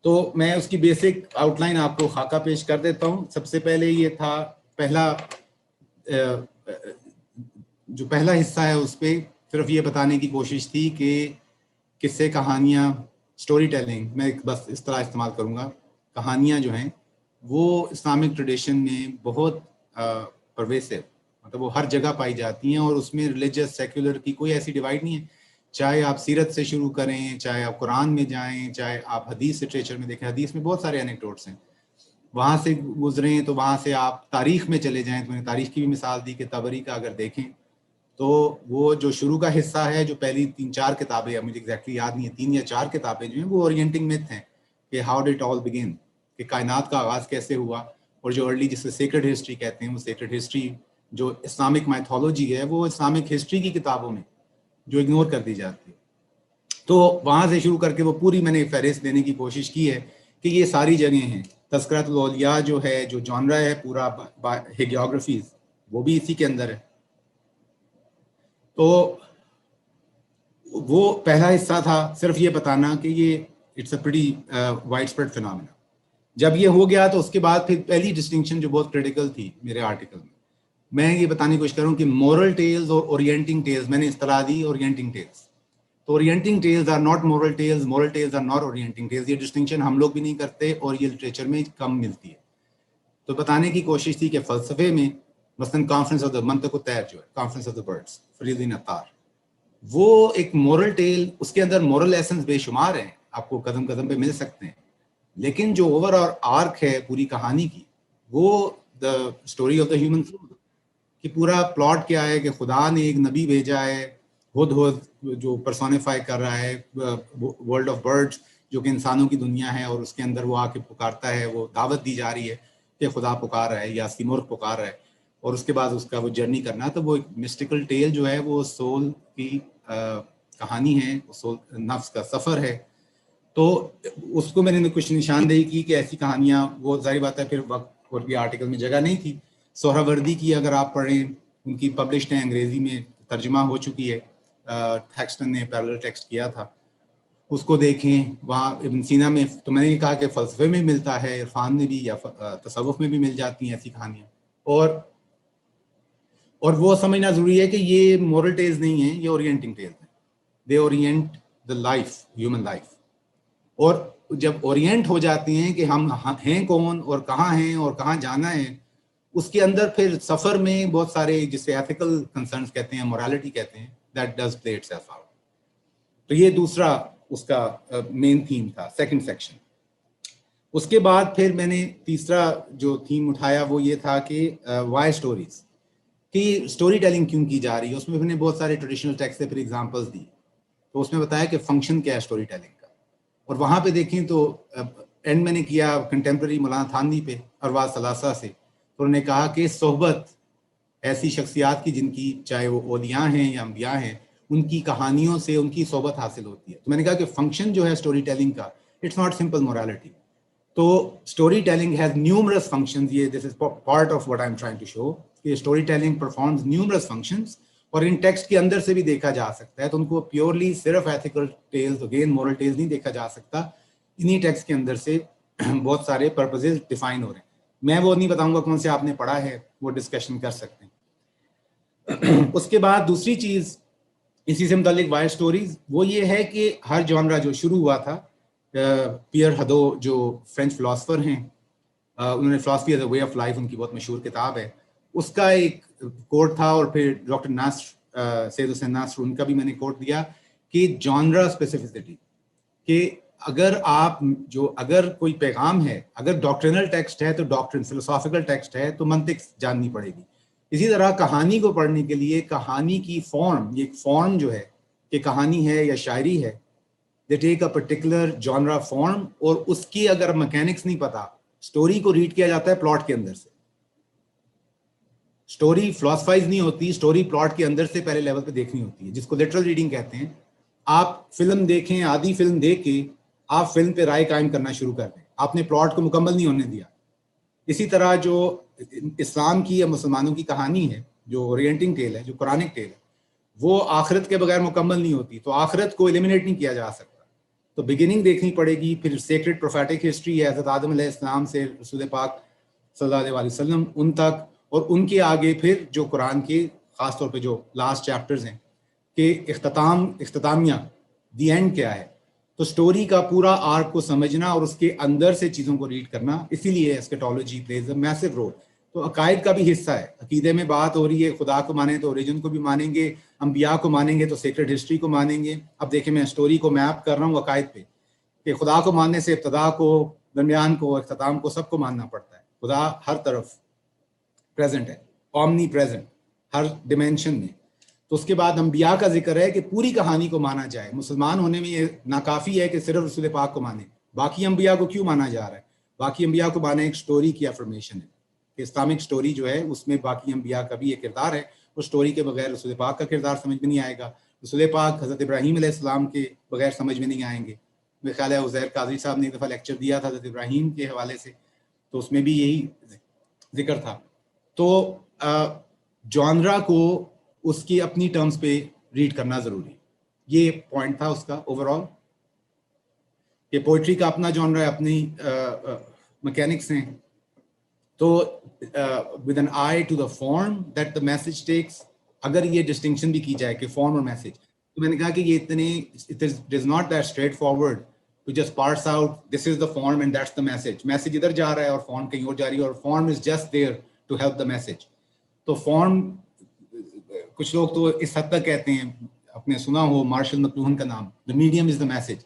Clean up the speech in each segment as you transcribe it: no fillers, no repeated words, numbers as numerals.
तो मैं उसकी बेसिक आउटलाइन आपको खाका पेश कर देता हूँ। सबसे पहले ये था जो पहला हिस्सा है, उस पर सिर्फ ये बताने की कोशिश थी कि किस्से, कहानियाँ, स्टोरी टेलिंग, मैं बस इस तरह इस्तेमाल करूँगा, कहानियाँ जो हैं वो इस्लामिक ट्रेडिशन में बहुत परवेसिव, मतलब वो हर जगह पाई जाती हैं, और उसमें रिलीजियस सेक्युलर की कोई ऐसी डिवाइड नहीं है। चाहे आप सीरत से शुरू करें, चाहे आप कुरान में जाएं, चाहे आप हदीस लिटरेचर में देखें, हदीस में बहुत सारे एनेक्डोट्स हैं, वहाँ से गुजरें, तो वहाँ से आप तारीख में चले जाएं, तो मैंने तारीख की भी मिसाल दी कि तबरी का अगर देखें तो वो जो शुरू का हिस्सा है, जो पहली 3-4 किताबें, मुझे एग्जैक्टली याद नहीं है, 3 या 4 किताबें जो हैं वो ओरिएंटिंग मिथ हैं कि how did it all begin, कि कायनात का आगाज़ कैसे हुआ। और जो अर्ली, जिसे सेक्रेड हिस्ट्री कहते हैं, वो सेक्रेड हिस्ट्री जो इस्लामिक माइथोलॉजी है, वो इस्लामिक हिस्ट्री की किताबों में जो इग्नोर कर दी जाती है। तो वहाँ से शुरू करके वो पूरी मैंने फहरिस्त देने की कोशिश की है कि ये सारी जगह हैं। तज़किरतुल औलिया जो है, जो जॉनरा है पूरा हेगियोग्राफीज, वो भी इसी के अंदर है। तो वो पहला हिस्सा था, सिर्फ ये बताना कि ये it's a pretty wide spread phenomena. जब ये हो गया तो उसके बाद फिर पहली डिस्टिंक्शन जो बहुत क्रिटिकल थी मेरे आर्टिकल में, मैं ये बताने की कोशिश करूँ कि मोरल टेल्स और ओरिएंटिंग टेल्स, मैंने इस्तेलाह दी ओरिएंटिंग टेल्स। तो orienting tales are not moral tales are not orienting tales. ये डिस्टिंक्शन हम लोग भी नहीं करते और ये लिटरेचर में कम मिलती है। तो बताने की कोशिश थी कि फ़लसफ़े में मसलन कॉन्फ्रेंस ऑफ द मंतक़ तैर जो है, conference of the birds, Fariduddin Attar, वो एक मोरल टेल, उसके अंदर मोरल लेसन्स बेशुमार हैं, आपको कदम कदम पे मिल सकते हैं, लेकिन जो ओवरऑल आर्क है पूरी कहानी की, वो the story of the human soul, कि पूरा प्लॉट क्या है कि खुदा ने एक नबी भेजा है, हुद जो पर्सोनिफाई कर रहा है वर्ल्ड ऑफ बर्ड्स, जो कि इंसानों की दुनिया है, और उसके अंदर वो आके पुकारता है, वो दावत दी जा रही है कि खुदा पुकार रहा है या सिमुर्ग पुकार रहा है, और उसके बाद उसका वो जर्नी करना। तो वो एक मिस्टिकल टेल जो है वो सोल की कहानी है, सोल नफ्स का सफ़र है। तो उसको मैंने कुछ निशानदेही की कि ऐसी कहानियाँ, वो जाहिर बात है फिर वक्त और भी आर्टिकल में जगह नहीं थी। सोहरावर्दी की अगर आप पढ़ें, उनकी पब्लिश्ड है, अंग्रेज़ी में तर्जुमा हो चुकी है, थैक्सटन ने पैरेलल टेक्स्ट किया था, उसको देखें। वहाँ इब्न सीना में, तो मैंने ये कहा कि फ़लसफ़े में मिलता है, इरफान में भी या तसव्वुफ़ में भी मिल जाती हैं ऐसी कहानियाँ। और वो समझना ज़रूरी है कि ये मोरल टेल्स नहीं है, ये ओरिएंटिंग टेल्स हैं। They orient the life, human life. और जब ओरिएंट हो जाती हैं कि हम हैं कौन और कहाँ हैं और कहाँ जाना है, उसके अंदर फिर सफ़र में बहुत सारे, जिसे एथिकल कंसर्न्स कहते हैं, मोरालिटी कहते हैं, that does play itself out. तो ये दूसरा उसका मेन थीम था, सेकंड सेक्शन। उसके बाद फिर मैंने तीसरा जो थीम उठाया वो ये था कि वाई स्टोरीज, कि स्टोरी टेलिंग क्यों की जा रही है। उसमें मैंने बहुत सारे ट्रेडिशनल टेक्स्ट से फिर एग्जांपल्स दी। तो उसमें बताया कि फंक्शन क्या है स्टोरी टेलिंग का, और वहाँ पे देखें तो एंड मैंने किया कंटेम्प्रेरी मौलाना थानवी पे, अरवाज सलासा से। तो उन्होंने कहा कि सोहबत ऐसी शख्सियात की जिनकी, चाहे वो औलिया हैं या अम्बिया हैं, उनकी कहानियों से उनकी सोहबत हासिल होती है। तो मैंने कहा कि फंक्शन जो है स्टोरी टेलिंग का, इट्स नॉट सिंपल मोरालिटी। तो story telling has numerous functions, ये this is part of what I am trying to show, कि story telling performs numerous functions, और इन टेक्स्ट के अंदर से भी देखा जा सकता है। तो उनको प्योरली सिर्फ ethical tales, again moral tales नहीं देखा जा सकता, इन्हीं टेक्स्ट के अंदर से बहुत सारे पर्पसेस डिफाइन हो रहे हैं। मैं वो नहीं बताऊंगा कौन से आपने पढ़ा है, वो डिस्कशन कर सकते हैं। उसके बाद दूसरी चीज़ इसी से मुतालिक वायर स्टोरीज, वो ये है कि हर जॉनरा जो शुरू हुआ था, पियर हदो जो फ्रेंच फिलोसफर हैं, उन्होंने philosophy as a way of life, उनकी बहुत मशहूर किताब है, उसका एक कोट था। और फिर डॉक्टर नासर, सैयद हुसैन नासर, उनका भी मैंने कोट दिया कि जॉनरा स्पेसिफिसिटी, कि अगर कोई पैगाम है, अगर डॉक्ट्रिनल टेक्स्ट है तो डॉक्ट्रिन, फिलोसॉफिकल टेक्स्ट है तो मंतिक जाननी पड़ेगी। इसी तरह कहानी को पढ़ने के लिए कहानी की फॉर्म, ये फॉर्म जो है कि कहानी है या शायरी है, they take a particular genre form, और उसकी अगर मैकेनिक्स नहीं पता, स्टोरी को रीड किया जाता है प्लॉट के अंदर से। स्टोरी फिलोसफाइज नहीं होती, स्टोरी प्लॉट के अंदर से पहले लेवल पे देखनी होती है, जिसको लिटरल रीडिंग कहते हैं। आप फिल्म देखें, आधी फिल्म देख के आप फिल्म पे राय कायम करना शुरू कर दें, आपने प्लॉट को मुकम्मल नहीं होने दिया। इसी तरह जो इस्लाम की या मुसलमानों की कहानी है, जो ओरिएंटिंग टेल है, जो कुरानिक टेल है, वो आखिरत के बगैर मुकम्मल नहीं होती। तो आखिरत को एलिमिनेट नहीं किया जा सकता, तो बिगिनिंग देखनी पड़ेगी, फिर सेक्रेड प्रोफेटिक हिस्ट्री है हज़रत आदम अलैहिस्सलाम से रसूल पाक सल्लल्लाहु अलैहि वसल्लम उन तक, और उनके आगे फिर जो कुरान के ख़ास तौर पे जो लास्ट चैप्टर्स हैं कि इख्तितामिया दी एंड क्या है। तो स्टोरी का पूरा आर्क को समझना और उसके अंदर से चीज़ों को रीड करना, इसीलिए एस्केटोलॉजी प्लेज अ मैसिव रोल। तो अकायद का भी हिस्सा है, अकीदे में बात हो रही है, खुदा को माने तो ओरिजिन को भी मानेंगे, अंबिया को मानेंगे तो सेक्रेड हिस्ट्री को मानेंगे। अब देखिए मैं स्टोरी को मैप कर रहा हूँ अकायद पे कि खुदा को मानने से इब्तदा को, दरमियान को, इख्तिताम को, सबको मानना पड़ता है। खुदा हर तरफ प्रेजेंट है, ऑमनी प्रेजेंट, हर डिमेंशन में। तो उसके बाद अंबिया का जिक्र है कि पूरी कहानी को माना जाए। मुसलमान होने में ये नाकाफी है कि सिर्फ रसूल पाक को माने, बाकी अंबिया को क्यों माना जा रहा है? बाकी अंबिया को माना एक स्टोरी की अफर्मेशन है। इस्लामिक स्टोरी जो है उसमें बाकी अंबिया का भी एक किरदार है, उस स्टोरी के बगैर रसूल पाक का किरदार समझ में नहीं आएगा। रसूल पाक हज़रत इब्राहीम अलैहिस्सलाम के बगैर समझ में नहीं आएंगे। मेरे ख्याल है उज़ैर कादरी साहब ने एक दफ़ा लेक्चर दिया था हज़रत इब्राहीम के हवाले से, तो उसमें भी यही जिक्र था। तो जॉनरा को उसकी अपनी टर्म्स पे रीड करना ज़रूरी, ये पॉइंट था उसका ओवरऑल। कि पोइट्री का अपना जॉनरा है, अपनी मैकेनिक्स हैं। तो with an eye to the form that the message takes, अगर ये डिस्टिंक्शन भी की जाए कि फॉर्म और मैसेज, तो मैंने कहा कि ये इतने it is not that straightforward to just parse out this is the form and that's the message. Message इधर जा रहा है और फॉर्म कहीं और जा रही है, और form is just there to help the message. तो फॉर्म, कुछ लोग तो इस हद तक कहते हैं, आपने सुना हो मार्शल मकलूहन का नाम, the medium is the message,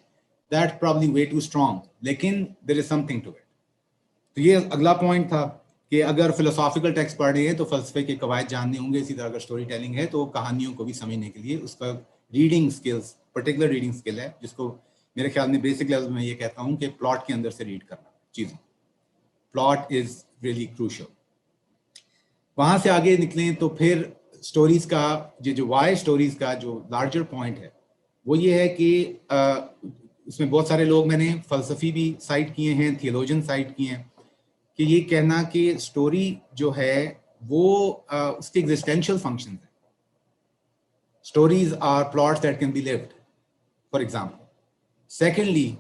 that probably way too strong, लेकिन there is something to it. तो ये अगला पॉइंट था कि अगर फिलोसॉफिकल टेक्स्ट पढ़ रहे हैं तो फलसफे के कवायद जानने होंगे। इसी तरह अगर स्टोरी टेलिंग है तो कहानियों को भी समझने के लिए उसका reading skills, particular reading skill है, जिसको मेरे ख्याल में बेसिक लेवल में ये कहता हूँ कि प्लॉट के अंदर से रीड करना चीज़ें। Plot is really crucial. वहाँ से आगे निकलें तो फिर स्टोरीज का जो वाई स्टोरीज का जो लार्जर पॉइंट है वो ये है कि उसमें बहुत सारे लोग, मैंने फलसफी भी साइट किए हैं, थियोलॉजियन साइट किए हैं, कि ये कहना कि स्टोरी जो है वो उसके एग्जिस्टेंशियल फंक्शन है। Stories are plots that can be lived, for example. Secondly,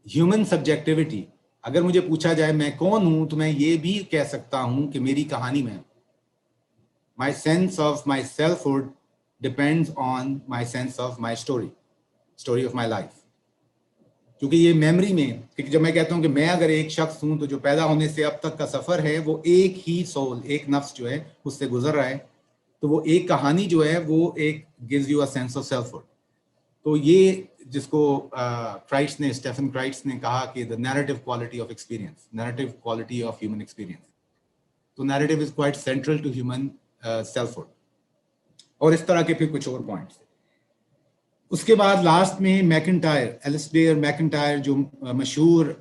human subjectivity, अगर मुझे पूछा जाए मैं कौन हूं, तो मैं ये भी कह सकता हूं कि मेरी कहानी में my sense of my selfhood depends on my sense of my story of my life। क्योंकि ये मेमोरी में, क्योंकि जब मैं कहता हूँ कि मैं अगर एक शख्स हूँ तो जो पैदा होने से अब तक का सफ़र है वो एक ही सोल, एक नफ्स जो है उससे गुजर रहा है, तो वो एक कहानी जो है वो एक gives you a sense of selfhood। तो ये जिसको क्राइस्ट ने, स्टेफन क्राइस्ट ने कहा कि the narrative quality of experience, narrative quality of human experience. तो narrative is quite central to human selfhood. और इस तरह के फिर कुछ और पॉइंट्स। उसके बाद लास्ट में मैकिंटायर, एलिस्टेयर मैकिंटायर, जो मशहूर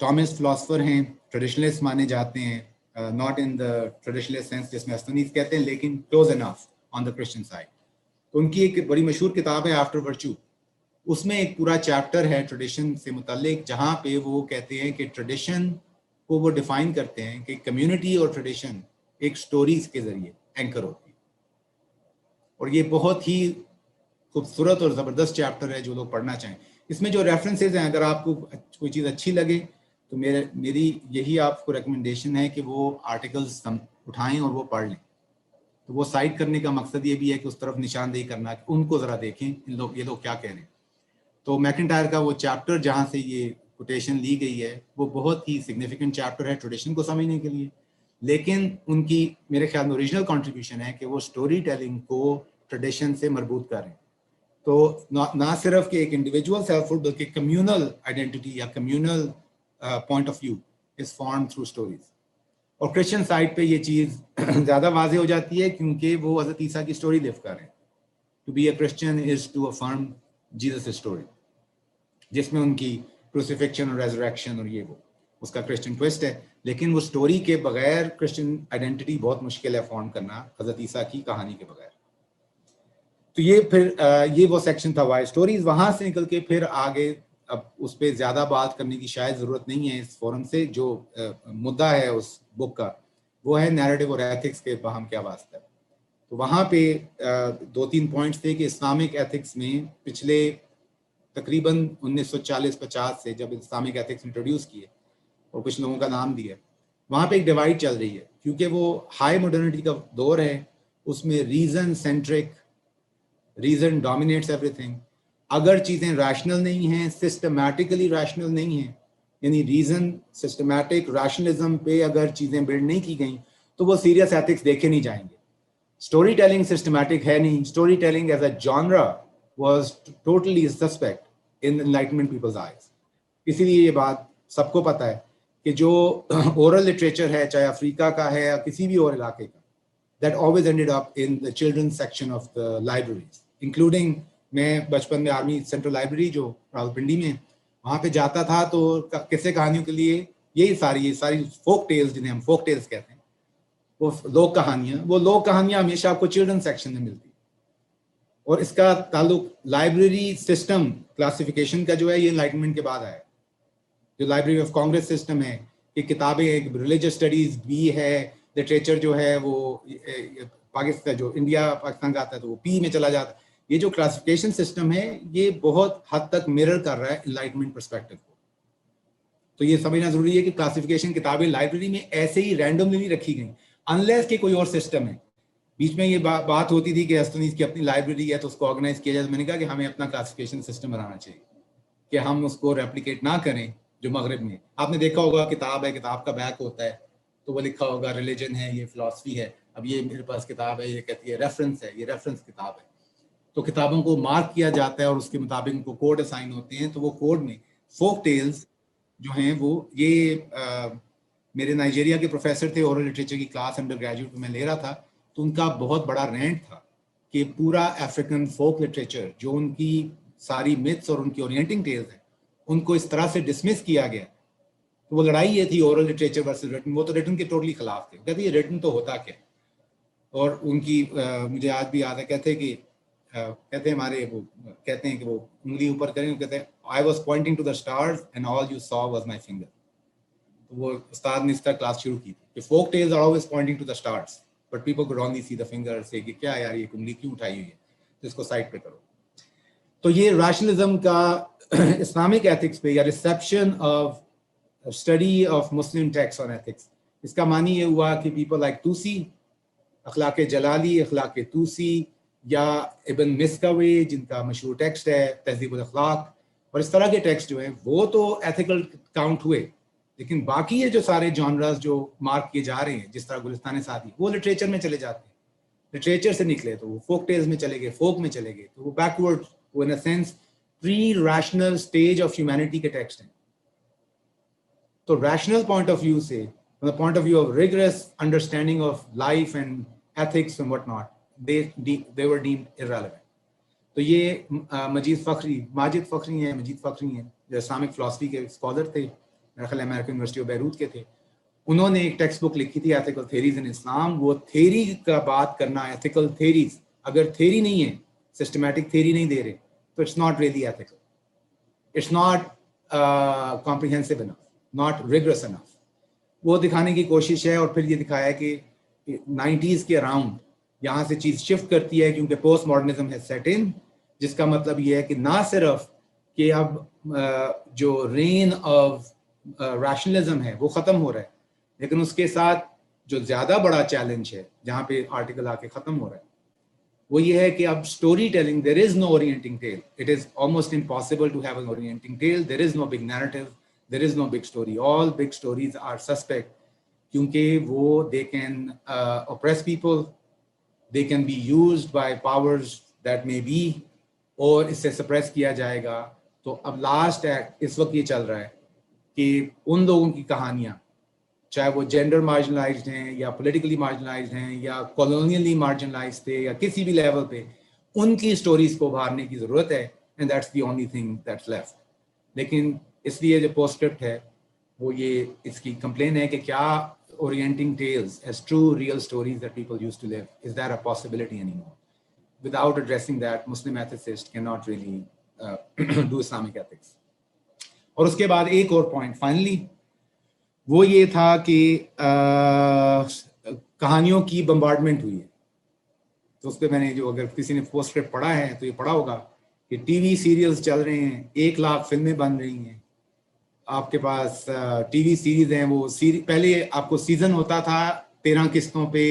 थॉमस फिलोसफर हैं, ट्रेडिशनलिस्ट माने जाते हैं, not in the traditionalist sense जिसमें अस्तनीस कहते हैं, लेकिन close enough on the Christian side. तो उनकी एक बड़ी मशहूर किताब है आफ्टर वर्च्यू। उसमें एक पूरा चैप्टर है ट्रेडिशन से मुताल्लिक, जहाँ पे वो कहते हैं कि ट्रेडिशन को वो डिफाइन करते हैं कि कम्युनिटी और ट्रेडिशन एक स्टोरीज के जरिए एंकर होती है। और ये बहुत ही खूबसूरत और ज़बरदस्त चैप्टर है जो लोग पढ़ना चाहें। इसमें जो रेफरेंसेज हैं, अगर आपको कोई चीज़ अच्छी लगे तो मेरी यही आपको रिकमेंडेशन है कि वो आर्टिकल्स उठाएं और वो पढ़ लें। तो वो साइट करने का मकसद ये भी है कि उस तरफ निशानदेही करना कि उनको ज़रा देखें ये लोग क्या कह रहे हैं। तो मैकिंटायर का वो चैप्टर जहाँ से ये कोटेशन ली गई है वो बहुत ही सिग्निफिकेंट चैप्टर है ट्रेडिशन को समझने के लिए। लेकिन उनकी मेरे ख्याल में ओरिजिनल कंट्रीब्यूशन है कि वो स्टोरी टेलिंग को ट्रेडिशन से मरबूत करें। तो ना सिर्फ कि एक इंडिविजुअल सेल्फहुड, बल्कि कम्युनल आइडेंटिटी या communal point of view is form through stories. और क्रिश्चियन साइड पे ये चीज़ ज़्यादा वाजे हो जाती है क्योंकि वो हज़रत ईसा की स्टोरी लिव कर रहे हैं। To be a Christian is to affirm Jesus story, जिसमें उनकी क्रूसिफिक्शन और रेजरेक्शन और ये वो उसका क्रिश्चियन ट्विस्ट है। लेकिन वो स्टोरी के बगैर क्रिश्चियन आइडेंटिटी बहुत मुश्किल है फॉर्म करना हज़रत ईसा की कहानी के बगैर। तो ये फिर ये वो सेक्शन था वाई स्टोरीज। वहाँ से निकल के फिर आगे, अब उस पर ज़्यादा बात करने की शायद ज़रूरत नहीं है इस फोरम से। जो मुद्दा है उस बुक का वो है नैरेटिव और एथिक्स के बाहम क्या वास्ता है। तो वहाँ पे 2-3 पॉइंट्स थे कि इस्लामिक एथिक्स में पिछले तकरीबन 1940-50 से जब इस्लामिक एथिक्स इंट्रोड्यूस किए और कुछ लोगों का नाम दिया, वहाँ पे एक डिवाइड चल रही है, क्योंकि वो हाई मॉडर्निटी का दौर है, उसमें reason centric, reason dominates everything. अगर चीज़ें रैशनल नहीं हैं, सिस्टमैटिकली रैशनल नहीं हैं, यानी रीजन सिस्टमैटिक रैशनलिज्म पे अगर चीज़ें बिल्ड नहीं की गई तो वो सीरियस एथिक्स देखे नहीं जाएंगे। स्टोरी टेलिंग सिस्टमैटिक है नहीं, story telling as a genre was totally suspect in enlightenment people's eyes. इसीलिए ये बात सबको पता है कि जो ओरल लिटरेचर है, चाहे अफ्रीका का है या किसी भी और इलाके का, that always ended up in the children's section of the libraries, including मैं बचपन में आर्मी सेंट्रल लाइब्रेरी जो रावलपिंडी में, वहाँ पे जाता था तो किस्से कहानियों के लिए ये सारी फोक टेल्स, जिन्हें हम फोक टेल्स कहते हैं, वो लोक कहानियाँ हमेशा आपको चिल्ड्रन सेक्शन में मिलती। और इसका ताल्लुक लाइब्रेरी सिस्टम क्लासिफिकेशन का जो है, ये एनलाइटमेंट के बाद आया। जो लाइब्रेरी ऑफ कांग्रेस सिस्टम है कि किताबें, एक रिलीजियस स्टडीज भी है, लिटरेचर जो है वो पाकिस्तान, जो इंडिया पाकिस्तान का आता है तो वो पी में चला जाता है। ये जो क्लासिफिकेशन सिस्टम है ये बहुत हद तक मिरर कर रहा है एनलाइटमेंट पर्सपेक्टिव को। तो ये समझना जरूरी है कि क्लासिफिकेशन किताबें लाइब्रेरी में ऐसे ही रैंडमली नहीं रखी गई, अनलेस कि कोई और सिस्टम है। बीच में ये बात होती थी कि हस्तनीस की अपनी लाइब्रेरी है तो उसको ऑर्गेनाइज किया जाए। तो मैंने कहा कि हमें अपना क्लासिफिकेशन सिस्टम बनाना चाहिए कि हम उसको रेप्लिकेट ना करें जो मगरब में। आपने देखा होगा किताब है, किताब का बैक होता है तो वो लिखा होगा रिलीजन है, ये फिलॉसफी है। अब ये मेरे पास किताब है, ये कहती है रेफरेंस है, ये रेफरेंस किताब है। तो किताबों को मार्क किया जाता है और उसके मुताबिक उनको कोड असाइन होते हैं। तो वो कोड में फोक टेल्स जो हैं वो ये मेरे नाइजीरिया के प्रोफेसर थे, ओरल लिटरेचर की क्लास अंडर ग्रेजुएट में ले रहा था, तो उनका बहुत बड़ा रेंट था कि पूरा अफ्रीकन फोक लिटरेचर, जो उनकी सारी मिथ्स और उनकी ओरिएंटिंग टेल्स हैं, उनको इस तरह से डिसमिस किया गया। तो वो लड़ाई ये थी ओरल लिटरेचर वर्सेस रिटन। वो तो रिटन के टोटली खिलाफ थे, कहते ये रिटन तो होता क्या। और उनकी मुझे आज भी याद है, कहते हमारे वो कहते हैं कि वो उंगली ऊपर करें, कहते हैं I was pointing to the stars and all you saw was my finger. तो वो उस्ताद ने इस तरह क्लास शुरू की थी कि folk tales are always pointing to the stars but people could only see the finger, से कि क्या यार ये उंगली क्यों उठाई हुई है, तो इसको साइड पे करो। तो ये रैशनलिज्म का इस्लामिक एथिक्स पे या reception of study of Muslim text on ethics, इसका मानी ये हुआ कि पीपल लाइक तूसी, अखलाक जलाली, अखलाक तूसी, या इब्न मिस्कावे जिनका मशहूर टेक्स्ट है तहज़ीबुल अखलाक, और इस तरह के टेक्स्ट जो हैं वो तो एथिकल काउंट हुए। लेकिन बाकी ये जो सारे जॉनरास जो मार्क किए जा रहे हैं, जिस तरह गुलिस्तान सादी, वो लिटरेचर में चले जाते हैं। लिटरेचर से निकले तो वो फोक टेल्स में चले गए, फोक में चले गए, तो वो बैकवर्ड, वो in a sense pre rational stage of humanity के टेक्स्ट हैं। तो रैशनल पॉइंट ऑफ व्यू से, from the point of view of rigorous understanding of life and ethics and whatnot, they were deemed irrelevant. तो ये माजिद फ़खरी हैं जो Islamic philosophy के scholar थे, मेरा ख्याल अमेरिकन यूनिवर्सिटी ऑफ बैरूत के थे। उन्होंने एक टेक्स्ट बुक लिखी थी एथिकल थेरीज इन इस्लाम। वो थेरी का बात करना, एथिकल थेरीज, अगर थेरी नहीं है, सिस्टमैटिक थेरी नहीं दे रहे, तो it's not really ethical, it's not comprehensive enough, not rigorous enough. वो दिखाने की कोशिश है। और फिर ये दिखाया कि 90s के अराउंड यहाँ से चीज़ शिफ्ट करती है, क्योंकि पोस्ट मॉडर्निज्म है सेट इन, जिसका मतलब ये है कि ना सिर्फ कि अब जो रेन ऑफ रैशनलिज्म है वो ख़त्म हो रहा है, लेकिन उसके साथ जो ज़्यादा बड़ा चैलेंज है, जहाँ पे आर्टिकल आके ख़त्म हो रहा है, वो ये है कि अब story telling, there is no orienting tale, it is almost impossible to have an orienting tale, there is no big narrative, there is no big story, all big stories are suspect, क्योंकि वो they can oppress people, they can be used by powers that may be, और इससे suppress किया जाएगा। तो अब last act इस वक्त ये चल रहा है कि उन लोगों की कहानियाँ, चाहे वो जेंडर मार्जिनलाइज्ड हैं या पॉलिटिकली मार्जिनलाइज्ड हैं या कॉलोनियली मार्जिनलाइज्ड थे या किसी भी लेवल पे, उनकी स्टोरीज को उभारने की ज़रूरत है, and that's the only thing that's left. लेकिन इसलिए जो पोस्टस्क्रिप्ट है वो ये इसकी कंप्लेन है कि क्या orienting tales as true real stories that people used to live, is there a possibility anymore? Without addressing that, Muslim ethicist can not really do Islamic ethics. और उसके बाद एक और पॉइंट फाइनली वो ये था कि कहानियों की बम्बार्डमेंट हुई है। तो उस पर मैंने जो, अगर किसी ने पोस्टस्क्रिप्ट पढ़ा है तो ये पढ़ा होगा कि टीवी सीरियल्स चल रहे हैं, 1 लाख फिल्में बन रही हैं, आपके पास टीवी सीरीज हैं, वो पहले आपको सीजन होता था 13 किस्तों पे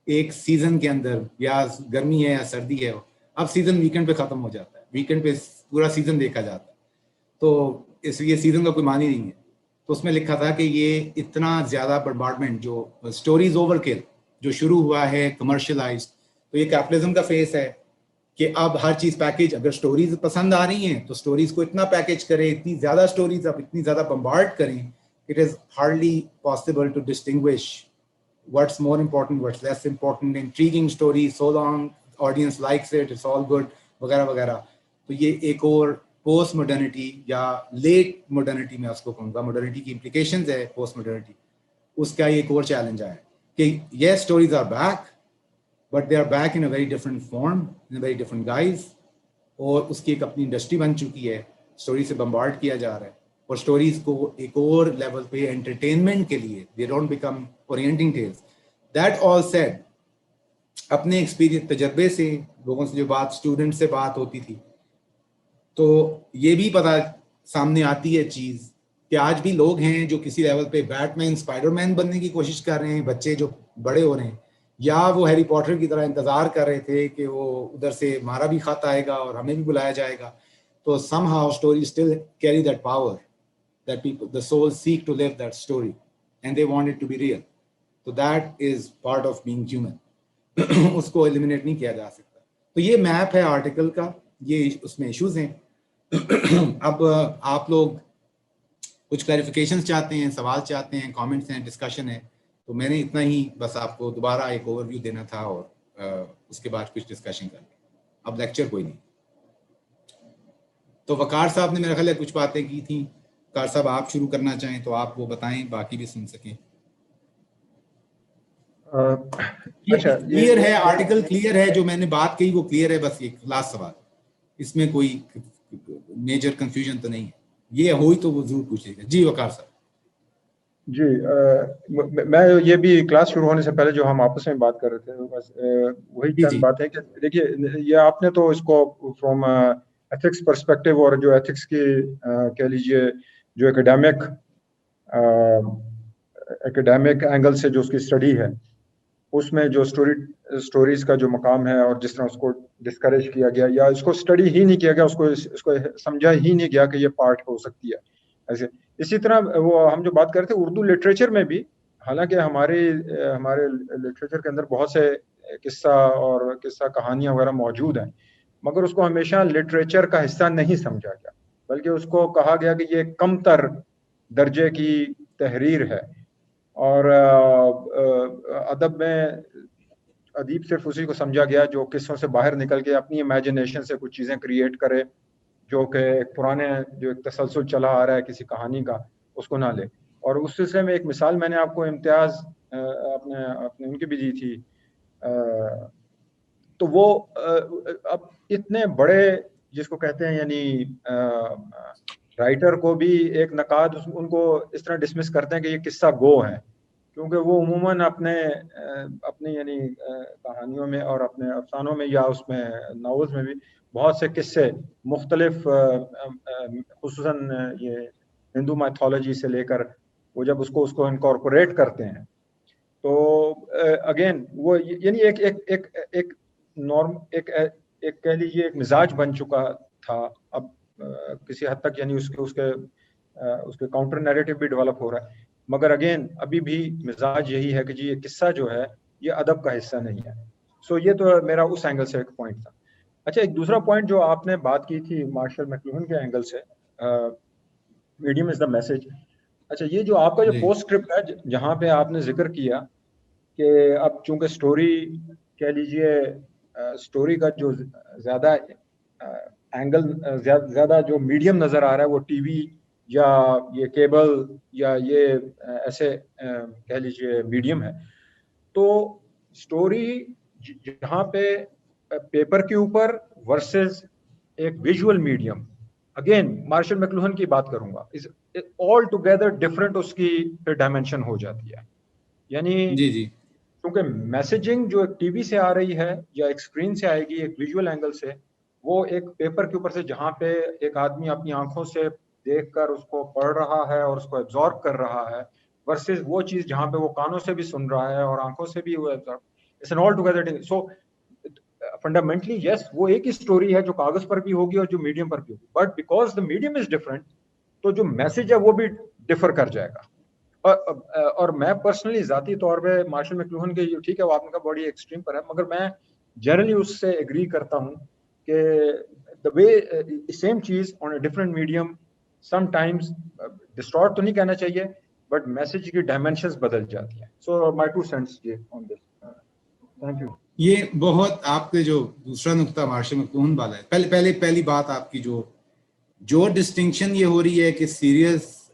एक सीजन के अंदर, या गर्मी है या सर्दी है, अब सीजन वीकेंड पे खत्म हो जाता है, वीकेंड पे पूरा सीजन देखा जाता है, तो इसलिए सीजन का कोई मानी नहीं है। तो उसमें लिखा था कि ये इतना ज़्यादा बम्बार्डमेंट, जो स्टोरीज ओवरकिल जो शुरू हुआ है कमर्शलाइज्ड, तो ये कैपिटलिज्म का फेस है कि अब हर चीज़ पैकेज, अगर स्टोरीज पसंद आ रही हैं तो स्टोरीज को इतना पैकेज करें, इतनी ज़्यादा स्टोरीज अब इतनी ज़्यादा बम्बार्ड करें, it is hardly possible to distinguish what's more important, what's less important, intriguing story, so long audience likes it, it's all good, वगैरह वगैरह। तो ये एक और पोस्ट मॉडर्निटी या लेट मॉडर्निटी में उसको कहूँगा, मॉडर्निटी की implications है पोस्ट मॉडर्निटी, उसका एक और चैलेंज आया कि ये stories are back, but they are back in a very different form, in a very different guise, और उसकी एक अपनी इंडस्ट्री बन चुकी है, स्टोरी से बम्बार्ड किया जा रहा है, और स्टोरीज को एक और लेवल पे एंटरटेनमेंट के लिए, they don't become orienting tales. That all said, अपने एक्सपीरियंस तजर्बे से, लोगों से जो बात, स्टूडेंट से बात होती थी, तो ये भी पता सामने आती है चीज़ कि आज भी लोग हैं जो किसी लेवल पे बैटमैन, स्पाइडरमैन बनने की कोशिश कर रहे हैं, बच्चे जो बड़े हो रहे हैं, या वो हैरी पॉटर की तरह इंतज़ार कर रहे थे कि वो उधर से मारा भी खाता आएगा और हमें भी बुलाया जाएगा। तो somehow stories still carry that power that people, the souls seek to live that story and they want it to be real. So that is part of being human. उसको एलिमिनेट नहीं किया जा सकता। तो ये मैप है article का, ये उसमें इश्यूज हैं। अब आप लोग कुछ क्लैरिफिकेशंस चाहते हैं, सवाल चाहते हैं, कमेंट्स हैं, डिस्कशन है, तो मैंने इतना ही बस आपको दोबारा एक ओवरव्यू देना था और उसके बाद कुछ डिस्कशन करनी। अब लेक्चर कोई नहीं। तो वकार साहब ने मेरा ख्याल है कुछ बातें की थी। वकार साहब आप शुरू करना चाहें तो आप वो बताएं, बाकी भी सुन सकें। अच्छा, क्लियर है, आर्टिकल क्लियर है, जो मैंने बात कही वो क्लियर है, बस एक लास्ट सवाल, इसमें कोई मेजर कंफ्यूजन तो नहीं है, ये हुई तो वो जरूर पूछेगा। जी वकार साहब। जी, मैं ये भी क्लास शुरू होने से पहले जो हम आपस में बात कर रहे थे, बस वही चंद बात है कि देखिए, ये आपने तो इसको फ्रॉम एथिक्स पर्सपेक्टिव, और जो एथिक्स की कह लीजिए जो एकेडमिक एंगल से जो उसकी स्टडी है, उसमें जो स्टोरीज का जो मकाम है, और जिस तरह उसको डिस्करेज किया गया या इसको स्टडी ही नहीं किया गया, उसको समझा ही नहीं गया कि ये पार्ट हो सकती है ऐसे। इसी तरह वो हम जो बात कर रहे थे उर्दू लिटरेचर में भी, हालांकि हमारे लिटरेचर के अंदर बहुत से किस्सा कहानियां वगैरह मौजूद हैं, मगर उसको हमेशा लिटरेचर का हिस्सा नहीं समझा गया, बल्कि उसको कहा गया कि ये कमतर दर्जे की तहरीर है। और अदब में अदीब सिर्फ उसी को समझा गया जो किस्सों से बाहर निकल के अपनी इमेजिनेशन से कुछ चीज़ें क्रिएट करे, जो कि पुराने जो एक तसलसल चला आ रहा है किसी कहानी का, उसको ना ले। और उस सिलसिले में एक मिसाल मैंने आपको इम्तियाज़ अपने उनकी भी दी थी। तो वो अब इतने बड़े जिसको कहते हैं, यानी राइटर को भी एक नकाद उनको इस तरह डिसमिस करते हैं कि ये किस्सा गो है, क्योंकि वो उमूमन अपने यानी कहानियों में और अपने अफसानों में या उसमें नावल्स में भी बहुत से किस्से मुख्तलिफ, खुसूसन ये हिंदू माइथोलॉजी से लेकर, वो जब उसको इनकॉर्पोरेट करते हैं, तो अगेन वो यानी एक नॉर्म एक कह लीजिए एक मिजाज बन चुका था। अब किसी हद तक यानी उसके काउंटर नैरेटिव भी डेवलप हो रहा है, मगर अगेन अभी भी मिजाज यही है कि जी ये किस्सा जो है ये अदब का हिस्सा नहीं है। सो ये तो मेरा उस एंगल से एक पॉइंट था। अच्छा, एक दूसरा पॉइंट जो आपने बात की थी मार्शल मैकलुहन के एंगल से, मीडियम इज द मैसेज। अच्छा, ये जो आपका जो पोस्ट स्क्रिप्ट है जहाँ पे आपने जिक्र किया कि अब चूंकि स्टोरी कह लीजिए, स्टोरी का जो ज्यादा एंगल, ज्यादा जो मीडियम नजर आ रहा है वो टीवी या ये केबल या ये ऐसे कह लीजिए मीडियम है, तो स्टोरी जहाँ पे पेपर के ऊपर वर्सेस एक विजुअल मीडियम, अगेन मार्शल मैकलुहन की बात करूंगा, इज ऑल टुगेदर डिफरेंट, उसकी फिर डायमेंशन हो जाती है। यानी जी क्योंकि मैसेजिंग जो एक टीवी से आ रही है या एक स्क्रीन से आएगी एक विजुअल एंगल से, वो एक पेपर के ऊपर से जहाँ पे एक आदमी अपनी आंखों से देखकर उसको पढ़ रहा है और उसको एब्जॉर्ब कर रहा है, वर्सेस वो चीज जहाँ पे वो कानों से भी सुन रहा है और आंखों से भी वो absorb, it's an all together. So fundamentally yes, वो एक ही स्टोरी है जो कागज पर भी होगी और जो मीडियम पर भी होगी, but because the medium is different, तो जो मैसेज है वो भी डिफर कर जाएगा। और मैं पर्सनली जाती तौर पे मार्शल मैकलूहन के, ठीक है वो आपने कहा बड़ी एक्सट्रीम पर है, मगर मैं जनरली उससे एग्री करता हूँ कि द वे सेम चीज on a different medium sometimes distort तो नहीं कहना चाहिए, बट मैसेज की डायमेंशंस बदल जाती हैं। So my two cents on this. Thank you. ये बहुत आपके जो दूसरा नुक्ता मार्शल मैकलूहन वाला है, पहली बात आपकी जो डिस्टिंक्शन ये हो रही है कि सीरियस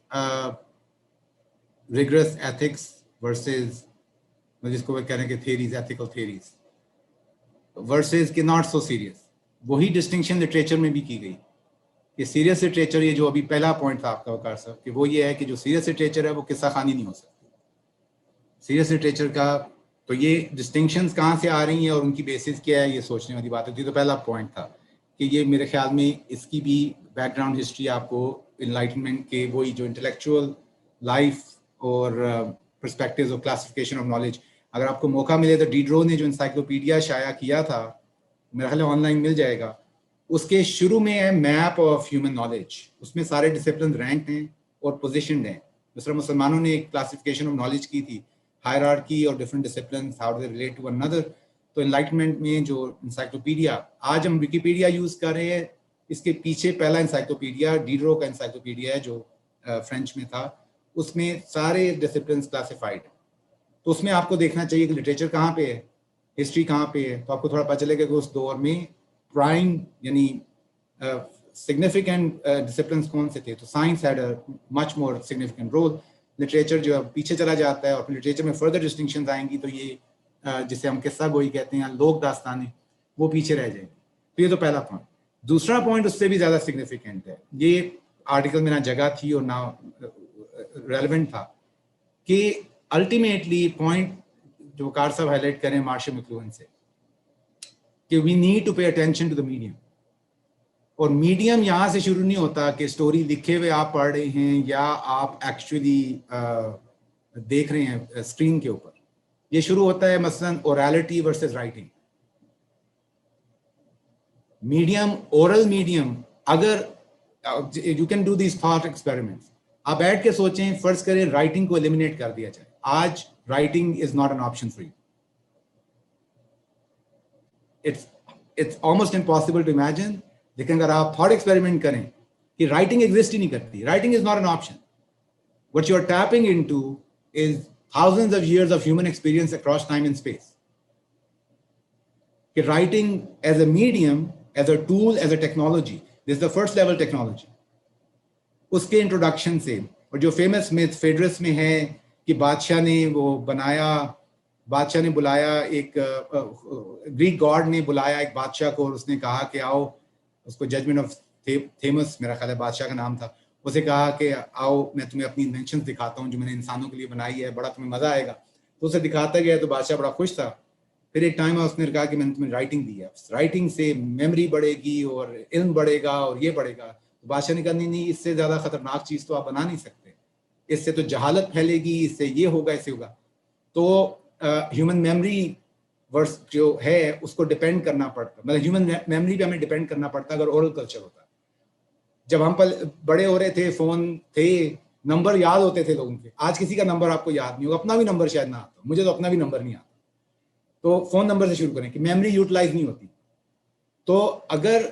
रिगरस एथिक्स वर्सेस जिसको वे कह रहे हैं कि थेरीज, एथिकल थेरीज वर्सेस कि नॉट सो सीरियस, वही डिस्टिंक्शन लिटरेचर में भी की गई कि सीरियस लिटरेचर, ये जो अभी पहला पॉइंट था आपका वकार साहब, कि वो ये है कि जो सीरियस लिटरेचर है वो किस्सा खानी नहीं हो सकती सीरियस लिटरेचर का। तो ये डिस्टिंक्शंस कहाँ से आ रही हैं और उनकी बेसिस क्या है, ये सोचने वाली बात होती है। तो पहला पॉइंट था कि ये मेरे ख्याल में इसकी भी बैकग्राउंड हिस्ट्री आपको इनलाइटनमेंट के वही जो इंटेलेक्चुअल लाइफ और पर्सपेक्टिव्स और क्लासिफिकेशन ऑफ नॉलेज, अगर आपको मौका मिले तो डिडरो ने जो इंसाइक्लोपीडिया शाया किया था, मेरा ख्याल ऑनलाइन मिल जाएगा, उसके शुरू में है मैप ऑफ ह्यूमन नॉलेज, उसमें सारे डिसिप्लिन रैंक हैं और पोजिशन हैं। दूसरा मुसलमानों ने एक क्लासिफिकेशन ऑफ नॉलेज की थी, हायरार्की और different discipline, how do they relate to one another. तो एनलाइटमेंट में जो इंसाइक्लोपीडिया, आज हम विकीपीडिया यूज कर रहे हैं, इसके पीछे पहला इंसाइक्लोपीडिया डिडरो का इंसाइक्लोपीडिया है जो फ्रेंच में था, उसमें सारे डिसिप्लिन क्लासिफाइड। तो उसमें आपको देखना चाहिए कि लिटरेचर कहाँ पे है, हिस्ट्री कहाँ पे है, तो आपको थोड़ा पता चलेगा कि उस दौर में प्राइम यानी सिग्निफिकेंट डिसिप्लिन कौन से थे। तो science had a much more significant role. Literature जो है पीछे चला जाता है, और फिर लिटरेचर में फर्दर डिस्टिंक्शंस आएंगी, तो ये जिसे हम किस्सा गोई कहते हैं, लोक दास्तानें, वो पीछे रह जाएंगे। तो ये तो पहला पॉइंट। दूसरा पॉइंट उससे भी ज़्यादा सिग्निफिकेंट है, ये आर्टिकल में ना जगह थी और ना रेलिवेंट था, कि अल्टीमेटली पॉइंट जो वकार साहब हाईलाइट करें मार्शल मैकलूहन से, कि we need to pay attention to the medium. और मीडियम यहाँ से शुरू नहीं होता कि स्टोरी लिखे हुए आप पढ़ रहे हैं या आप एक्चुअली देख रहे हैं स्क्रीन के ऊपर। ये शुरू होता है मसलन orality versus writing. Medium, oral medium, अगर you can do this thought experiments, आप बैठ के सोचें, फर्ज करें राइटिंग को एलिमिनेट कर दिया जाए, आज writing is not an option for you. It's almost impossible to imagine. लेकिन अगर आप थॉट एक्सपेरिमेंट करें कि राइटिंग एग्जिस्ट ही नहीं करती, writing is not an option, what you are tapping into is thousands of years of human experience across time and space. कि writing as a medium, as a tool, as a technology, this is the first level technology. उसके introduction से, और जो famous myth फेडरस में है कि बादशाह ने वो बनाया, बादशाह ने बुलाया एक ग्रीक गॉड ने बुलाया एक बादशाह को, और उसने कहा कि आओ, उसको जजमेंट ऑफ थेमस मेरा ख्याल है बादशाह का नाम था, उसे कहा कि आओ मैं तुम्हें अपनी इन्वेंशन दिखाता हूँ जो मैंने इंसानों के लिए बनाई है, बड़ा तुम्हें मजा आएगा। तो उसे दिखाता गया, तो बादशाह बड़ा खुश था। फिर एक टाइम उसने कहा कि मैंने तुम्हें राइटिंग दी है, राइटिंग से मेमोरी बढ़ेगी और इल्म बढ़ेगा और ये बढ़ेगा। तो बादशाह ने कहा नहीं, इससे ज्यादा खतरनाक चीज तो आप बना नहीं सकते, इससे तो जहालत फैलेगी, इससे ये होगा, इससे होगा। तो ह्यूमन मेमोरी वर्स जो है उसको डिपेंड करना पड़ता, मतलब ह्यूमन मेमोरी पे हमें डिपेंड करना पड़ता अगर ओरल कल्चर होता। जब हम बड़े हो रहे थे, फोन थे, नंबर याद होते थे लोगों के, आज किसी का नंबर आपको याद नहीं होगा, अपना भी नंबर शायद ना आता, मुझे तो अपना भी नंबर नहीं आता। तो फोन नंबर से शुरू करें कि मेमोरी यूटिलाइज नहीं होती। तो अगर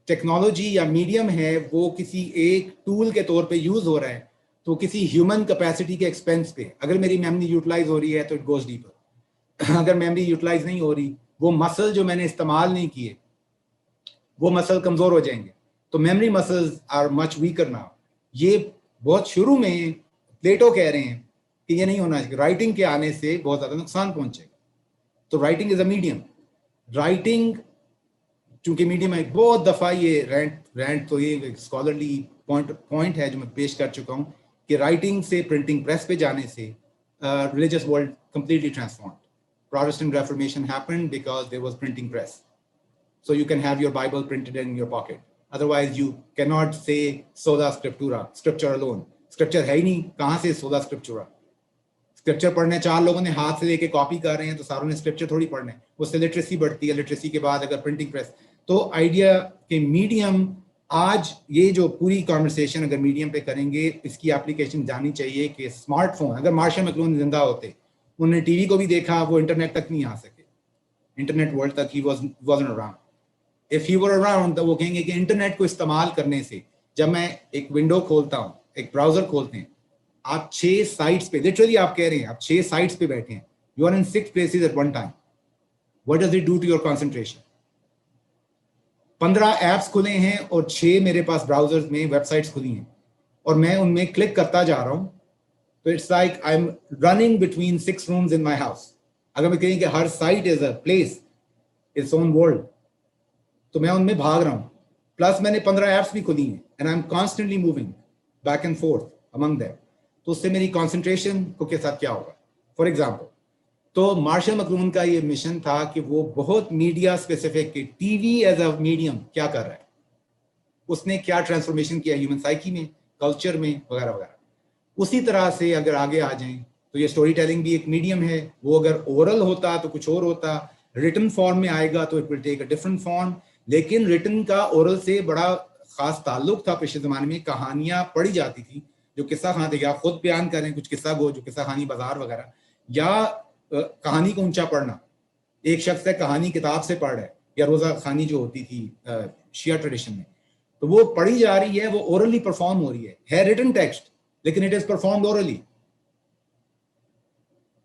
टेक्नोलॉजी या मीडियम है वो किसी एक टूल के तौर पे यूज हो रहा है, तो किसी ह्यूमन कैपेसिटी के एक्सपेंस पे, अगर मेरी मेमोरी यूटिलाइज हो रही है तो इट गोज डीपर। अगर मेमोरी यूटिलाइज नहीं हो रही, वो मसल जो मैंने इस्तेमाल नहीं किए वो मसल कमजोर हो जाएंगे। तो memory muscles are much weaker now. ये बहुत शुरू में प्लेटो कह रहे हैं कि ये नहीं होना चाहिए, राइटिंग के आने से बहुत ज्यादा नुकसान पहुंचेगा। तो writing is a medium. Writing चूंकि मीडियम है, बहुत दफा ये रैंट तो ये स्कॉलरली पॉइंट है जो मैं पेश कर चुका हूँ कि राइटिंग से प्रिंटिंग प्रेस पे जाने से religious world completely transformed. Protestant Reformation happened because there was printing press. so you can have your Bible printed in your pocket. Otherwise, you cannot say sola scriptura, scripture alone. Scripture है ही नहीं, कहाँ से sola scriptura? Scripture पढ़ने 4 लोगों ने हाथ से लेके कॉपी कर रहे हैं तो सारों ने scripture थोड़ी पढ़ने, उससे लिटरेसी बढ़ती है, लिटरेसी के बाद अगर प्रिंटिंग प्रेस, तो आइडिया के मीडियम, आज ये जो पूरी कॉन्वर्सेशन अगर मीडियम पे करेंगे, इसकी एप्लीकेशन जानी चाहिए कि स्मार्टफोन, अगर मार्शल मैकलून जिंदा होते, उन्होंने टीवी को भी देखा, वो इंटरनेट तक नहीं आ सके, इंटरनेट वर्ल्ड तक ही wasn't around. If he were around, तो वो कहेंगे कि इंटरनेट को इस्तेमाल करने से, जब मैं एक विंडो खोलता हूँ, एक ब्राउजर खोलते हैं, आप 6 साइट्स पे, लिटरली आप कह रहे हैं, आप 6 साइट्स पे बैठे हैं, you are in 6 places at one time. What does it do to your concentration? 15 apps खुले हैं और 6 मेरे पास ब्राउजर्स में वेबसाइट्स खुली हैं और मैं उनमें क्लिक करता जा रहा हूँ, तो it's like I am running between 6 rooms in my house. अगर मैं कहें कि हर site is a place, its own world, तो मैं उनमें भाग रहा हूँ. प्लस मैंने 15 ऐप्स भी खुली हैं and I am constantly moving back and fourth among that. तो उससे मेरी कॉन्सेंट्रेशन को के साथ क्या होगा? फॉर एग्जाम्पल, तो मार्शल मैकलून का ये मिशन था कि वो बहुत मीडिया स्पेसिफिक के टीवी एज अ मीडियम क्या कर रहा है, उसने क्या ट्रांसफॉर्मेशन किया ह्यूमन साइकी में, कल्चर में, वगैरह वगैरह. उसी तरह से अगर आगे आ जाएं तो ये स्टोरी टेलिंग भी एक मीडियम है. वो अगर ओरल होता तो कुछ और होता, रिटन फॉर्म में आएगा तो it will take a different form. लेकिन रिटन का ओरल से बड़ा खास ताल्लुक था. पिछले ज़माने में कहानियाँ पढ़ी जाती थी, जो किस्सा खान थे, या खुद बयान करें कुछ किस्सा गो, जो किस्सा खानी बाजार वगैरह, या कहानी को ऊंचा पढ़ना. एक शख्स है कहानी किताब से पढ़ रहा है, या रोज़ा खानी जो होती थी शिया ट्रेडिशन में, तो वो पढ़ी जा रही है, वो ओरली परफॉर्म हो रही है रिटन टेक्स्ट, लेकिन इट इज परफॉर्म्ड ओरली.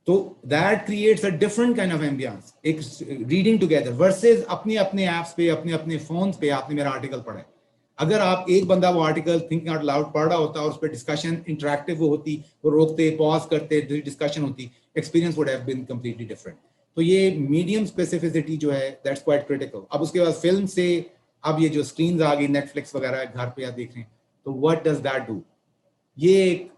तो that creates a different kind of ambience, एक रीडिंग टुगेदर वर्सेस अपने अपने ऐप्स पे, अपने अपने फोन्स पे. आपने मेरा आर्टिकल पढ़ा है, अगर आप एक बंदा वो आर्टिकल थिंकिंग आउट लाउड पढ़ रहा होता और उस पर डिस्कशन इंटरेक्टिव वो होती, वो रोकते, पॉज करते, डिस्कशन होती, experience would have been completely different. तो ये मीडियम स्पेसिफिसिटी जो है, दैट्स क्वाइट क्रिटिकल. अब उसके बाद फिल्म से अब ये जो स्क्रीन आ गई, नेटफ्लिक्स वगैरह घर पे आप देख रहे हैं, तो व्हाट डज दैट डू? ये एक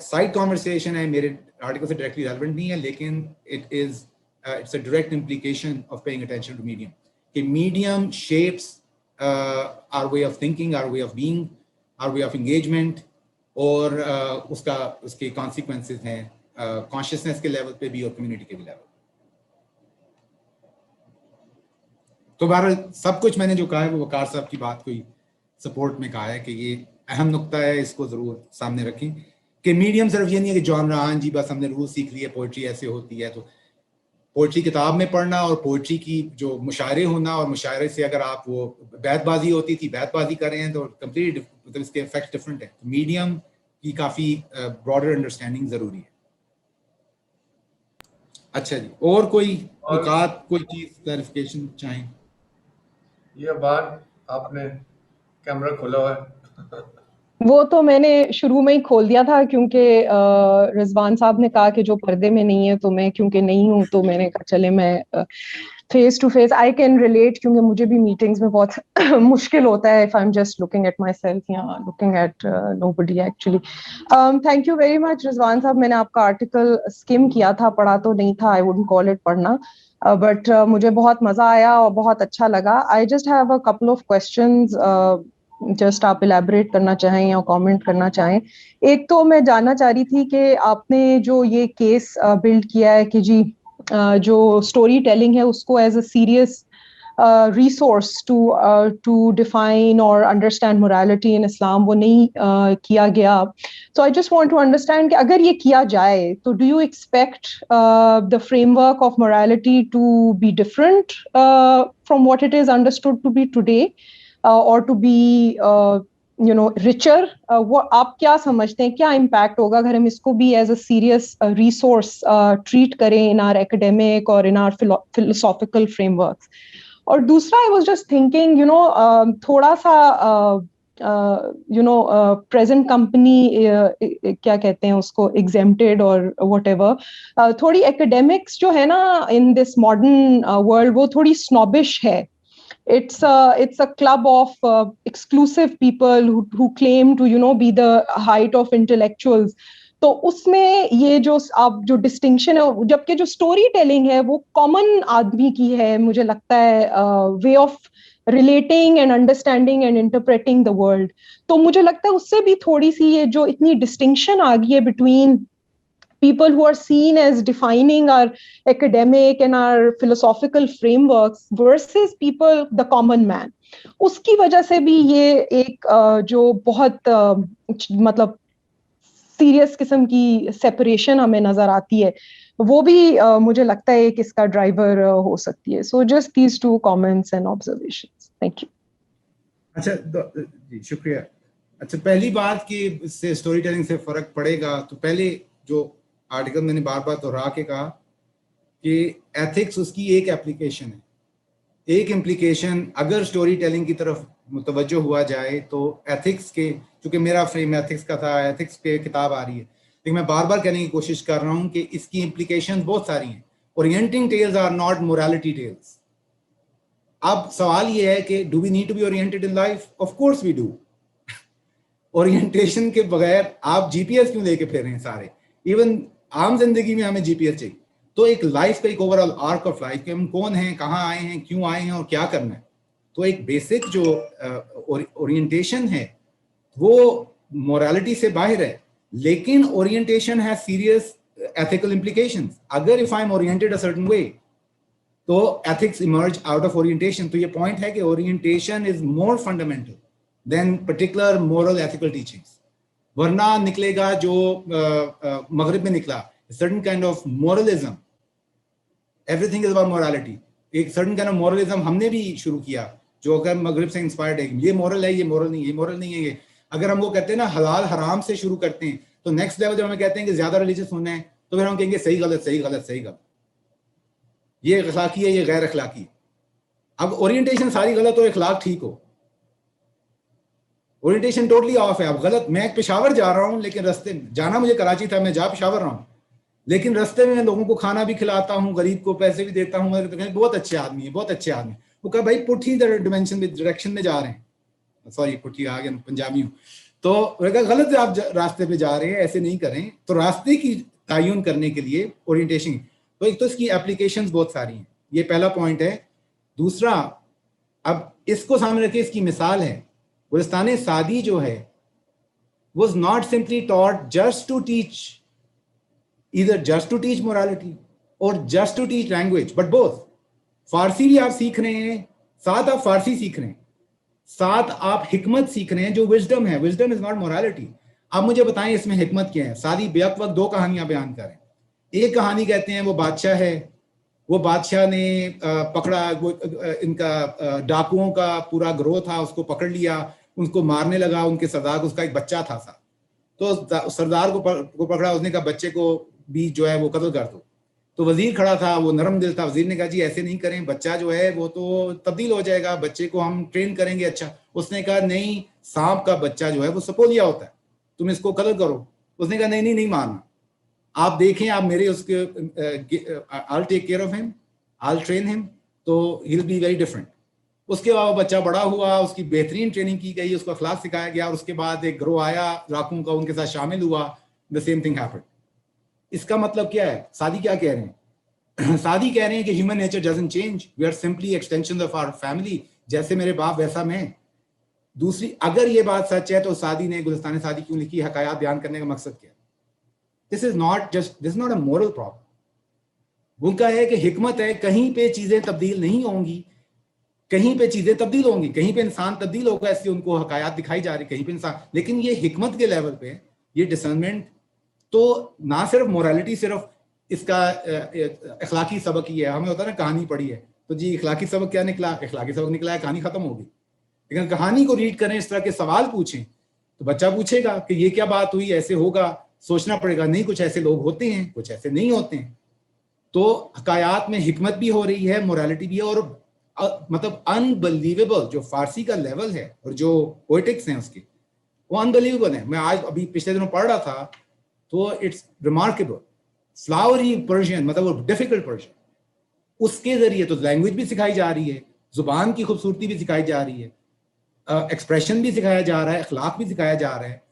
साइड कॉन्वर्सेशन है, मेरे आर्टिकल से डायरेक्टली रेलेवेंट नहीं है, लेकिन it is it's a direct implication of paying attention to medium. कि medium shapes our way of thinking, our way of being, our way of engagement, और उसके consequences हैं consciousness के level पे भी और community के भी level. तो बहरहाल सब कुछ मैंने जो कहा है वो वकार साहब की बात कोई सपोर्ट में कहा है कि ये अहम नुक्ता है, इसको जरूर सामने रखें कि मीडियम सिर्फ ये नहीं है कि जॉनरा, हाँ जी बस हमने रूल सीख लिया, पोइट्री ऐसे होती है, तो पोइट्री किताब में पढ़ना और पोइट्री की जो मुशायरे होना, और मुशायरे से अगर आप वो बैतबाजी होती थी, बैतबाजी कर रहे हैं, तो कंप्लीट मतलब इसके इफेक्ट डिफरेंट है. मीडियम की काफ़ी ब्रॉडर अंडरस्टैंडिंग ज़रूरी है. अच्छा जी, और कोई नुकात, कोई चीज़ क्लैरिफिकेशन चाहें? ये बात आपने कैमरा खोला हुआ है. वो तो मैंने शुरू में ही खोल दिया था, क्योंकि रिजवान साहब ने कहा कि जो पर्दे में नहीं है, तो मैं क्योंकि नहीं हूँ तो मैंने कहा चले मैं face to face I can relate, क्योंकि मुझे भी मीटिंग्स में बहुत मुश्किल होता है if I am just looking at my self या looking at nobody actually. Thank you very much Rizwan sahab. मैंने आपका आर्टिकल स्किम किया था, पढ़ा तो नहीं था, आई वुडंट कॉल इट पढ़ना, बट मुझे बहुत मजा आया और बहुत अच्छा लगा. I just have a couple of questions, just आप इलेबोरेट करना चाहें या कमेंट करना चाहें. एक तो मैं जानना चाह रही थी कि आपने जो ये केस बिल्ड किया है कि जी जो स्टोरी टेलिंग है उसको as a serious resource to define or understand morality in Islam, वो नहीं किया गया. So I just want to understand कि अगर ये किया जाए तो do you expect the framework of morality to be different from what it is understood to be today, or to be richer? वो आप क्या समझते हैं, क्या impact होगा अगर हम इसको भी as a serious resource treat करें in our academic or in our philosophical frameworks? और दूसरा, आई वॉज जस्ट थिंकिंग थोड़ा सा प्रेजेंट कंपनी क्या कहते हैं उसको, एग्जेम्प्टेड और वट एवर, थोड़ी एकेडेमिक्स जो है ना इन दिस मॉडर्न वर्ल्ड, वो थोड़ी स्नॉबिश है. It's a club of exclusive people who claim to be the height of intellectuals. तो उसमें ये जो आप जो डिस्टिंक्शन है, जबकि जो स्टोरी टेलिंग है वो कॉमन आदमी की है, मुझे लगता है way of relating and understanding and interpreting the world. तो मुझे लगता है उससे भी थोड़ी सी ये जो इतनी डिस्टिंक्शन आ गई है between people who are seen as defining our academic and our philosophical frameworks versus people, the common man, उसकी वजह से भी ये एक जो बहुत मतलब सीरियस किस्म की सेपरेशन हमें नजर आती है, वो भी मुझे लगता है कि इसका ड्राइवर हो सकती है। So just these two comments and observations, thank you. अच्छा जी शुक्रिया। अच्छा, पहली बात कि इससे स्टोरी टेलिंग से फर्क पड़ेगा, तो पहले जो आर्टिकल मैंने बार बार दोहरा के कहा कि एथिक्स उसकी एक एप्लीकेशन है, एक इम्प्लीकेशन। अगर स्टोरी टेलिंग की तरफ मुतवज्जो हुआ जाए तो एथिक्स के, चूंकि मेरा फ्रेम एथिक्स का था, एथिक्स पे किताब आ रही है, लेकिन मैं बार बार कहने की कोशिश कर रहा हूँ कि इसकी इम्प्लीकेशन बहुत सारी हैं। Orienting tales are not morality tales. अब सवाल ये है कि do we need to be oriented in life? Of course we do. Orientation के बगैर आप जीपीएस क्यों लेके फिर रहे हैं सारे? इवन आम जिंदगी में हमें जीपीएस चाहिए। तो एक लाइफ का एक ओवरऑल आर्क ऑफ लाइफ, कि हम कौन हैं, कहाँ आए हैं, क्यों आए हैं और क्या करना है। तो एक बेसिक जो ओरिएंटेशन है वो मोरालिटी से बाहर है, लेकिन orientation has serious ethical implications. अगर if I am oriented a certain way तो ethics emerge out of orientation. तो ये पॉइंट है कि orientation is more fundamental than particular moral ethical teachings. वरना निकलेगा जो मगरिब में निकला, certain kind of moralism, everything is about morality. एक सर्टेन काइंड ऑफ मोरलिज्म हमने भी शुरू किया जो अगर मगरिब से इंस्पायर्ड है, ये मोरल है, ये मोरल नहीं है, ये मोरल नहीं है ये। अगर हम वो कहते हैं ना हलाल हराम से शुरू करते हैं, तो नेक्स्ट लेवल जब हमें कहते हैं कि ज्यादा रिलीजियस होना है, तो फिर हम कहेंगे सही गलत सही गलत सही गलत, ये अखलाकी है, ये गैर अखलाकी। अब ओरिएंटेशन सारी गलत हो, अखलाक ठीक हो, ओरिएंटेशन टोटली ऑफ है। अब गलत, मैं पेशावर जा रहा हूँ लेकिन रास्ते में जाना, मुझे कराची था, मैं जा पेशावर रहा हूँ, लेकिन रास्ते में मैं लोगों को खाना भी खिलाता हूँ, गरीब को पैसे भी देता हूँ, तो बहुत अच्छे आदमी है, बहुत अच्छे आदमी। वो कहा भाई पुठी डिमेंशन में, डायरेक्शन में जा रहे हैं, सॉरी पुठी आ गया, पंजाबी हूँ, तो गलत आप रास्ते पे जा रहे हैं, ऐसे नहीं करें। तो रास्ते की तयन करने के लिए ओरिएंटेशन, तो एक तो इसकी एप्लीकेशंस बहुत सारी हैं, ये पहला पॉइंट है। दूसरा, अब इसको सामने रखिए, इसकी मिसाल है गुलिस्तान सादी जो है, was not simply taught just to teach, either just to teach morality or just to teach language, but both। फारसी भी आप सीख रहे हैं, साथ आप फारसी सीख रहे हैं, साथ आप हिकमत सीख रहे हैं जो विजडम है। Wisdom is not morality. आप मुझे बताएं इसमें हिकमत क्या है? सादी बेवक्त वक्त दो कहानियां बयान करें। एक कहानी कहते हैं वो बादशाह है, वो बादशाह ने पकड़ा, वो इनका डाकुओं का पूरा ग्रोह था, उसको पकड़ लिया, उनको मारने लगा, उनके सरदार को, उसका एक बच्चा था सा, तो सरदार को पकड़ा, उसने कहा बच्चे को भी जो है वो कत्ल कर दो। तो वजीर खड़ा था, वो नरम दिल था, वजीर ने कहा जी ऐसे नहीं करें, बच्चा जो है वो तो तब्दील हो जाएगा, बच्चे को हम ट्रेन करेंगे अच्छा। उसने कहा नहीं, सांप का बच्चा जो है वो सपोलिया होता है, तुम इसको कत्ल करो। उसने कहा नहीं नहीं मारना, आप देखें, आप मेरे उसके I'll take care of him, I'll train him, तो he'll be very different। उसके बाद बच्चा बड़ा हुआ, उसकी बेहतरीन ट्रेनिंग की गई, उसको अखलाक सिखाया गया, और उसके बाद एक ग्रोह आया डाकुओं का, उनके साथ शामिल हुआ, द सेम थिंग हैपेंड। इसका मतलब क्या है? सादी क्या कह रहे हैं? सादी कह रहे हैं कि human nature doesn't change, we are simply extension of our family, जैसे मेरे बाप वैसा मैं। दूसरी, अगर ये बात सच है तो सादी ने गुलिस्तान सादी क्यों लिखी? हकायात बयान करने का मकसद क्या है? This is not a moral problem. उनका है कि हिकमत है, कहीं पे चीजें तब्दील नहीं होंगी, कहीं पे चीजें तब्दील होंगी, कहीं पे इंसान तब्दील होगा, ऐसी उनको हकायात दिखाई जा रही, कहीं पे इंसान। लेकिन ये हिकमत के लेवल पे ये डिसर्नमेंट, तो ना सिर्फ मोरालिटी, सिर्फ इसका अखलाकी सबक ही है। हमें होता है ना, कहानी पढ़ी है तो जी अखलाकी सबक क्या निकला? अखलाकी सबक निकला है, कहानी खत्म होगी। लेकिन कहानी को रीड करें, इस तरह के सवाल पूछें, तो बच्चा पूछेगा कि ये क्या बात हुई, ऐसे होगा, सोचना पड़ेगा, नहीं कुछ ऐसे लोग होते हैं, कुछ ऐसे नहीं होते हैं। तो हकायात में हिकमत भी हो रही है, मोरालिटी भी है, और मतलब अनबिलीवेबल जो फारसी का लेवल है और जो पोएटिक्स हैं उसके, वो अनबिलीवेबल है। मैं आज अभी पिछले दिनों पढ़ रहा था, तो इट्स रिमार्केबल। फ्लावरी पर्शियन, मतलब वो डिफिकल्ट पर्शियन, उसके जरिए तो लैंग्वेज भी सिखाई जा रही है, जुबान की खूबसूरती भी सिखाई जा रही है, एक्सप्रेशन भी सिखाया जा रहा है, अखलाक भी सिखाया जा रहा है।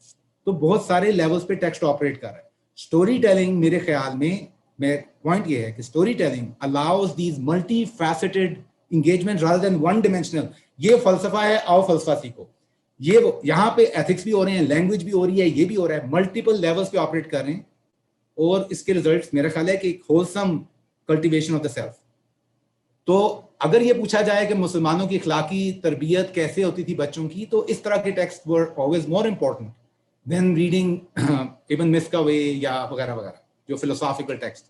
तो बहुत सारे लेवल्स पे टेक्स्ट ऑपरेट कर रहा है। स्टोरी टेलिंग मेरे ख्याल में, मैं पॉइंट ये है कि story telling allows these multi faceted engagement rather than one dimensional. ये फलसफा है, आओ फलसफा सीखो। ये यहाँ पे एथिक्स भी हो रहे हैं, लैंग्वेज भी हो रही है, ये भी हो रहा है, मल्टीपल लेवल्स पे ऑपरेट कर रहे हैं, और इसके रिजल्ट्स मेरा ख्याल है कि एक wholesome cultivation of the self. तो अगर ये पूछा जाए कि मुसलमानों की इखलाकी तरबियत कैसे होती थी बच्चों की, तो इस तरह के text were always more important than reading Ibn Miskawayh या वगैरह वगैरह जो फिलोसॉफिकल टेक्स्ट।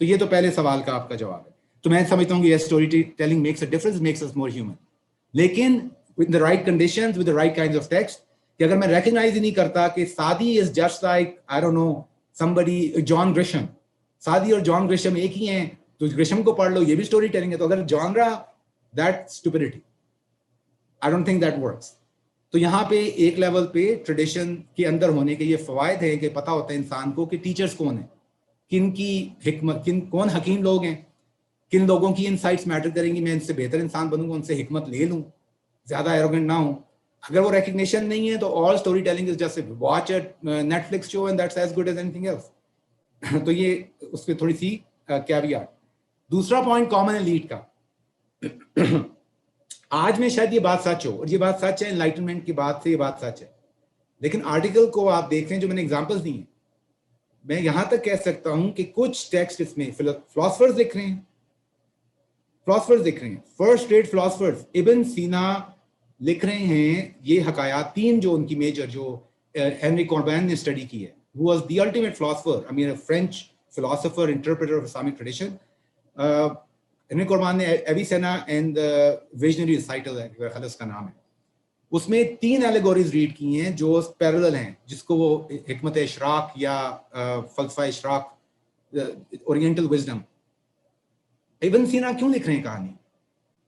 तो ये तो पहले सवाल का आपका जवाब है। तो मैं समझता हूँ कि ये story telling makes a difference, makes us more human, लेकिन with the right conditions, with the right kinds of text. कि अगर मैं रिकॉग्नाइज ही नहीं करता कि Saadi is just like I don't know somebody John Grisham, Saadi और John Grisham एक ही हैं, तो ग्रिशम को पढ़ लो, ये भी स्टोरी टेलिंग है। तो अगर genre, that stupidity, I don't think that works. तो यहाँ पे एक लेवल पे ट्रेडिशन के अंदर होने के ये फवायद है कि पता होता है इंसान को कि टीचर्स कौन है, किन की हिकमत, कौन हकीम लोग हैं, किन लोगों की इनसाइट्स मैटर करेंगी, मैं इनसे बेहतर इंसान बनूंगा, उनसे हिकमत ले लूँ, ज्यादा एरोगेंट ना हूँ। अगर वो रिकग्निशन नहीं है तो all story telling is just watch a Netflix show and that's as good as anything else. तो ये उसपे थोड़ी सी कैवियाट। दूसरा पॉइंट कॉमन एलीट का। आज में शायद ये बात सच हो, और ये बात सच है, एनलाइटनमेंट की बात से ये बात सच है, लेकिन आर्टिकल को आप देख लें जो मैंने एग्जांपल्स दी हैं, मैं यहां तक कह सकता हूं कि कुछ टेक्स्ट इसमें फिलोसफर्स लिख रहे हैं, फर्स्ट रेट फिलोसफर्स। इब्न सीना लिख रहे हैं ये हकायात, तीन जो उनकी मेजर जो हेनरी कॉर्बैन ने स्टडी की है, who was the ultimate philosopher, I mean French philosopher, interpreter of Islamic tradition. Henri Corbin ने एविसेना एंड विजनरी रिसाइटल है, ख्याल उसका नाम है, उसमें तीन एलेगोरीज रीड की हैं जो पैरेलल हैं, जिसको वो हिकमत इशराक या फलसफा इशराक, ओरिएंटल विजडम। इब्न सीना क्यों लिख रहे हैं कहानी?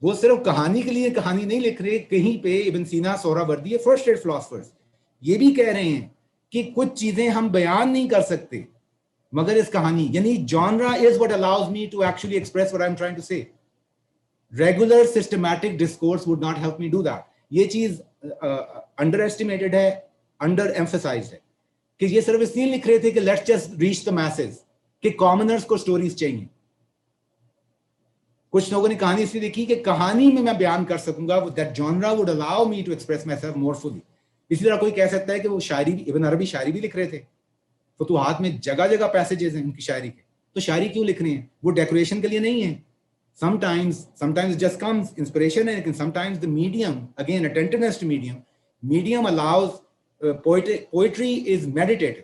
वो सिर्फ कहानी के लिए कहानी नहीं लिख रहे, कहीं पे इब्न सीना, सोहरावर्दी, फर्स्ट रेट फिलोसफर्स ये भी कह रहे हैं कि कुछ चीजें हम बयान नहीं कर सकते मगर इस कहानी, यानी genre is what allows me to actually express what I am trying to say. Regular systematic discourse would not help me do that. ये चीज अंडर एस्टिमेटेड है, अंडर एम्फसाइज्ड है, कि ये सिर्फ इसलिए लिख रहे थे कि let's just reach the message, कि कॉमनर्स को स्टोरीज चाहिए। कुछ लोगों ने कहानी इसलिए लिखी कि कहानी में मैं बयान कर सकूंगा, that genre would allow me to express myself more fully. इसी तरह कोई कह सकता है कि वो शायरी भी, इब्न अरबी शायरी भी लिख रहे थे, फतूहात में जगह जगह पैसेजेस हैं उनकी शायरी के, तो शायरी क्यों लिख रहे हैं? वो डेकोरेशन के लिए नहीं है। sometimes it just comes inspiration, and sometimes the medium, again attentiveness to medium allows poetry is meditative,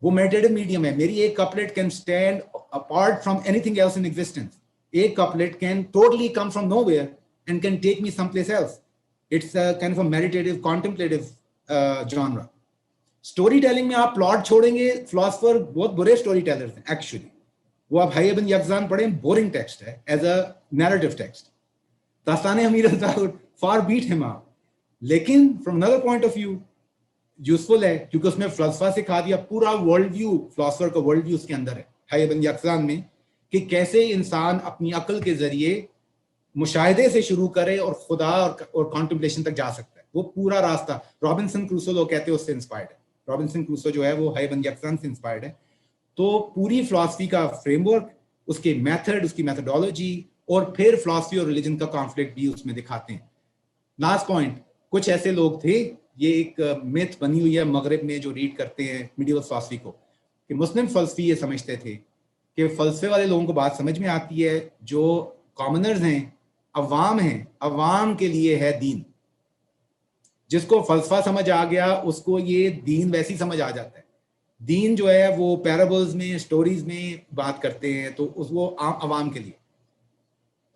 वो meditative medium है। मेरी एक couplet can stand apart from anything else in existence, एक couplet can totally come from nowhere and can take me someplace else. It's a kind of a meditative, contemplative genre. Story telling में आप plot छोड़ेंगे, philosopher बहुत बुरे story tellers हैं actually. वो आप high इब्न यकजान पढ़ें, बोरिंग टेक्स्ट है एज अ नैरेटिव टेक्स्ट। दास्तान अमीर फार बीट हिम आप, लेकिन from another point of view useful है, क्योंकि उसमें फलसफा सिखा दिया, पूरा वर्ल्ड व्यू, फिलोसफर का वर्ल्ड व्यू उसके अंदर है हाई इब्न यकजान में, कि कैसे इंसान अपनी अक्ल के जरिए मुशाहिदे से शुरू करे और खुदा और कॉन्टेम्पलेशन तक जा सकता है। वो पूरा रास्ता रॉबिन्सन क्रूसो लोग कहते हैं उससे इंस्पायर्ड है। रॉबिन्सन क्रूसो जो है वो हाई इब्न यकजान से इंस्पायर्ड है। तो पूरी फिलॉसफी का फ्रेमवर्क, उसके मेथड, उसकी मेथडोलॉजी, और फिर फिलॉसफी और रिलीजन का कॉन्फ्लिक्ट भी उसमें दिखाते हैं। लास्ट पॉइंट, कुछ ऐसे लोग थे, ये एक मिथ बनी हुई है मगरिब में जो रीड करते हैं मिडिवल फिलॉसफी को, कि मुस्लिम फलसफी ये समझते थे कि फलसफे वाले लोगों को बात समझ में आती है, जो कॉमनर्स हैं, अवाम हैं, अवाम के लिए है दीन। जिसको फलसफा समझ आ गया उसको ये दीन वैसी समझ आ जाता है। दीन जो है वो पैराबल्स में, स्टोरीज में बात करते हैं, तो वो अवाम के लिए।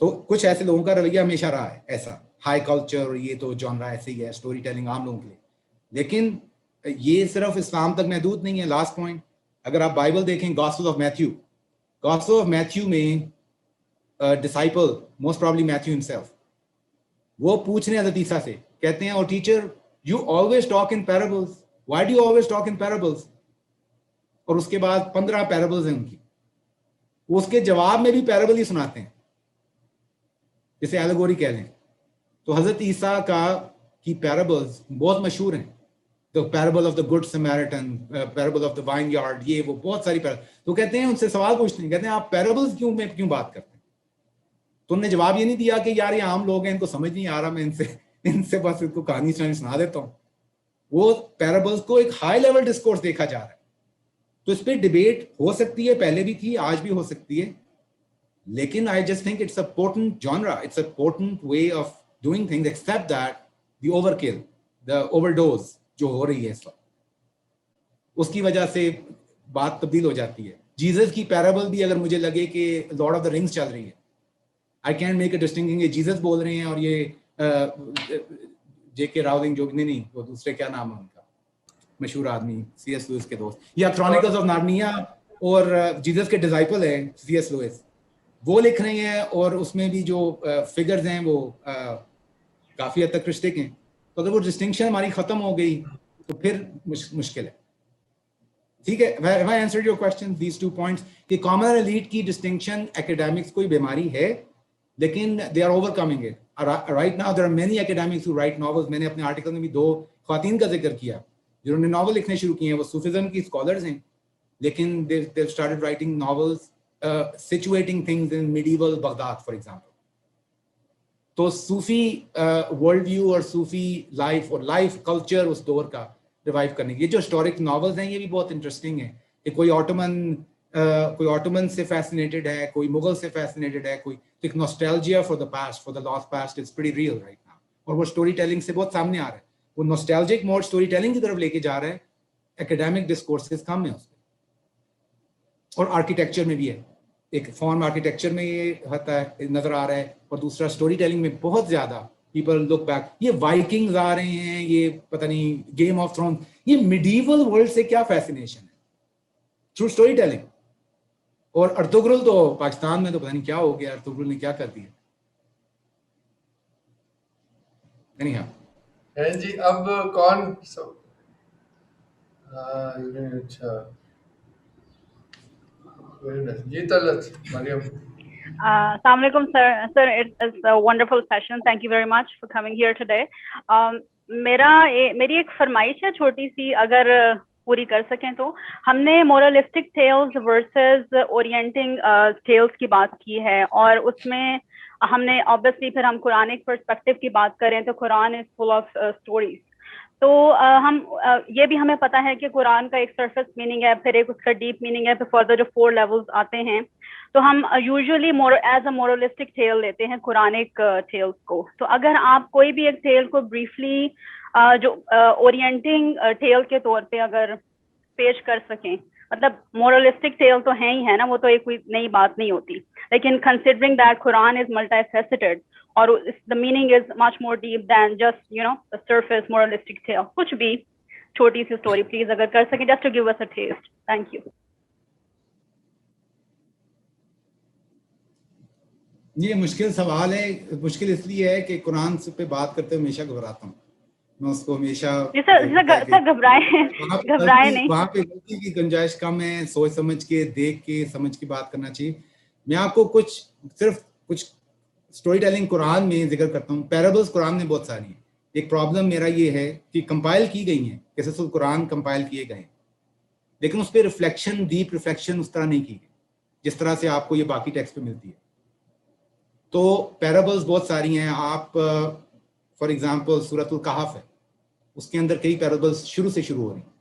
तो कुछ ऐसे लोगों का रवैया हमेशा रहा है ऐसा, हाई कल्चर और ये तो जॉनरा ऐसे ही है, स्टोरी टेलिंग आम लोगों के लिए। लेकिन ये सिर्फ इस्लाम तक महदूद नहीं है। लास्ट पॉइंट, अगर आप बाइबल देखें, गॉस्पेल ऑफ मैथ्यू में disciple, most probably Matthew himself, वो पूछ रहे हैं हज़रत ईसा से, कहते हैं, और teacher you always talk in parables, why do you always talk in parables? और उसके बाद 15 पैराबल्स हैं उनकी, उसके जवाब में भी पैराबल ही सुनाते हैं, जिसे एलेगोरी कह लें। तो हजरत ईसा की पैराबल्स बहुत मशहूर हैं। The parable of the good Samaritan, parable of the vineyard, ये वो बहुत सारी तो कहते हैं, उनसे सवाल पूछते हैं, कहते हैं आप पैराबल्स क्यों बात करते हैं? तो उन्होंने जवाब ये नहीं दिया कि यार ये आम लोग हैं, इनको समझ नहीं आ रहा, मैं इनसे बस इनको कहानी सुना देता हूँ। वो पैराबल्स को एक हाई लेवल डिस्कोर्स देखा जा रहा है। तो इस पर डिबेट हो सकती है, पहले भी थी, आज भी हो सकती है, लेकिन I just think it's a potent genre, it's a potent way of doing things, except that the overkill, the overdose जो हो रही है इस वक्त, उसकी वजह से बात तब्दील हो जाती है। जीसस की पैराबल भी अगर मुझे लगे कि लॉर्ड ऑफ द रिंग्स चल रही है, I can make a distinction, ये जीसस बोल रहे हैं और ये जेके राउलिंग जो नहीं, वो दूसरे क्या नाम है उनका मशहूर आदमी, सीएस लुइस के दोस्त, या क्रॉनिकल्स ऑफ नार्निया, और जीसस के डिसाइपल है सीएस लुइस, वो लिख रहे हैं, और उसमें भी जो फिगर्स हैं वो काफी हद तक क्रिस्टिक हैं। तो अगर वो डिस्टिंक्शन हमारी खत्म हो गई तो फिर मुश्किल है। ठीक है, have I answered your question, these 2 points, कि कॉमन और एलीट की डिस्टिंक्शन एकेडमिक्स कोई बीमारी है, लेकिन they are overcoming it. Right now there are many academics who write novels. मैंने अपने आर्टिकल में भी 2 ख्वातीन का जिक्र किया जिन्होंने नॉवल लिखने शुरू किए हैं, वो सूफिज्म की स्कॉलर्स हैं, लेकिन they've started writing novels situating things in medieval Baghdad, for example. तो सूफी वर्ल्ड व्यू और सूफी लाइफ और लाइफ कल्चर उस दौर का रिवाइव करने की, ये जो हिस्टोरिक नॉवेल्स हैं ये भी बहुत इंटरेस्टिंग है कि कोई ऑटोमन से फैसिनेटेड है, कोई मुगल से फैसिनेटेड है, कोई एक nostalgia for the past, for the lost past is pretty real right now, और वो स्टोरी टेलिंग से बहुत सामने आ रहा है। वो नॉस्टैल्जिक मोड स्टोरी टेलिंग की तरफ लेके जा रहा है, एकेडमिक डिस्कोर्सेस कम है उसमें, और आर्किटेक्चर में भी है, एक फॉर्म आर्किटेक्चर में ये होता है, नजर आ रहा है, और दूसरा स्टोरी टेलिंग में बहुत ज्यादा पीपल लुक बैक। ये वाइकिंग्स आ रहे हैं, ये पता नहीं गेम ऑफ थ्रोन्स, ये मिडीवल वर्ल्ड से क्या फैसिनेशन है थ्रू स्टोरी टेलिंग। और अर्तुगरुल तो पाकिस्तान में तो पता नहीं क्या हो गया, अर्तुगरुल ने क्या कर दिया। जी अब कौन अच्छा Assalamu alaikum, sir. Sir, it's a wonderful session. Thank you very much for coming here today. मेरी एक फरमाइश है छोटी सी, अगर पूरी कर सकें तो। हमने moralistic tales versus orienting tales की बात की है, और उसमें हमने ऑब्वियसली फिर हम कुरानिक पर्सपेक्टिव की बात करें तो Quran is full of stories. तो ये भी हमें पता है कि कुरान का एक सरफेस मीनिंग है, फिर एक उसका डीप मीनिंग है, फिर फर्दर जो 4 लेवल्स आते हैं। तो हम usually as a moralistic tell लेते हैं कुरानिक टेल्स को। तो अगर आप कोई भी एक टेल को ब्रीफली जो ओरिएंटिंग टेल के तौर पे अगर पेश कर सकें, मतलब मोरलिस्टिक टेल तो है ही है ना, वो तो एक कोई नई बात नहीं होती, लेकिन considering that Quran is multifaceted और the meaning is much more deep than just, you know, the surface moralistic tale. कुछ भी छोटी सी स्टोरी प्लीज अगर कर सकें, just to give us a taste. Thank you. ये मुश्किल सवाल है। मुश्किल इसलिए है कि कुरान पे बात करते हुए हमेशा घबराता हूँ मैं, उसको हमेशा घबराए नहीं, वहाँ पे गलती की गुंजाइश कम है, सोच समझ के देख के समझ के बात करना चाहिए। मैं आपको सिर्फ कुछ स्टोरी टेलिंग कुरान में जिक्र करता हूँ। पैराबल्स कुरान में बहुत सारी हैं। एक प्रॉब्लम मेरा ये है कि कंपाइल की गई हैं, किससुल कुरान कंपाइल किए गए, लेकिन उस पर रिफ्लेक्शन, डीप रिफ्लेक्शन उस तरह नहीं की गई जिस तरह से आपको ये बाकी टेक्स्ट पे मिलती है। तो पैराबल्स बहुत सारी हैं। आप फॉर एग्जांपल सूरतुल कहफ है, उसके अंदर कई पैराबल्स शुरू से शुरू हो रही हैं।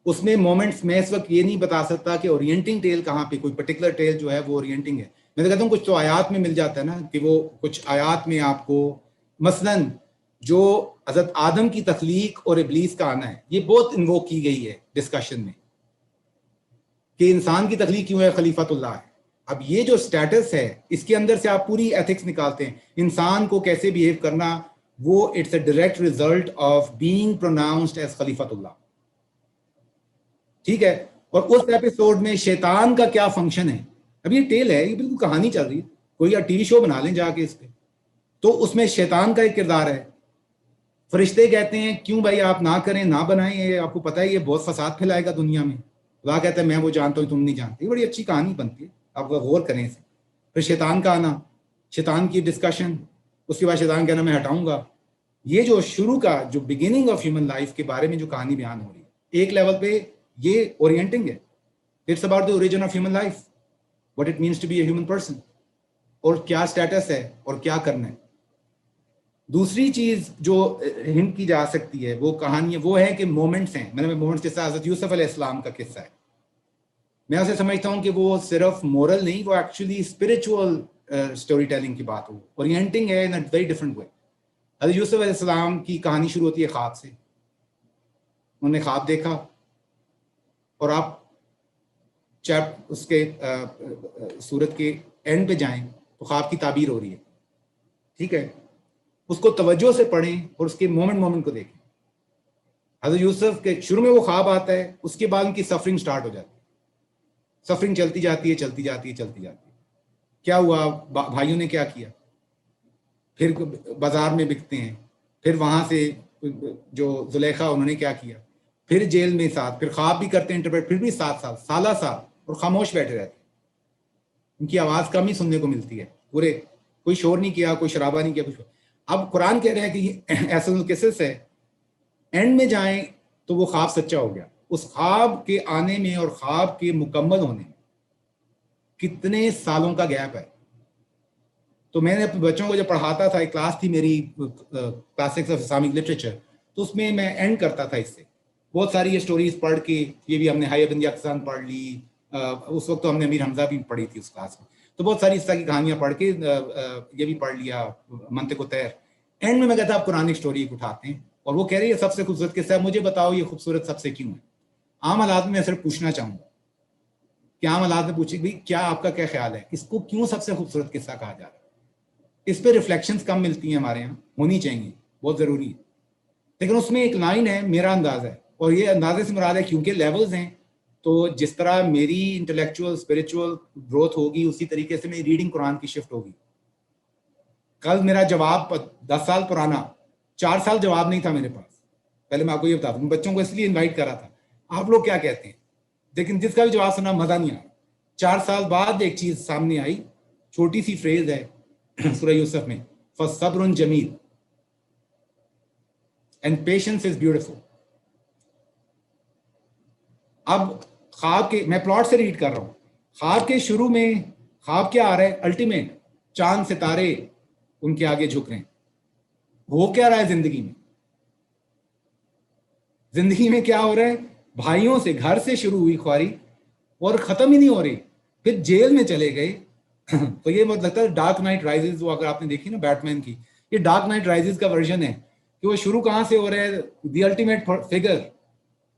उसमें मोमेंट्स मैं इस वक्त ये नहीं बता सकता कि ओरिएंटिंग टेल कहाँ पे, कोई पर्टिकुलर टेल जो है वो ओरिएंटिंग है। मैं तो कहता हूँ कुछ तो आयात में मिल जाता है ना, कि वो कुछ आयात में आपको मसलन जो हज़रत आदम की तख्लीक और इब्लीस का आना है, ये बहुत इन्वोक की गई है डिस्कशन में कि इंसान की तख्लीक क्यों है, खलीफतुल्लाह है। अब ये जो स्टेटस है, इसके अंदर से आप पूरी एथिक्स निकालते हैं, इंसान को कैसे बिहेव करना, वो it's a direct result of being pronounced as खलीफतुल्लाह। ठीक है, और उस एपिसोड में शैतान का क्या फंक्शन है। अब ये टेल है, ये बिल्कुल कहानी चल रही है, कोई या टीवी शो बना लें जाके इस पे। तो उसमें शैतान का एक किरदार है। फरिश्ते कहते हैं क्यों भाई आप ना करें, ना बनाएं, ये आपको पता है ये बहुत फसाद फैलाएगा दुनिया में। खुदा कहता है मैं वो जानता हूँ तुम नहीं जानते। ये बड़ी अच्छी कहानी बनती है, आप गौर करें इसे। फिर शैतान का आना, शैतान की डिस्कशन, उसके बाद शैतान कहना मैं हटाऊंगा, ये जो शुरू का जो बिगिनिंग ऑफ ह्यूमन लाइफ के बारे में जो कहानी बयान हो रही है, एक लेवल पे ये ओरिएंटिंग है. It's about the origin of human life, what it means to be a human person, और क्या स्टेटस है और क्या करना है. दूसरी चीज जो हिंट की जा सकती है वो कहानी वो है कि मोमेंट्स हैं. मैंने मोमेंट्स के साथ हज़रत यूसुफ अलैहिस्सलाम का किस्सा है. मैं उसे समझता हूँ कि वो सिर्फ मोरल नहीं, वो एक्चुअली स्पिरिचुअल स्टोरी टेलिंग की बात हो, ओरिएंटिंग है इन अ वेरी डिफरेंट वे. हज़रत यूसुफ अलैहिस्सलाम की कहानी शुरू होती है ख्वाब से. उन्होंने ख्वाब देखा और आप उसके सूरत के एंड पे जाएं तो ख्वाब की ताबीर हो रही है, ठीक है. उसको तवज्जो से पढ़ें और उसके मोमेंट को देखें. हज़रत यूसुफ के शुरू में वो ख्वाब आता है, उसके बाद उनकी सफरिंग स्टार्ट हो जाती है. सफरिंग चलती जाती है. क्या हुआ, भाइयों ने क्या किया, फिर बाजार में बिकते हैं, फिर वहां से जो जुलेखा उन्होंने क्या किया, फिर जेल में साथ, फिर ख्वाब भी करते हैं इंटरप्रेट, फिर भी 7 साल और खामोश बैठे रहते हैं. उनकी आवाज कम ही सुनने को मिलती है. पूरे कोई शोर नहीं किया, कोई शराबा नहीं किया, कुछ. अब कुरान कह रहा है कि ये ऐसा केसेस है. एंड में जाएं तो वो ख्वाब सच्चा हो गया. उस ख्वाब के आने में और ख्वाब के मुकम्मल होने में कितने सालों का गैप है. तो मैंने अपने बच्चों को जब पढ़ाता था, एक क्लास थी मेरी क्लासिक्स ऑफ इस्लामिक लिटरेचर, तो उसमें मैं एंड करता था इससे. बहुत सारी ये स्टोरीज पढ़ के, ये भी हमने हाई अबन यकसान पढ़ ली, उस वक्त तो हमने अमीर हमजा भी पढ़ी थी उस क्लास में, तो बहुत सारी इस तरह की कहानियां पढ़ के ये भी पढ़ लिया, मंतिक तैर. एंड में मैं कहता आप कुरानिक स्टोरी उठाते हैं और वो कह रही है सबसे खूबसूरत किस्सा है, मुझे बताओ ये खूबसूरत सबसे क्यों है. आम हालात में मैं सिर्फ पूछना चाहूंगा कि आम हालात में पूछे भाई क्या आपका क्या ख्याल है, इसको क्यों सबसे खूबसूरत किस्सा कहा जा रहा है. इस पे रिफ्लेक्शंस कम मिलती हैं हमारे यहाँ, होनी चाहिए, बहुत ज़रूरी है. लेकिन उसमें एक लाइन है, मेरा अंदाज़ा है, और ये अंदाजे से मुराद है क्योंकि लेवल्स हैं, तो जिस तरह मेरी इंटेलेक्चुअल स्पिरिचुअल ग्रोथ होगी उसी तरीके से मेरी रीडिंग कुरान की शिफ्ट होगी. कल मेरा जवाब 10 साल पुराना, 4 साल जवाब नहीं था मेरे पास. पहले मैं आपको ये बताता हूँ, बच्चों को इसलिए इन्वाइट करा था, आप लोग क्या कहते हैं, लेकिन जिसका भी जवाब सुना मज़ा नहीं आया. 4 साल बाद एक चीज़ सामने आई, छोटी सी फ्रेज है सूरह यूसुफ में, फसब्रुन जमील एंड पेशेंस इज ब्यूटीफुल. अब ख्वाब के, मैं प्लॉट से रीड कर रहा हूं, ख्वाब के शुरू में ख्वाब क्या आ रहा है, अल्टीमेट चांद सितारे उनके आगे झुक रहे हैं. हो क्या रहा है जिंदगी में, जिंदगी में क्या हो रहा है, भाइयों से, घर से शुरू हुई ख्वारी और खत्म ही नहीं हो रही, फिर जेल में चले गए. तो ये मुझे लगता है डार्क नाइट राइजेस, वो अगर आपने देखी ना बैटमैन की, ये डार्क नाइट राइजेस का वर्जन है कि वो शुरू कहां से हो रहा है, द अल्टीमेट फिगर,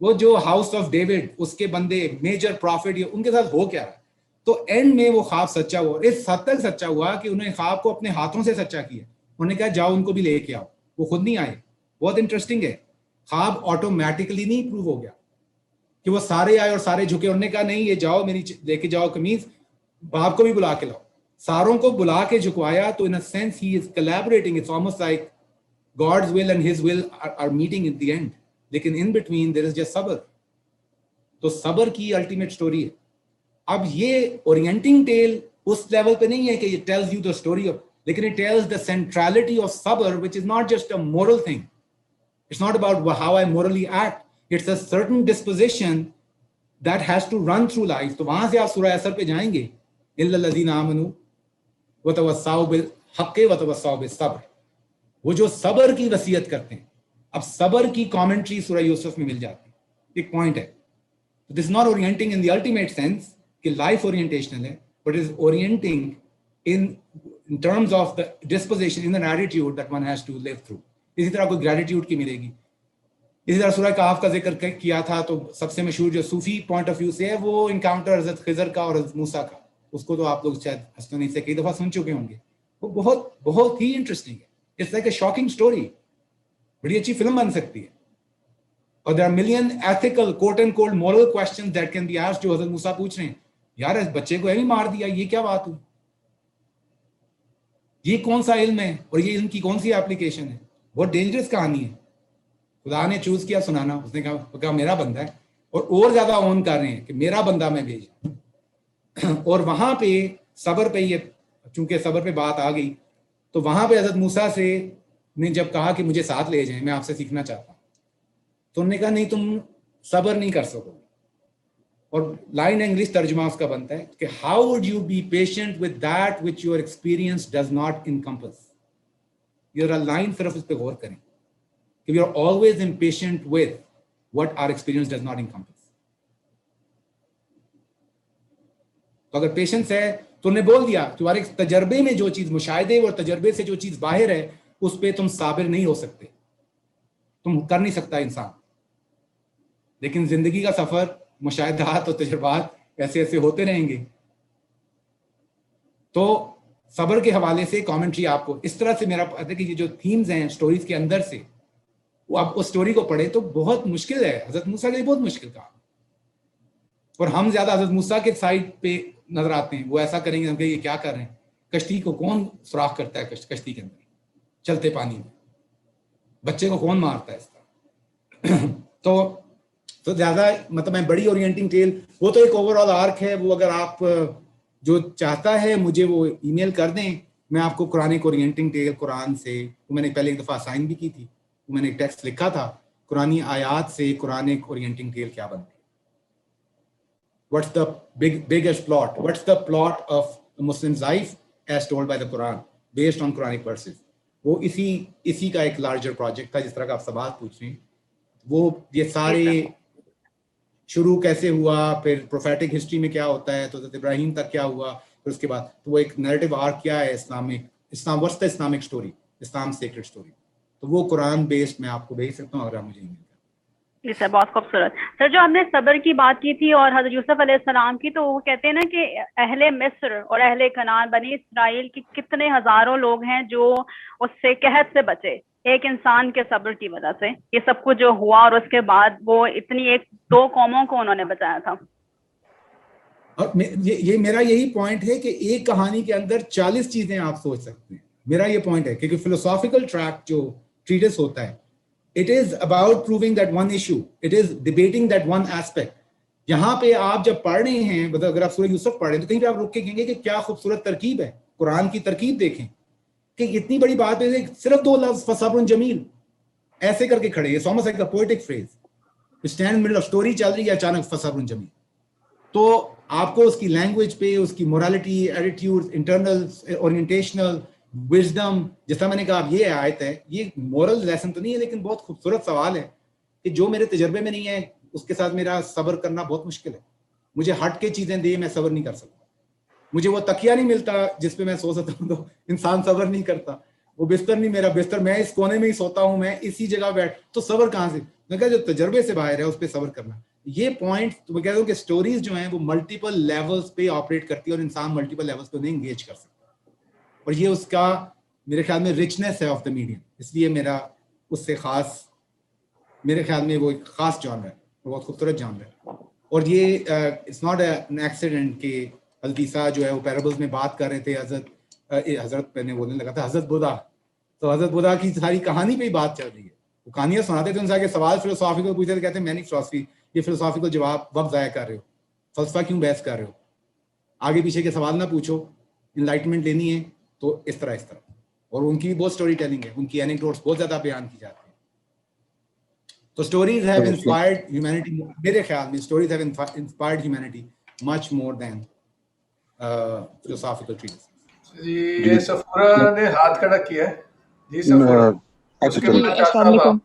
वो जो हाउस ऑफ डेविड, उसके बंदे मेजर प्रॉफिट, ये उनके साथ हो क्या रहा है. तो एंड में वो ख्वाब सच्चा हुआ, इस हद तक सच्चा हुआ कि उन्होंने ख्वाब को अपने हाथों से सच्चा किया. उन्होंने कहा जाओ उनको भी लेके आओ, वो खुद नहीं आए. बहुत इंटरेस्टिंग है, ख्वाब ऑटोमेटिकली नहीं प्रूव हो गया कि वो सारे आए और सारे झुके. उन्होंने कहा नहीं ये जाओ मेरी लेके जाओ कमीज, बाप को भी बुला के लाओ, सारों को बुला के झुकवाया. तो in a sense he is collaborating, it's almost like God's will and his will are meeting in the end. लेकिन in between there is just सब्र. तो सब्र की अल्टीमेट स्टोरी है. अब ये ओरिएंटिंग टेल उस लेवल पे नहीं है कि ये tells you the story of, लेकिन it tells the centrality of सब्र, which is not just a moral thing. It's not about how I morally act, it's a certain disposition that has to run through life. तो वहां से आप सूरह असर पे जाएंगे, इल्लल्लज़ीना आमनू वतवस्साउ बिल हक़्क़ि वतवस्साउ बिस सब्र, वो जो सब्र की वसीयत करते हैं. अब सब्र की कमेंट्री सूरह यूसुफ में मिल जाती है. एक पॉइंट है, this not orienting in the ultimate sense कि लाइफ ओरिएंटेशनल है, but is orienting in terms of the disposition, in an attitude that one has to live through. इसी तरह कोई ग्रेटिट्यूड की मिलेगी. इसी तरह सूरह कहफ का जिक्र किया था, तो सबसे मशहूर जो सूफी पॉइंट ऑफ व्यू से है वो इनकाउंटर हज़रत खिज़र का और हज़रत मूसा का, उसको तो आप लोग शायद हस्तों से कई दफ़ा सुन चुके होंगे. वो बहुत बहुत ही इंटरेस्टिंग है. It's like a shocking story, बड़ी अच्छी फिल्म बन सकती है. और there are million ethical quote and cold moral questions that can be asked, जो हज़रत मूसा पूछ रहे हैं, यार इस बच्चे को ऐसे मार दिया, ये क्या बात हुई, ये कौन सा इल्म है और ये इल्म की कौन सी एप्लीकेशन है. बहुत डेंजरस कहानी है. खुदा ने चूज किया सुनाना, उसने कहा मेरा बंदा है, और ज्यादा ऑन कर रहे हैं कि मेरा बंदा मैं भेजा. और वहां पे सब्र पे, ये चूंकि सब्र पे बात आ गई, तो वहां पे हज़रत मूसा से ने जब कहा कि मुझे साथ ले जाएं, मैं आपसे सीखना चाहता हूँ, तो उन्होंने कहा नहीं, तुम सब्र नहीं कर सकोगे। और लाइन इंग्लिश तर्जुमा उसका बनता है कि how would you be patient with that which your experience does not encompass. ये लाइन सिर्फ इस पे गौर करें कि we are always impatient with what our experience does not encompass. तो अगर पेशेंस है तो उन्हें बोल दिया तुम्हारे तजर्बे में जो चीज, मुशाहिदे और तजर्बे से जो चीज बाहर है उस पर तुम साबिर नहीं हो सकते, तुम कर नहीं सकता इंसान। लेकिन जिंदगी का सफर, मुशाहिदात और तजर्बात ऐसे ऐसे होते रहेंगे। तो सब्र के हवाले से कमेंट्री आपको इस तरह से, मेरा पता है कि ये जो थीम्स हैं स्टोरीज के अंदर से, वो आप उस स्टोरी को पढ़े तो बहुत मुश्किल है। हजरत मूसा के लिए बहुत मुश्किल काम, और हम ज्यादा हजरत मूसा के साइड पे नजर आते हैं। वो ऐसा करेंगे, हम ये क्या कर रहे हैं, कश्ती को कौन सुराख करता है कश्ती के अंदर चलते पानी में, बच्चे को कौन मारता है इस तरह। तो ज्यादा मतलब मैं बड़ी ओरिएंटिंग टेल, वो तो एक ओवरऑल आर्क है। वो अगर आप जो चाहता है मुझे वो ईमेल कर दें, मैं आपको कुरान ओरिएंटिंग टेल कुरान से, वो मैंने पहले एक दफा साइन भी की थी, वो मैंने एक टेक्स्ट लिखा था, कुरानी आयात से कुरान ओरिएंटिंग टेल क्या बनती है। What's the biggest plot? What's the plot of a Muslim's life as told by the Quran, based on Quranic verses? वो इसी का एक लार्जर प्रोजेक्ट था, जिस तरह का आप सवाल पूछ रहे हैं। वो ये सारे शुरू कैसे हुआ, फिर प्रोफेटिक हिस्ट्री में क्या होता है, तो हज़रत इब्राहिम तक क्या हुआ, फिर उसके बाद तो वो एक नैरेटिव आर्क क्या है Islam what's the Islamic story, Islam sacred story. तो वो कुरान बेस्ड मैं आपको भेज सकता हूँ अगर आप मुझे ईमेल करें। जी सर, बहुत खूबसूरत। सर, जो आपने सब्र की बात की थी और हज़रत यूसुफ अलैहिस्सलाम की, तो वो कहते हैं ना कि अहले मिस्र और अहले कनान, बनी इसराइल की कितने हजारों लोग हैं जो उससे कहत से बचे, एक इंसान के सब्र की वजह से। ये सब कुछ जो हुआ और उसके बाद वो इतनी एक दो कौमों को उन्होंने बचाया था। और ये मेरा यही पॉइंट है कि एक कहानी के अंदर 40 चीजें आप सोच सकते हैं। मेरा ये पॉइंट है क्योंकि फिलोसॉफिकल ट्रैक जो ट्रीटिस होता है, it is about proving that one issue, it is debating that one aspect। यहाँ पे आप जब पढ़ रहे हैं, मतलब अगर आप सूरह यूसुफ पढ़ रहे हैं तो कहीं पे आप रुक के कहेंगे कि क्या खूबसूरत तरकीब है, कुरान की तरकीब देखें कि इतनी बड़ी बात है, सिर्फ 2 लफ्ज फसब्रुन जमील ऐसे करके खड़े हैं, almost like a poetic phrase, stand middle of story चल रही है, अचानक फसब्रुन जमील। तो आपको उसकी लैंग्वेज पे, उसकी morality, attitude, internal orientational wisdom, जिस तरह मैंने कहा अब ये आयत है, ये मोरल लेसन तो नहीं है लेकिन बहुत खूबसूरत सवाल है कि जो मेरे तजर्बे में नहीं है उसके साथ मेरा सब्र करना बहुत मुश्किल है। मुझे हट के चीजें दे, मैं सब्र नहीं कर सकता। मुझे वो तकिया नहीं मिलता जिस पे मैं सो सकता हूँ, तो इंसान सब्र नहीं करता। वो बिस्तर नहीं मेरा बिस्तर, मैं इस कोने में ही सोता हूँ, मैं इसी जगह बैठ, तो सब्र कहाँ से? मैं कहा जो तजर्बे से बाहर है उस पर सब्र करना। ये पॉइंट तो मैं कहता हूँ कि स्टोरीज जो हैं वो मल्टीपल लेवल्स पे ऑपरेट करती है और इंसान मल्टीपल लेवल्स पे उन्हें एंगेज कर सकता है, और ये उसका मेरे ख्याल में रिचनेस है ऑफ द मीडियम। इसलिए मेरा उससे खास, मेरे ख्याल में वो एक खास जॉनर है, बहुत खूबसूरत जॉनर है। और ये इट्स नॉट एन एक्सीडेंट कि हज़रत ईसा जो है वो पैराबल्स में बात कर रहे थे, हज़रत मैंने बोलने लगा था हज़रत बुद्धा, तो हज़रत बुद्धा की सारी कहानी पे ही बात चल रही है। वो कहानियाँ सुनाते थे, उनसे आगे सवाल फिलोसॉफिकल पूछते थे, कहते हैं मैं नहीं फिलोसफी, ये फिलोसॉफिकल जवाब वक्त ज़ाया कर रहे हो, फलसफा क्यों बहस कर रहे हो, आगे पीछे के सवाल ना पूछो, इनलाइटमेंट लेनी है तो इस तरह। और उनकी भी बहुत स्टोरी टेलिंग है, उनकी एनेक्डोट्स बहुत ज्यादा बयान की जाती है। तो स्टोरीज हैव इंस्पायर्ड ह्यूमैनिटी, मेरे ख्याल में stories have inspired humanity much more than philosophical treatises. जी, ये सफूरा ने हाथ खड़ा किया है। जी सफूरा, उसके बाद अस्सलाम वालेकुम।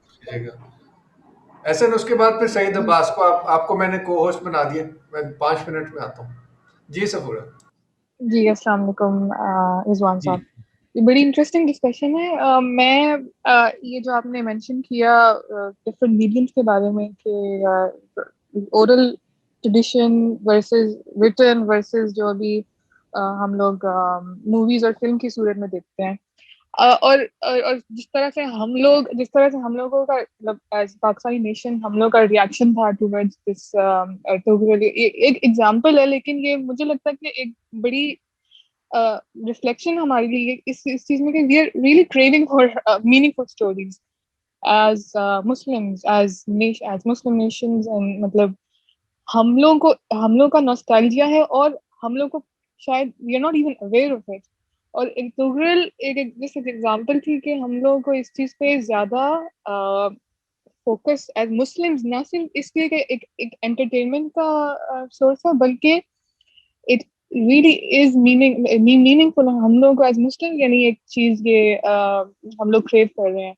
ऐसे न उसके बाद फिर सईद अब्बास को आपको मैंने को होस्ट बना दिया, मैं 5 मिनट में आता हूँ। जी सफूरा। जी अस्सलाम वालेकुम रिजवान साहब, ये बड़ी इंटरेस्टिंग डिस्कशन है। मैं ये जो आपने मेंशन किया डिफरेंट मीडियम्स के बारे में कि oral tradition versus written versus जो अभी हम लोग मूवीज और फिल्म की सूरत में देखते हैं, और जिस तरह से हम लोगों का मतलब एज पाकिस्तानी नेशन हम लोग का रिएक्शन था टुवर्ड्स दिस, एक एग्जांपल है, लेकिन ये मुझे लगता है कि एक बड़ी रिफ्लेक्शन हमारे लिए इस चीज में कि we are really craving for meaningful stories as Muslims, as Muslim nations, and मतलब हम लोग का नॉस्टैल्जिया है और हम लोग को शायद we are not even aware of it, और एक तुगरल एक जैसे एग्जांपल थी कि हम लोगों को इस चीज पे ज्यादा फोकस एज मुस्लिम्स ना सिर्फ इसलिए कि एक एंटरटेनमेंट का सोर्स है, बल्कि इट रियली इज मीनिंगफुल हम लोगों को एज मुस्लिम, यानी एक चीज ये हम लोग क्रेव कर रहे हैं।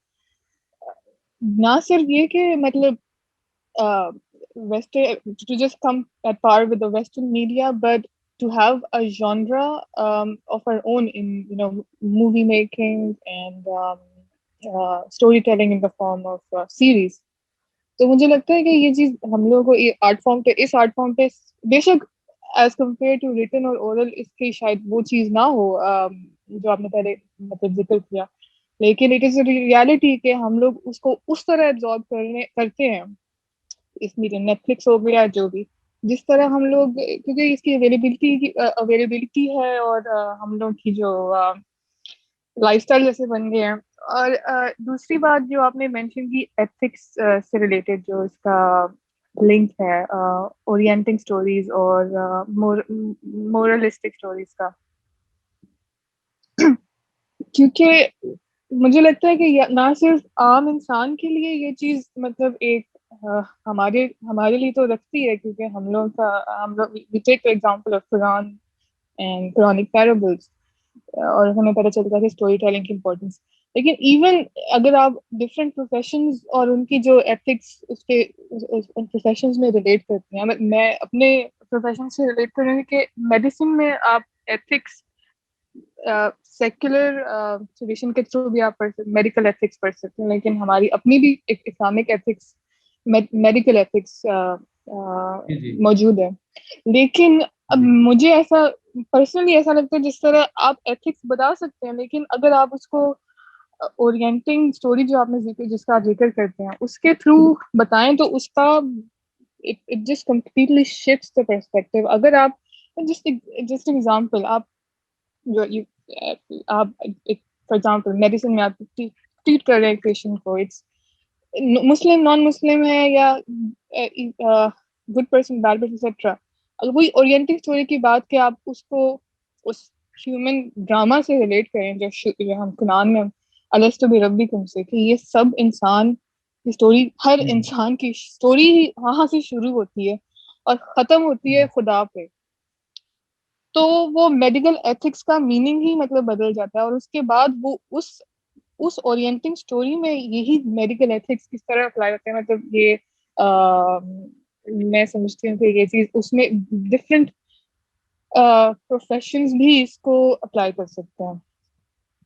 ना सिर्फ ये कि मतलब Western to just come at par with the Western media, but to have a genre of our own in movie making and storytelling in the form of series. तो मुझे लगता है कि ये चीज हम लोगों को इस आर्ट फॉर्म पे बेशक एज कम्पेयर टू रिटन और ओरल इसकी शायद वो चीज ना हो जो आपने पहले मतलब जिक्र किया, लेकिन इट इज अ रियलिटी कि हम लोग उसको उस तरह एब्जॉर्ब करते हैं इस मीडिया, नेटफ्लिक्स हो गया जो भी, जिस तरह हम लोग, क्योंकि इसकी अवेलेबिलिटी है और हम लोग की जो लाइफस्टाइल जैसे बन गए हैं। और दूसरी बात जो आपने मेंशन की एथिक्स से रिलेटेड जो इसका लिंक है ओरिएंटिंग स्टोरीज और मोरलिस्टिक स्टोरीज का, क्योंकि मुझे लगता है कि ना सिर्फ आम इंसान के लिए ये चीज मतलब एक हमारे लिए तो रखती है, क्योंकि हम लोग we take the example of Quran and Quranic parables और हमें पता चलता है कि स्टोरी टेलिंग की इम्पोर्टेंस। लेकिन इवन अगर आप डिफरेंट प्रोफेशंस और उनकी जो एथिक्स उसके उन प्रोफेशंस में रिलेट करते हैं, मैं अपने प्रोफेशन से रिलेट कर रही हूँ कि मेडिसिन में आप एथिक्स सेक्युलर ट्रेडिशन के थ्रू भी आप मेडिकल एथिक्स पढ़ सकते हैं, लेकिन हमारी अपनी भी एक इस्लामिक एथिक्स मेडिकल एथिक्स मौजूद है। लेकिन अब मुझे ऐसा पर्सनली ऐसा लगता है जिस तरह आप एथिक्स बता सकते हैं, लेकिन अगर आप उसको ओरिएंटिंग स्टोरी जो आपने जिसका आप जिक्र करते हैं उसके थ्रू बताएं तो उसका it just completely shifts the perspective. अगर आप जस्ट एग्जांपल आप फॉर एग्जांपल मेडिसिन में आप ट्रीट कर रहे हैं पेशेंट को, इट्स मुस्लिम नॉन मुस्लिम है या good person bad person etcetera, अगर वही ओरिएंटिंग स्टोरी की बात कि आप उसको उस ह्यूमन ड्रामा से रिलेट करें जो हम कुरान में अलस्तु बिरब्बिकुम से, कि ये सब इंसान की स्टोरी, हर इंसान की स्टोरी वहां से शुरू होती है और खत्म होती है खुदा पे, तो वो मेडिकल एथिक्स का मीनिंग ही मतलब बदल जाता है। और उसके बाद वो उस ओरिएंटिंग स्टोरी में यही मेडिकल एथिक्स किस तरह अप्लाई होते हैं, मतलब ये मैं समझती हूँ कि ये चीज उसमें डिफरेंट प्रोफेशंस भी इसको अप्लाई कर सकते हैं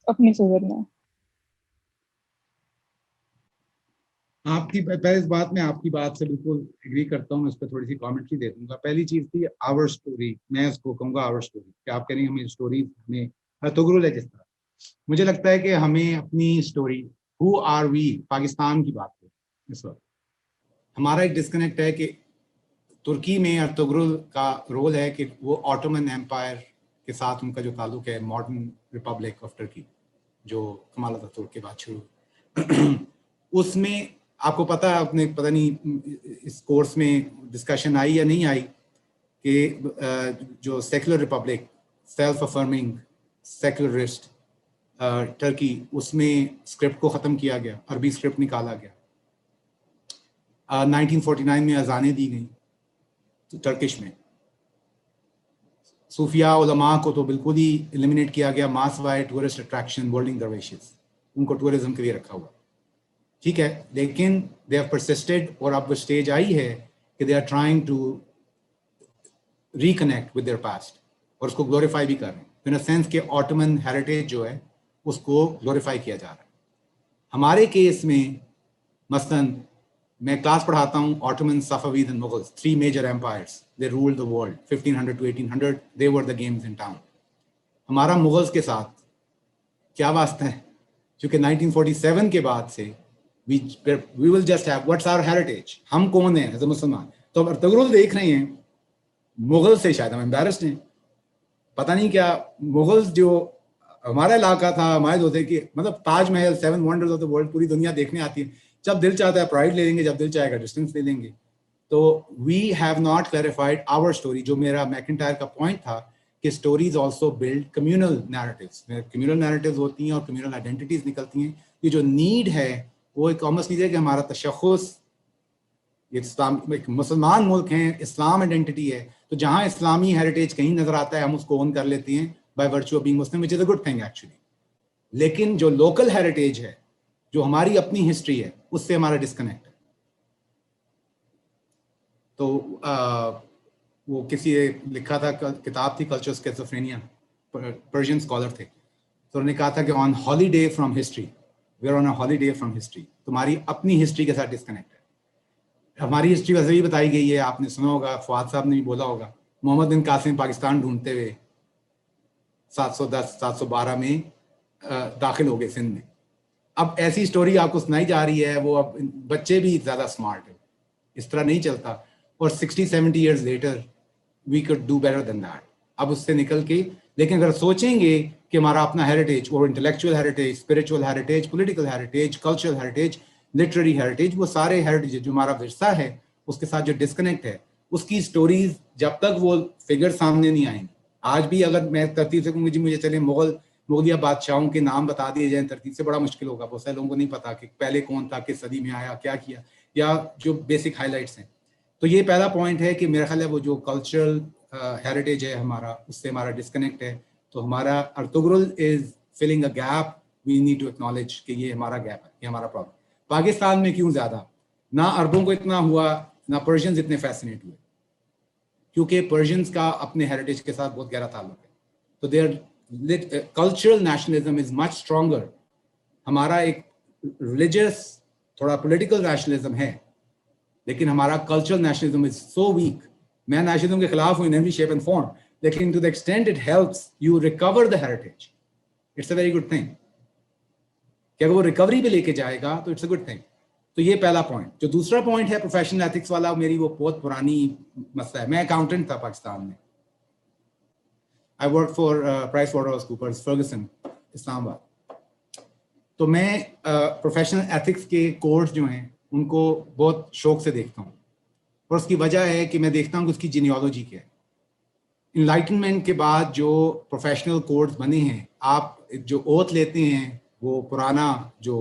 अपनी सूरत में। आपकी पहले इस बात में आपकी बात से बिल्कुल एग्री करता हूँ, मैं उस पर थोड़ी सी कमेंट्री दे दूंगा। पहली चीज थी आवर स्टोरी, मैं इसको कहूँगा आवर स्टोरी, कि आप कह रही हैं हमें स्टोरी हमें तगरुल है जिस तरह, मुझे लगता है कि हमें अपनी story who are we Pakistan की बात करें इस वक्त, हमारा एक डिस्कनेक्ट है कि तुर्की में अर्तुगरुल का रोल है कि वो ऑटोमन एम्पायर के साथ उनका जो ताल्लुक है, मॉडर्न रिपब्लिक ऑफ टर्की जो कमाल अतातुर्क के बाद शुरू उसमें आपको पता है, आपने पता नहीं इस कोर्स में डिस्कशन आई या नहीं आई कि जो secular Republic self affirming secularist Turkey, उसमें स्क्रिप्ट को ख़त्म किया गया, अरबी स्क्रिप्ट निकाला गया। 1949 में अजानें दी गई तो टर्किश में, सूफिया उलमा को तो बिल्कुल ही एलिमिनेट किया गया, मास वाई टूरिस्ट अट्रैक्शन वर्ल्डिंग दरवेशेस, उनको टूरिज्म के लिए रखा हुआ, ठीक है, लेकिन दे हैव परसिस्टेड और अब वो स्टेज आई है कि they are trying to reconnect with their past और उसको ग्लोरीफाई भी कर रहे हैं, इन अ सेंस के ऑटोमन हेरिटेज जो है उसको ग्लोरीफाई किया जा रहा है। हमारे केस में मसलन मैं क्लास पढ़ाता हूँ, Ottoman, Safavid and Mughals, 3 major empires, they ruled the world 1500 to 1800, they were the games in town. हमारा मुगल्स के साथ क्या वास्ता है, क्योंकि 1947 के बाद से we will just have what's our heritage, हम कौन हैं एज अ मुसलमान। तो अब अर्तुगरुल देख रहे हैं, मुगल से शायद हम एम्बैरेस्ड हैं, पता नहीं क्या मुगल्स जो हमारा इलाका था, हमारे जो थे कि मतलब Taj Mahal, 7 wonders of the world, पूरी दुनिया देखने आती है, जब दिल चाहता है प्राइड ले लेंगे, जब दिल चाहेगा डिस्टेंस ले लेंगे। तो we have not clarified our story, जो मेरा मैकिंटायर का पॉइंट था कि stories also build communal narratives. Communal narratives होती हैं और कम्युनल आइडेंटिटीज निकलती हैं। ये जो नीड है वो एक कॉमर्स नीड है कि हमारा तशख़्ख़ुस, इस्लाम एक मुसलमान मुल्क हैं, इस्लाम आइडेंटिटी है, तो जहाँ इस्लामी हेरिटेज कहीं नजर आता है हम उसको ओन कर लेते हैं by virtue of being Muslim, which is a good thing actually. लेकिन जो लोकल हेरिटेज है, जो हमारी अपनी हिस्ट्री है, उससे हमारा डिस्कनेक्ट है। तो वो किसी लिखा था, किताब थी कल्चर स्किज़ोफ्रेनिया, पर्शियन स्कॉलर थे, तो उन्होंने कहा था कि on holiday from history, we are on a holiday from history. तुम्हारी अपनी हिस्ट्री के साथ डिस्कनेक्ट है। हमारी हिस्ट्री वैसे भी बताई गई है, आपने सुना होगा, फवाद साहब ने भी बोला होगा, मोहम्मद बिन कासिम पाकिस्तान ढूंढते हुए 710-712 में दाखिल हो गए सिंध में। अब ऐसी स्टोरी आपको सुनाई जा रही है, वो अब बच्चे भी ज़्यादा स्मार्ट है, इस तरह नहीं चलता। और 60-70 years later we could do better than that. अब उससे निकल के, लेकिन अगर सोचेंगे कि हमारा अपना हेरिटेज और intellectual heritage, spiritual heritage, political heritage, cultural heritage, literary heritage, वो सारे हेरिटेज जो हमारा विरसा है उसके साथ जो डिस्कनेक्ट है, उसकी स्टोरीज जब तक वो फिगर सामने नहीं आएंगी। आज भी अगर मैं तरतीब से कहूँगी जी मुझे चले मुगलिया बादशाहों के नाम बता दिए जाएं तरतीब से, बड़ा मुश्किल होगा। बहुत सारे लोगों को नहीं पता कि पहले कौन था, किस सदी में आया, क्या किया, या जो बेसिक हाईलाइट्स हैं। तो ये पहला पॉइंट है कि मेरा ख्याल है वो जो कल्चरल हेरिटेज है हमारा, उससे हमारा डिस्कनेक्ट है। तो हमारा Ertugrul is filling a gap, we need to acknowledge कि ये हमारा गैप है, ये हमारा प्रॉब्लम। पाकिस्तान में क्यों ज़्यादा, ना अरबों को इतना हुआ, ना पर्शियंस इतने फैसिनेट हुए, क्योंकि पर्शियंस का अपने हेरिटेज के साथ बहुत गहरा ताल्लुक है। तो their cultural nationalism is much stronger. हमारा एक रिलीजियस, थोड़ा पॉलिटिकल नेशनलिज्म है, लेकिन हमारा cultural nationalism is so weak. मैं नेशनलिज्म के खिलाफ हूँ in every shape and form, लेकिन to the extent it helps you recover the heritage, it's a very good thing. कि अगर वो रिकवरी पे लेके जाएगा तो इट्स अ गुड थिंग। तो ये पहला पॉइंट। जो दूसरा पॉइंट है प्रोफेशनल एथिक्स वाला, मेरी वो बहुत पुरानी मसला है। मैं अकाउंटेंट था पाकिस्तान में, I work for PricewaterhouseCoopers Ferguson Islamabad. तो मैं प्रोफेशनल एथिक्स के कोर्स जो हैं उनको बहुत शौक से देखता हूँ, और उसकी वजह है कि मैं देखता हूँ कि उसकी जीनियोलॉजी क्या है। इनलाइटनमेंट के बाद जो प्रोफेशनल कोड्स बने हैं, आप जो ओथ लेते हैं, वो पुराना जो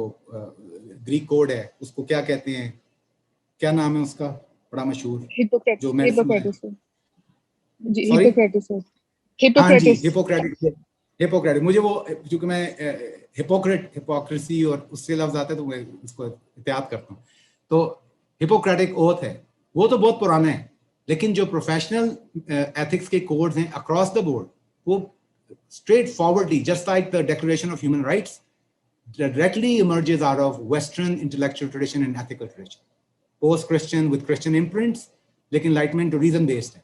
ग्रीक कोड है उसको क्या कहते हैं, क्या नाम है उसका, बड़ा मशहूर, जो हिपोक्रेटिस। मुझे वो, क्योंकि मैं हिपोक्रेसी और उससे लफ्ज आता है तो मैं उसको एहतियात करता हूँ। तो हिपोक्रेटिक ओथ है, वो तो बहुत पुराना है, लेकिन जो प्रोफेशनल एथिक्स के कोड्स हैं अक्रॉस द बोर्ड, वो straight forwardly, just like the declaration of human rights, directly emerges out of Western intellectual tradition and ethical tradition, post-Christian with Christian imprints, लेकिन Enlightenment तो reason based है।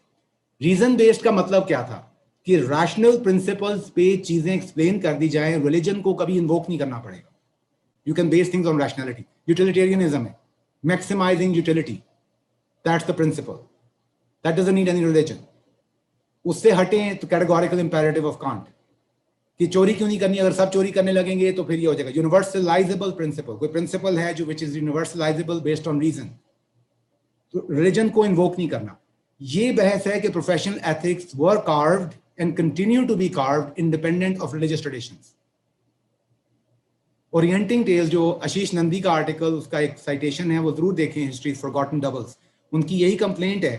Reason based का मतलब क्या था कि rational principles पे चीजें explain कर दी जाए, religion को कभी invoke नहीं करना पड़ेगा। You can base things on rationality. Utilitarianism है, maximizing utility, that's the principle. That doesn't need any religion. उससे हटें तो categorical imperative of Kant कि चोरी क्यों नहीं करनी, अगर सब चोरी करने लगेंगे तो फिर ये हो जाएगा। यूनिवर्सलाइजेबल प्रिंसिपल, कोई प्रिंसिपल है जो which is universalisable based on reason, तो रिलीजन को इन्वोक नहीं करना। ये बहस है कि professional ethics were carved and continue to be carved independent of religious traditions. Orienting tales, जो आशीष नंदी का आर्टिकल, उसका एक साइटेशन है, वो जरूर देखें, हिस्ट्री फॉरगॉटन डबल्स। उनकी यही कंप्लेंट है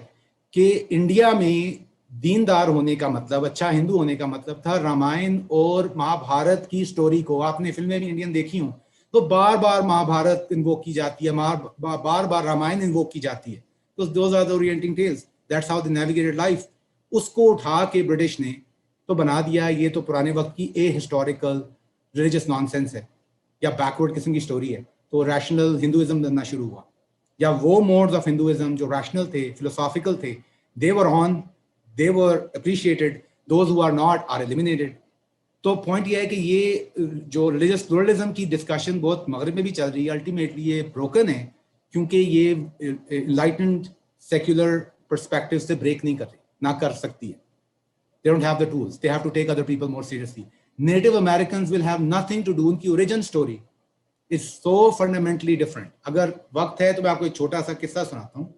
कि इंडिया में दीनदार होने का मतलब, अच्छा हिंदू होने का मतलब था रामायण और महाभारत की स्टोरी को, आपने फिल्में भी इंडियन देखी हो तो बार बार महाभारत इन्वोक की जाती है, बार बार रामायण इन्वोक की जाती है। तो those are the orienting tales, that's how they navigated life. उसको उठा के ब्रिटिश ने तो बना दिया ये तो पुराने वक्त की ए हिस्टोरिकल रिलीजियस नॉनसेंस है या बैकवर्ड किस्म की स्टोरी है। तो रैशनल हिंदुइज्म बनना शुरू हुआ, या वो मोड्स ऑफ हिंदुइज्म जो रैशनल थे, फिलोसॉफिकल थे, they were on, they were appreciated, those who are not are eliminated. तो पॉइंट ये है कि ये जो रिलीजियस प्लुरलिज्म की डिस्कशन बहुत मगरिब में भी चल रही है, अल्टीमेटली ये ब्रोकन है, क्योंकि ये एनलाइटेंड सेक्युलर पर्सपेक्टिव से ब्रेक नहीं कर रही, ना कर सकती है। They don't have the tools, they have to take other people more seriously. Native Americans will have nothing to do, उनकी origin story is so fundamentally different. अगर वक्त है तो मैं आपको एक छोटा सा किस्सा सुनाता हूँ।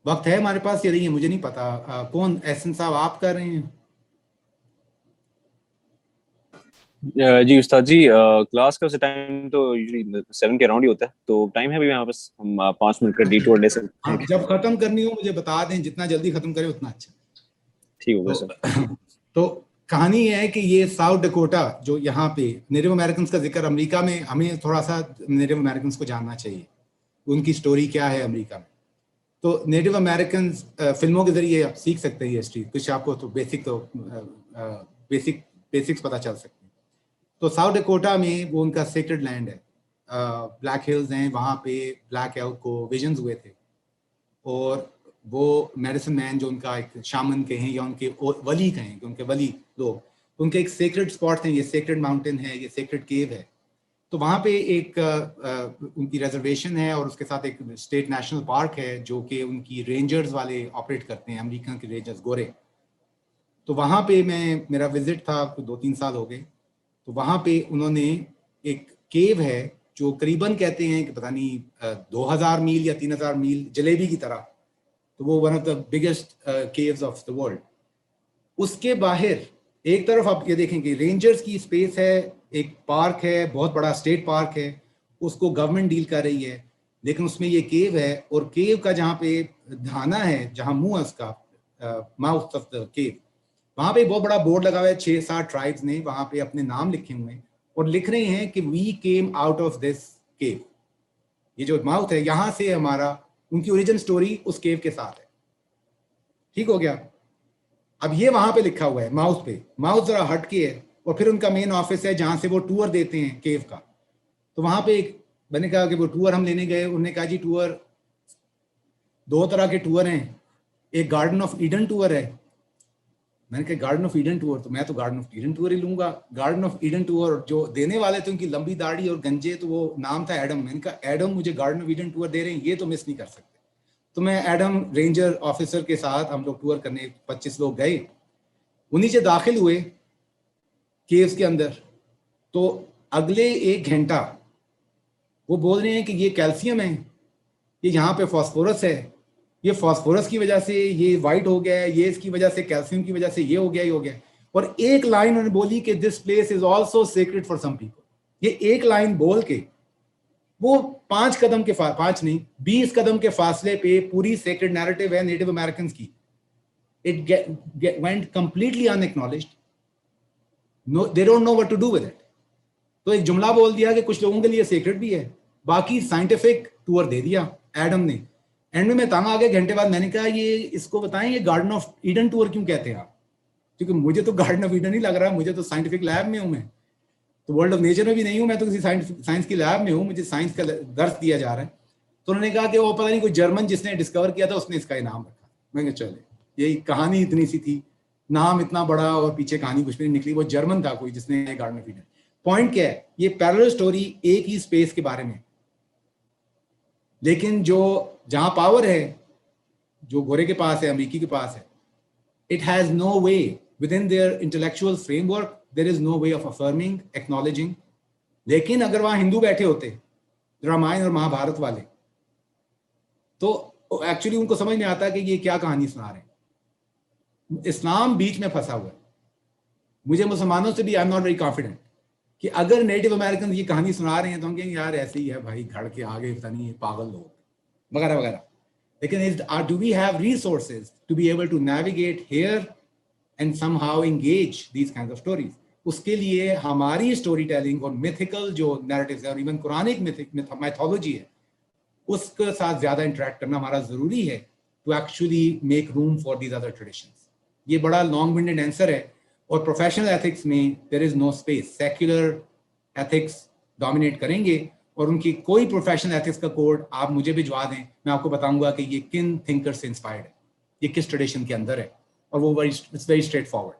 वक्त है हमारे पास या नहीं है मुझे नहीं पता। कौन एहसन साहब आप कर रहे हैं? जी उस्ताद जी, क्लास का टाइम तो यूजुअली 7 के अराउंड ही होता है, तो टाइम है अभी हमारे पास, हम 5 मिनट का डिटूर ले सकते हैं। जब खत्म करनी हो मुझे बता दें, जितना जल्दी खत्म करें उतना अच्छा। ठीक होगा सर। तो कहानी है कि ये साउथ डकोटा जो यहाँ पे नेटिव अमेरिकन का जिक्र अमेरिका में, हमें थोड़ा सा नेटिव अमेरिकन को जानना चाहिए, उनकी स्टोरी क्या है अमेरिका में। तो नेटिव अमेरिकन फिल्मों के जरिए आप सीख सकते हैं हिस्ट्री, कुछ आपको तो बेसिक्स पता चल सकते हैं। तो साउथ डकोटा में वो उनका सेक्रेड लैंड है, ब्लैक हिल्स हैं, वहाँ पे ब्लैक एल्क को विजन्स हुए थे, और वो मेडिसिन मैन जो उनका एक शामन के हैं या उनके वली कहें कि उनके वली लोग, उनके एक सेक्रेड स्पॉट हैं, ये सेक्रेड माउंटेन है, ये सेक्रेड केव है। तो वहाँ पे एक उनकी रिजर्वेशन है और उसके साथ एक स्टेट नेशनल पार्क है जो कि उनकी रेंजर्स वाले ऑपरेट करते हैं, अमेरिकन के रेंजर्स गोरे। तो वहाँ पे मेरा विजिट था, 2-3 साल हो गए। तो वहाँ पे उन्होंने एक केव है जो करीबन कहते हैं कि पता नहीं 2000 मील या 3000 मील जलेबी की तरह, तो वो one of the biggest caves of the world. उसके बाहर एक तरफ आप ये देखें कि रेंजर्स की स्पेस है, एक पार्क है, बहुत बड़ा स्टेट पार्क है, उसको गवर्नमेंट डील कर रही है, लेकिन उसमें ये केव है, और केव का जहाँ पे धाना है, जहाँ मुंह है उसका, माउथ ऑफ द केव, वहाँ पे बहुत बड़ा बोर्ड लगा हुआ है। 6-7 ट्राइब्स ने वहाँ पे अपने नाम लिखे हुए हैं और लिख रहे हैं कि we came out of this cave. ये जो माउथ है, यहाँ से हमारा, उनकी ओरिजिन स्टोरी उस केव के साथ है। ठीक हो गया। अब ये वहाँ पे लिखा हुआ है माउथ पे, माउथ जरा हट के है, और फिर उनका मेन ऑफिस है जहाँ से वो टूर देते हैं केव का। तो वहाँ पे एक मैंने कहा कि वो टूर हम लेने गए, उन्होंने कहा जी टूर 2 तरह के टूर हैं, एक गार्डन ऑफ ईडन टूर है। मैंने कहा गार्डन ऑफ ईडन टूर, तो मैं तो गार्डन ऑफ ईडन टूर ही लूंगा। गार्डन ऑफ ईडन टूर जो देने वाले थे उनकी लंबी दाढ़ी और गंजे, तो वो नाम था एडम। मैंने कहा एडम मुझे गार्डन ऑफ ईडन टूर दे रहे हैं, ये तो मिस नहीं कर सकते। तो मैं एडम रेंजर ऑफिसर के साथ हम लोग टूर करने 25 लोग गए, उन्हीं से दाखिल हुए केव्स के अंदर। तो अगले 1 घंटा वो बोल रहे हैं कि ये कैल्शियम है, ये यहाँ पे फॉस्फोरस है, ये फॉस्फोरस की वजह से ये वाइट हो गया है, ये इसकी वजह से कैल्शियम की वजह से ये हो गया, ये हो गया। और एक लाइन उन्होंने बोली कि this place is also sacred for some people. ये एक लाइन बोल के वो 5 कदम के 5 नहीं 20 कदम के फासले पे पूरी सेक्रेड नैरेटिव है नेटिव अमेरिकन की। It went completely unacknowledged, they don't know what to do with it. तो एक जुमला बोल दिया कि कुछ लोगों के लिए सेक्रेड भी है, बाकी साइंटिफिक टूर दे दिया एडम ने। एंड में मैं तंग आ गया, घंटे बाद मैंने कहा ये इसको बताएं ये गार्डन ऑफ ईडन टूर क्यों कहते हैं आप, क्योंकि मुझे तो गार्डन ऑफ ईडन ही लग रहा है, मुझे तो साइंटिफिक लैब में हूं, मैं तो वर्ल्ड ऑफ नेचर में भी नहीं हूं, मैं तो किसी साइंस की लैब में हूं, मुझे साइंस का दर्स दिया जा रहा है। तो उन्होंने कहा कि वो पता नहीं कोई जर्मन जिसने डिस्कवर किया था उसने इसका नाम रखा। मैंने कहा चले, यही कहानी इतनी सी थी, नाम इतना बड़ा और पीछे कहानी कुछ भी नहीं निकली। वो जर्मन था कोई जिसने गार्डन ऑफ ईडन। पॉइंट क्या है, ये पैरेलल स्टोरी एक ही स्पेस के बारे में, लेकिन जो जहां पावर है जो गोरे के पास है, अमेरिकी के पास है, it has no way within their intellectual framework, there is no way of affirming, acknowledging. लेकिन अगर वहां हिंदू बैठे होते, रामायण और महाभारत वाले, तो एक्चुअली उनको समझ में आता है कि ये क्या कहानी सुना रहे हैं। इस्लाम बीच में फंसा हुआ है। मुझे मुसलमानों से भी I am not very confident कि अगर नेटिव अमेरिकन ये कहानी सुना रहे हैं तो हम कहेंगे यार ऐसे ही है भाई, घर के आगे पता नहीं पागल लोग वगैरह वगैरह। लेकिन do we have resources to be able to navigate here and somehow engage these kind of stories? उसके लिए हमारी स्टोरी टेलिंग और मिथिकल जो नैरेटिव्स है और इवन कुरानिक मैथोलॉजी है उसके साथ ज्यादा इंटरेक्ट करना हमारा जरूरी है to actually make room for these other traditions. ये बड़ा लॉन्ग विंडेड आंसर है, और प्रोफेशनल एथिक्स में there is no space. Secular ethics dominate करेंगे, और उनकी कोई प्रोफेशनल एथिक्स का कोड आप मुझे भिजवा दें, मैं आपको बताऊंगा कि ये किन थिंकर से इंस्पायर्ड है, ये किस ट्रेडिशन के अंदर है, और वो इट्स वेरी स्ट्रेट फॉरवर्ड।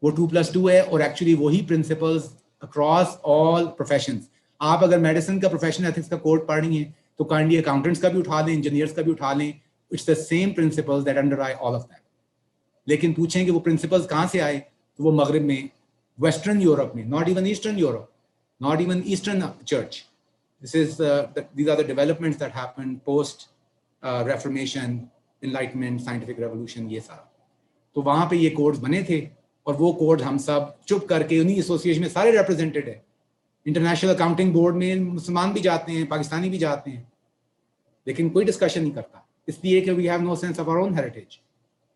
वो 2+2 है, और एक्चुअली वही प्रिंसिपल्स अक्रॉस ऑल प्रोफेशंस। आप अगर मेडिसिन का प्रोफेशनल एथिक्स का कोड पढ़नी है तो काइंडली अकाउंटेंट्स का भी उठा लें, इंजीनियर्स का भी उठा लें। It's the same principles that अंडरलाई all of that. लेकिन पूछें कि वो प्रिंसिपल्स कहाँ से आए, तो वो मगरिब में, वेस्टर्न यूरोप में, not even eastern Europe, not even eastern church. These are the developments that happened post Reformation enlightenment, scientific revolution, ये सारा। तो वहां पे ये कोड्स बने थे और वो कोड हम सब चुप करके, उन्हीं एसोसिएशन में सारे रिप्रेजेंटेड है। इंटरनेशनल अकाउंटिंग बोर्ड में मुसलमान भी जाते हैं, पाकिस्तानी भी जाते हैं, लेकिन कोई डिस्कशन नहीं करता, इसलिए कि we have no sense of our own heritage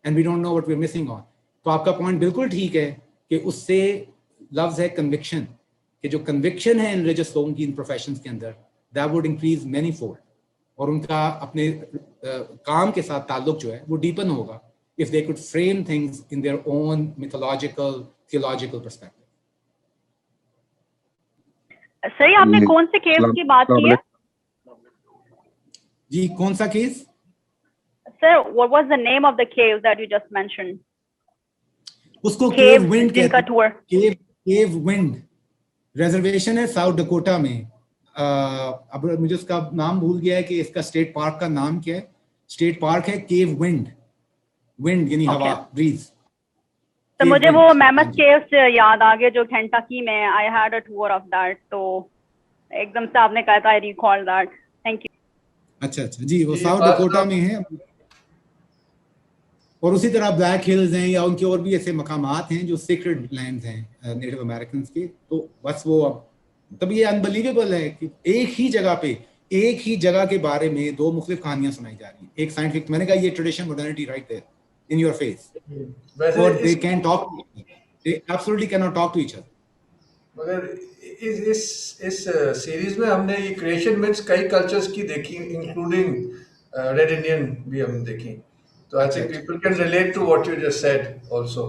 and we don't know what we are missing on. तो आपका पॉइंट बिल्कुल ठीक है कि उससे लफ्ज है कन्विक्शन, कि जो कन्विक्शन है इन रिलीजियस लोगों की इन प्रोफेशंस के अंदर, that would increase many fold, और उनका अपने काम के साथ ताल्लुक जो है वो डीपन होगा if they could frame things in their own mythological, theological perspective. सही, आपने कौन से केस की बात की है? जी, कौन सा case? Sir, what was the name of the cave that you just mentioned? उसको cave wind जिनका tour. cave wind reservation है साउथ डकोटा में। अब मुझे उसका नाम भूल गया है कि इसका स्टेट पार्क का नाम क्या है। स्टेट पार्क है केव विंड, विंड यानी हवा, ब्रीज। तो मुझे वो मैमथ केव्स याद आ गए जो केंटकी में, I had a tour of that, तो एकदम से आपने कहा था, I recall that. Thank you. अच्छा जी, वो साउथ डकोटा में है। और उसी तरह ब्लैक हिल्स हैं या उनके और भी ऐसे मकामात हैं जो सीक्रेट लैंड्स हैं नेटिव अमेरिकन के। तो बस वो अब तब ये अनबिलीवेबल है कि एक ही जगह के बारे में दो मुख्तलिफ कहानियां सुनाई जा रही हैं। एक साइंटिफिक, मैंने कहा ये tradition modernity right there in your face, और they can talk, they absolutely can not talk to each other. मगर इस सीरीज में हमने ये क्रिएशन मिथ्स कई कल्चर्स की देखी, इंक्लूडिंग रेड इंडियन भी हमने देखी। तो I think people can relate to what you just said also.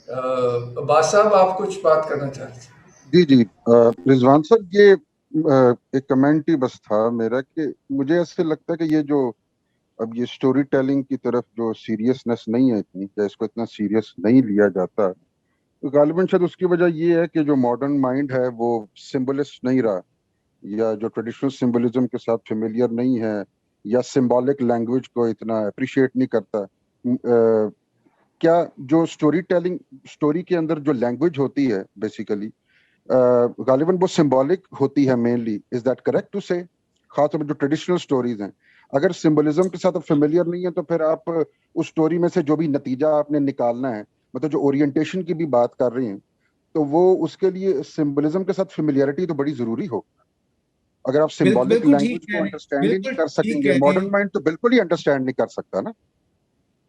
Abbas sahab, आप कुछ बात करना चाहते हैं? जी, रिजवान सर, ये एक कमेंट ही बस था मेरा कि मुझे ऐसे लगता है कि ये जो अब ये स्टोरी टेलिंग की तरफ जो सीरियसनेस नहीं है इतनी, या इसको इतना सीरियस नहीं लिया जाता, तो गालिबन शायद उसकी वजह ये है कि जो मॉडर्न माइंड है वो सिंबलिस्ट नहीं रहा, या जो ट्रेडिशनल सिंबलिज्म के साथ फेमिलियर नहीं है, या सिंबॉलिक लैंग्वेज को इतना अप्रिशिएट नहीं करता। क्या जो स्टोरी टेलिंग, स्टोरी के अंदर जो लैंग्वेज होती है बेसिकली गालिबन वो सिंबॉलिक होती है mainly, is that correct to say? खासतौर पर जो ट्रेडिशनल स्टोरीज हैं, अगर सिंबलिज्म के साथ फेमिलियर नहीं है तो फिर आप उस स्टोरी में से जो भी नतीजा आपने निकालना है, मतलब जो ओरिएंटेशन की भी बात कर रही हैं, तो वो उसके लिए सिंबलिज्म के साथ फेमिलियरिटी तो बड़ी जरूरी हो। अगर आप सिंबॉलिक लैंग्वेज को अंडरस्टैंड ही नहीं कर सकेंगे, मॉडर्न माइंड तो बिल्कुल ही अंडरस्टैंड नहीं कर सकता ना।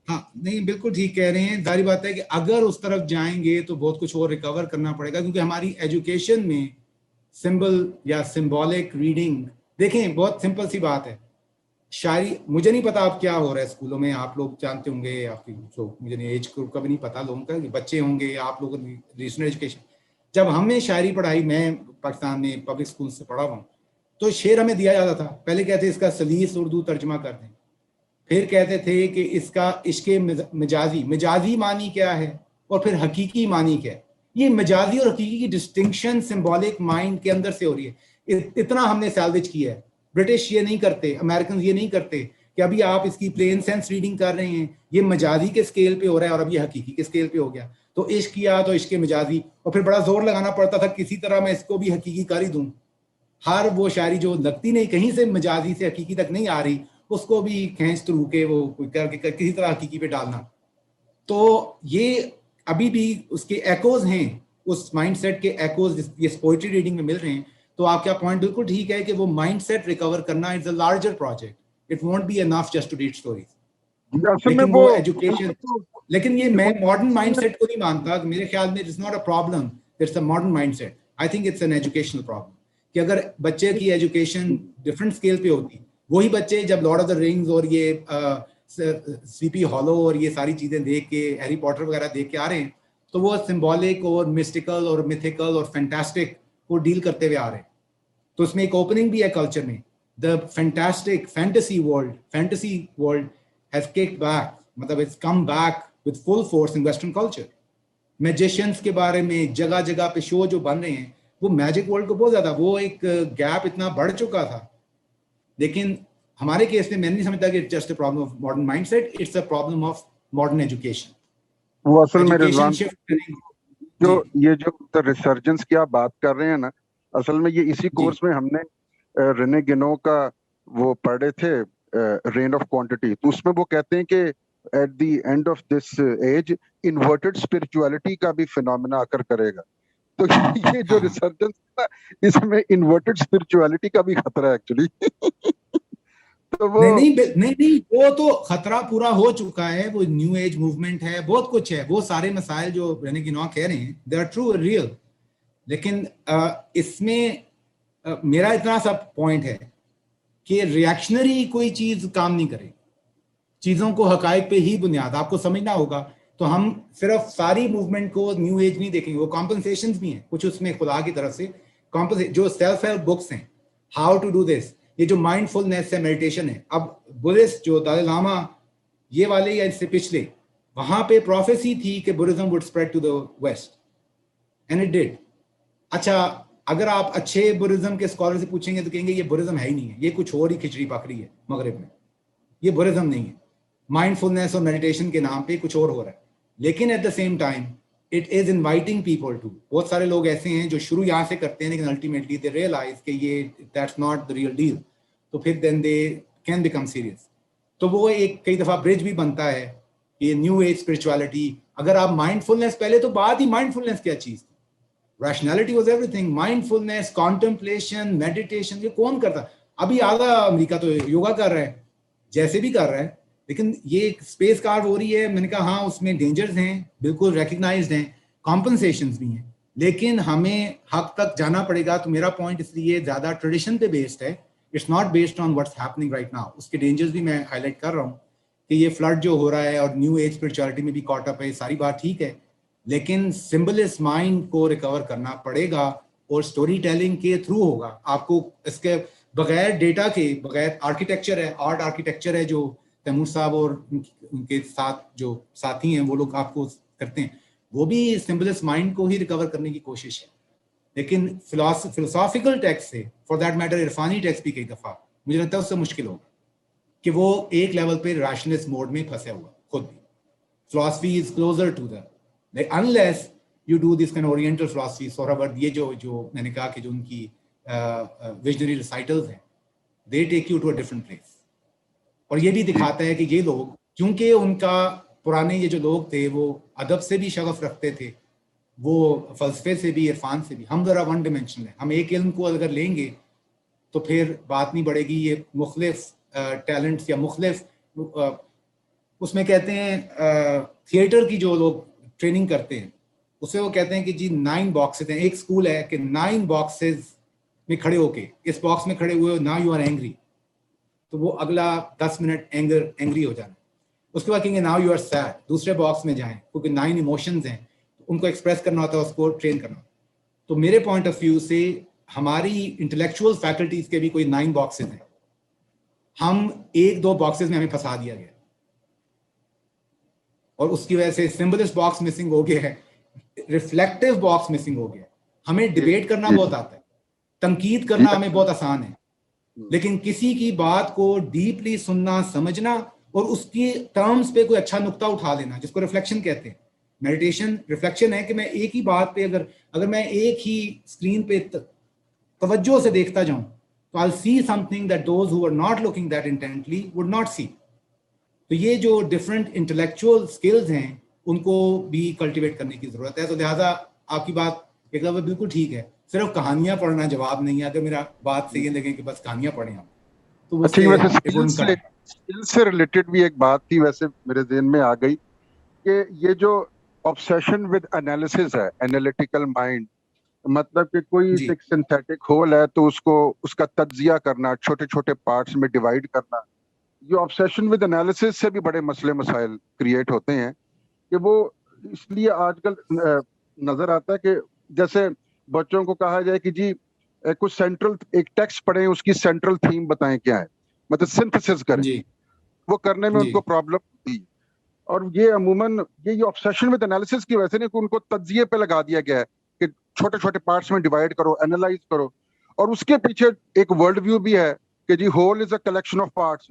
हाँ, नहीं, बिल्कुल ठीक कह रहे हैं। जाहिर बात है कि अगर उस तरफ जाएंगे तो बहुत कुछ और रिकवर करना पड़ेगा, क्योंकि हमारी एजुकेशन में सिंबल या सिंबॉलिक रीडिंग, देखें बहुत सिंपल सी बात है, शायरी, मुझे नहीं पता अब क्या हो रहा है स्कूलों में, आप लोग जानते होंगे, आपकी जो मुझे एज ग्रुप का भी नहीं पता लोगों का, बच्चे होंगे, आप लोगों ने रीजनल एजुकेशन, जब हमने शायरी पढ़ाई, मैं पाकिस्तान में पब्लिक स्कूल से पढ़ा हूँ, तो शेर हमें दिया जाता था। पहले कहते इसका सलीस उर्दू तर्जमा कर दें, फिर कहते थे कि इसका इश्के मजाजी मानी क्या है, और फिर हकीकी मानी क्या है। ये मजाजी और हकीकी की डिस्टिंक्शन सिंबॉलिक माइंड के अंदर से हो रही है। इतना हमने सैल्वेज किया है। ब्रिटिश ये नहीं करते, अमेरिकन ये नहीं करते कि अभी आप इसकी प्लेन सेंस रीडिंग कर रहे हैं, ये मजाजी के स्केल पे हो रहा है और अब ये हकीकी के स्केल पे हो गया, तो इश्क किया तो इश्क मजाजी, और फिर बड़ा जोर लगाना पड़ता था किसी तरह मैं इसको भी हकीकी कर ही दूं। हर वो शायरी जो लगती नहीं, कहीं से मजाजी से हकीकी तक नहीं आ रही, उसको भी खींच थ्रू के वो करके किसी तरह हकीकी पे डालना। तो ये अभी भी उसके एकोज हैं, उस माइंडसेट के एकोज ये पोएट्री रीडिंग में मिल रहे हैं। तो आपका पॉइंट बिल्कुल ठीक है कि वो माइंडसेट रिकवर करना is a larger project, it won't be enough just to read stories. लेकिन वो एजुकेशन, लेकिन ये मैं मॉडर्न माइंडसेट को नहीं मानता, मेरे ख्याल में it's not a problem, it's a modern mindset. I think it's an educational problem कि अगर बच्चे की एजुकेशन डिफरेंट स्केल पे होती, वही बच्चे जब लॉर्ड ऑफ द रिंग्स और ये स्लीपी हॉलो और ये सारी चीजें देख के, हैरी पॉटर वगैरह देख के आ रहे हैं, तो वो सिंबॉलिक और मिस्टिकल और मिथिकल और फैंटास्टिक को डील करते हुए आ रहे हैं। तो उसमें एक ओपनिंग भी है कल्चर में, the fantastic fantasy world has kicked back, मतलब it's come back with full force in western culture. Magicians के बारे में जगह जगह पे शो जो बन रहे हैं, वो मैजिक वर्ल्ड को बहुत ज्यादा, वो एक गैप इतना बढ़ चुका था। लेकिन हमारे केस में मैं नहीं समझता कि it's just a problem of modern mindset, it's a problem of modern education. वो असल में जो ये जो रिसर्जेंस की आप बात कर रहे हैं ना, असल में ये इसी कोर्स में हमने रेने गिनो का वो पढ़े थे रेन ऑफ क्वांटिटी, तो उसमें वो कहते हैं कि at the end of this age inverted spirituality का भी फिनोमेना आकर करेगा। तो ये जो रिसर्जेंस है ना, इसमें इन्वर्टेड स्पिरिचुअलिटी का भी खतरा है एक्चुअली। तो वो नहीं, वो तो खतरा पूरा हो चुका है। वो न्यू एज मूवमेंट है, बहुत कुछ है, वो सारे मसाइल जो रेने की नौ कह रहे हैं दे आर ट्रू रियल। लेकिन इसमें मेरा इतना सा पॉइंट है कि रिएक्शनरी कोई चीज काम नहीं करे, चीजों को हकायक पे ही बुनियाद आपको समझना होगा। तो हम सिर्फ सारी मूवमेंट को न्यू एज नहीं देखेंगे, वो कॉम्पनसेशन भी हैं कुछ उसमें खुदा की तरफ से। जो सेल्फ हेल्प बुक्स हैं, हाउ टू डू दिस, ये जो माइंडफुलनेस है, मेडिटेशन है। अब बुद्धिस्ट जो दलाई लामा ये वाले या इससे पिछले, वहां पे प्रोफेसी थी कि Buddhism would spread to the west and it did. अच्छा, अगर आप अच्छे बुद्धिज्म के स्कॉलर से पूछेंगे तो कहेंगे ये बुद्धिज्म है ही नहीं है, ये कुछ और ही खिचड़ी पकड़ी है मगरिब में, ये बुद्धिज्म नहीं है। माइंडफुलनेस और मेडिटेशन के नाम पे कुछ और हो रहा है। लेकिन at the same time it is inviting people to, बहुत सारे लोग ऐसे हैं जो शुरू यहाँ से करते हैं लेकिन अल्टीमेटली दे रियलाइज कि ये that's not the real deal, तो फिर then they can become serious. तो वो एक कई दफा ब्रिज भी बनता है ये न्यू एज स्पिरिचुअलिटी। अगर आप माइंडफुलनेस, पहले तो बात ही माइंडफुलनेस क्या चीज थी, rationality was everything, mindfulness, contemplation, meditation, ये कौन करता? अभी आधा अमेरिका तो योगा कर रहा है, जैसे भी कर रहा है, लेकिन ये स्पेस कार्व हो रही है। मैंने कहा हाँ, उसमें डेंजर्स हैं, बिल्कुल रिकग्नाइज्ड हैं, कॉम्पनसेशंस भी हैं, लेकिन हमें हक तक जाना पड़ेगा। तो मेरा पॉइंट इसलिए ज्यादा ट्रेडिशन पे बेस्ड है, it's not based on what's happening right now. उसके डेंजर्स भी मैं हाईलाइट कर रहा हूँ कि ये फ्लड जो हो रहा है और न्यू एज स्पिरिचुअलिटी में भी कॉट अप है, सारी बात ठीक है, लेकिन सिंबलिस्ट माइंड को रिकवर करना पड़ेगा और स्टोरी टेलिंग के थ्रू होगा। आपको इसके बगैर डेटा के बगैर, आर्किटेक्चर है, आर्ट आर्किटेक्चर है जो तैमूर साहब और उनके साथ जो साथी हैं वो लोग आपको करते हैं, वो भी सिंबलिस्ट माइंड को ही रिकवर करने की कोशिश है। लेकिन फिलोसॉफिकल टेक्स्ट से, फॉर दैट मैटर इरफानी टेक्स्ट भी कई दफा मुझे लगता है उससे मुश्किल होगा कि वो एक लेवल पे रैशनलिस्ट मोड में फंसे हुआ खुद भी। Philosophy is closer to the unless you do this can oriental philosophy Suhrawardi, ये जो मैंने कहा कि जो उनकी विजनरी रिसाइटल्स हैं, they take you to a different place. और ये भी दिखाता है कि ये लोग, क्योंकि उनका पुराने ये जो लोग थे वो अदब से भी शगफ रखते थे, वो फलसफे से भी, इरफान से भी। हम ज़रा वन डिमेंशनल है, हम एक इल्म को अगर लेंगे तो फिर बात नहीं बढ़ेगी। ये मुख्तलिफ टैलेंट्स या मुख्तलिफ उसमें कहते हैं थिएटर की जो लोग ट्रेनिंग करते हैं उससे वो कहते हैं कि जी 9 बॉक्सेस हैं। एक स्कूल है कि 9 बॉक्सेस में खड़े होके, इस बॉक्स में खड़े हुए नाउ यू आर एंग्री, तो वो अगला 10 मिनट एंग्री हो जाना। उसके बाद कहेंगे नाउ यू आर सैड, दूसरे बॉक्स में जाएं, क्योंकि 9 इमोशंस हैं, उनको एक्सप्रेस करना होता है, उसको ट्रेन करना। तो मेरे पॉइंट ऑफ व्यू से हमारी इंटेलेक्चुअल फैकल्टीज के भी कोई 9 बॉक्सेस हैं, हम 1-2 बॉक्सेस में हमें फंसा दिया गया और उसकी वजह से सिंबलिस्ट बॉक्स मिसिंग हो गया है, रिफ्लेक्टिव बॉक्स मिसिंग हो गया। हमें डिबेट करना बहुत आता है, तनकीद करना हमें बहुत आसान है, लेकिन किसी की बात को डीपली सुनना, समझना और उसकी टर्म्स पे कोई अच्छा नुक्ता उठा लेना, जिसको रिफ्लेक्शन कहते हैं। मेडिटेशन रिफ्लेक्शन है कि मैं एक ही बात पे अगर मैं एक ही स्क्रीन पे तवज्जो से देखता जाऊं तो I see something that those who are not looking that intently would not see. तो ये जो डिफरेंट इंटेलेक्चुअल स्किल्स हैं उनको भी कल्टीवेट करने की जरूरत है। तो लिहाजा आपकी बात एक दफा बिल्कुल ठीक है, सिर्फ कहानियां पढ़ना जवाब नहीं है। अगर मेरा बात सही लगे कि बस कहानियां पढ़ें हम तो वो स्किल से रिलेटेड भी एक बात थी वैसे मेरे ज़हन में आ गई कि ये जो ऑब्सेशन विद एनालिसिस है, एनालिटिकल माइंड, मतलब कि कोई एक सिंथेटिक होल है तो उसका तज्जिया करना, छोटे छोटे पार्ट्स में डिवाइड करना, ये ऑब्सेशन विद एनालिसिस से भी बड़े मसले मसाइल क्रिएट होते हैं कि वो इसलिए आजकल नजर आता है कि जैसे बच्चों को कहा जाए कि जी कुछ सेंट्रल एक टेक्स्ट पढ़ें, उसकी सेंट्रल थीम बताएं क्या है, मतलब सिंथेसिस करें, वो करने में उनको प्रॉब्लम होती है। और ये अमूमन ये ऑब्सेशन विद एनालिसिस की वजह से नहीं, उनको तज्जिए पे लगा दिया गया है कि छोटे छोटे पार्ट्स में डिवाइड करो, एनालाइज करो। और उसके पीछे एक वर्ल्ड व्यू भी है कि जी whole is a collection of parts,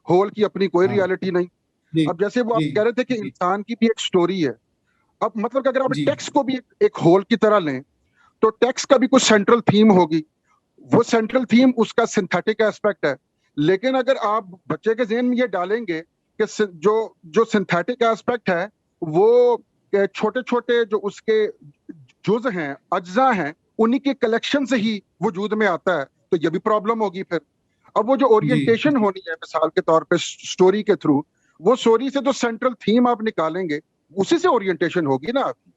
whole की अपनी कोई रियलिटी नहीं। अब जैसे वो आप कह रहे थे कि इंसान की भी एक स्टोरी है, अब मतलब कि अगर आप टेक्स्ट को भी एक होल की तरह लें तो टेक्स्ट का भी कुछ सेंट्रल थीम होगी, वो सेंट्रल थीम उसका सिंथेटिक एस्पेक्ट है। लेकिन अगर आप बच्चे के ज़हन में ये डालेंगे कि जो सिंथेटिक एस्पेक्ट है वो छोटे छोटे जो उसके जुज हैं, अज्जा हैं, उन्हीं के कलेक्शन से ही वजूद में आता है, तो ये भी प्रॉब्लम होगी फिर। अब वो जो ओरिएंटेशन होनी है मिसाल के तौर पे स्टोरी के थ्रू, वो स्टोरी से जो सेंट्रल थीम आप निकालेंगे उसी से ओरिएंटेशन होगी ना आपकी।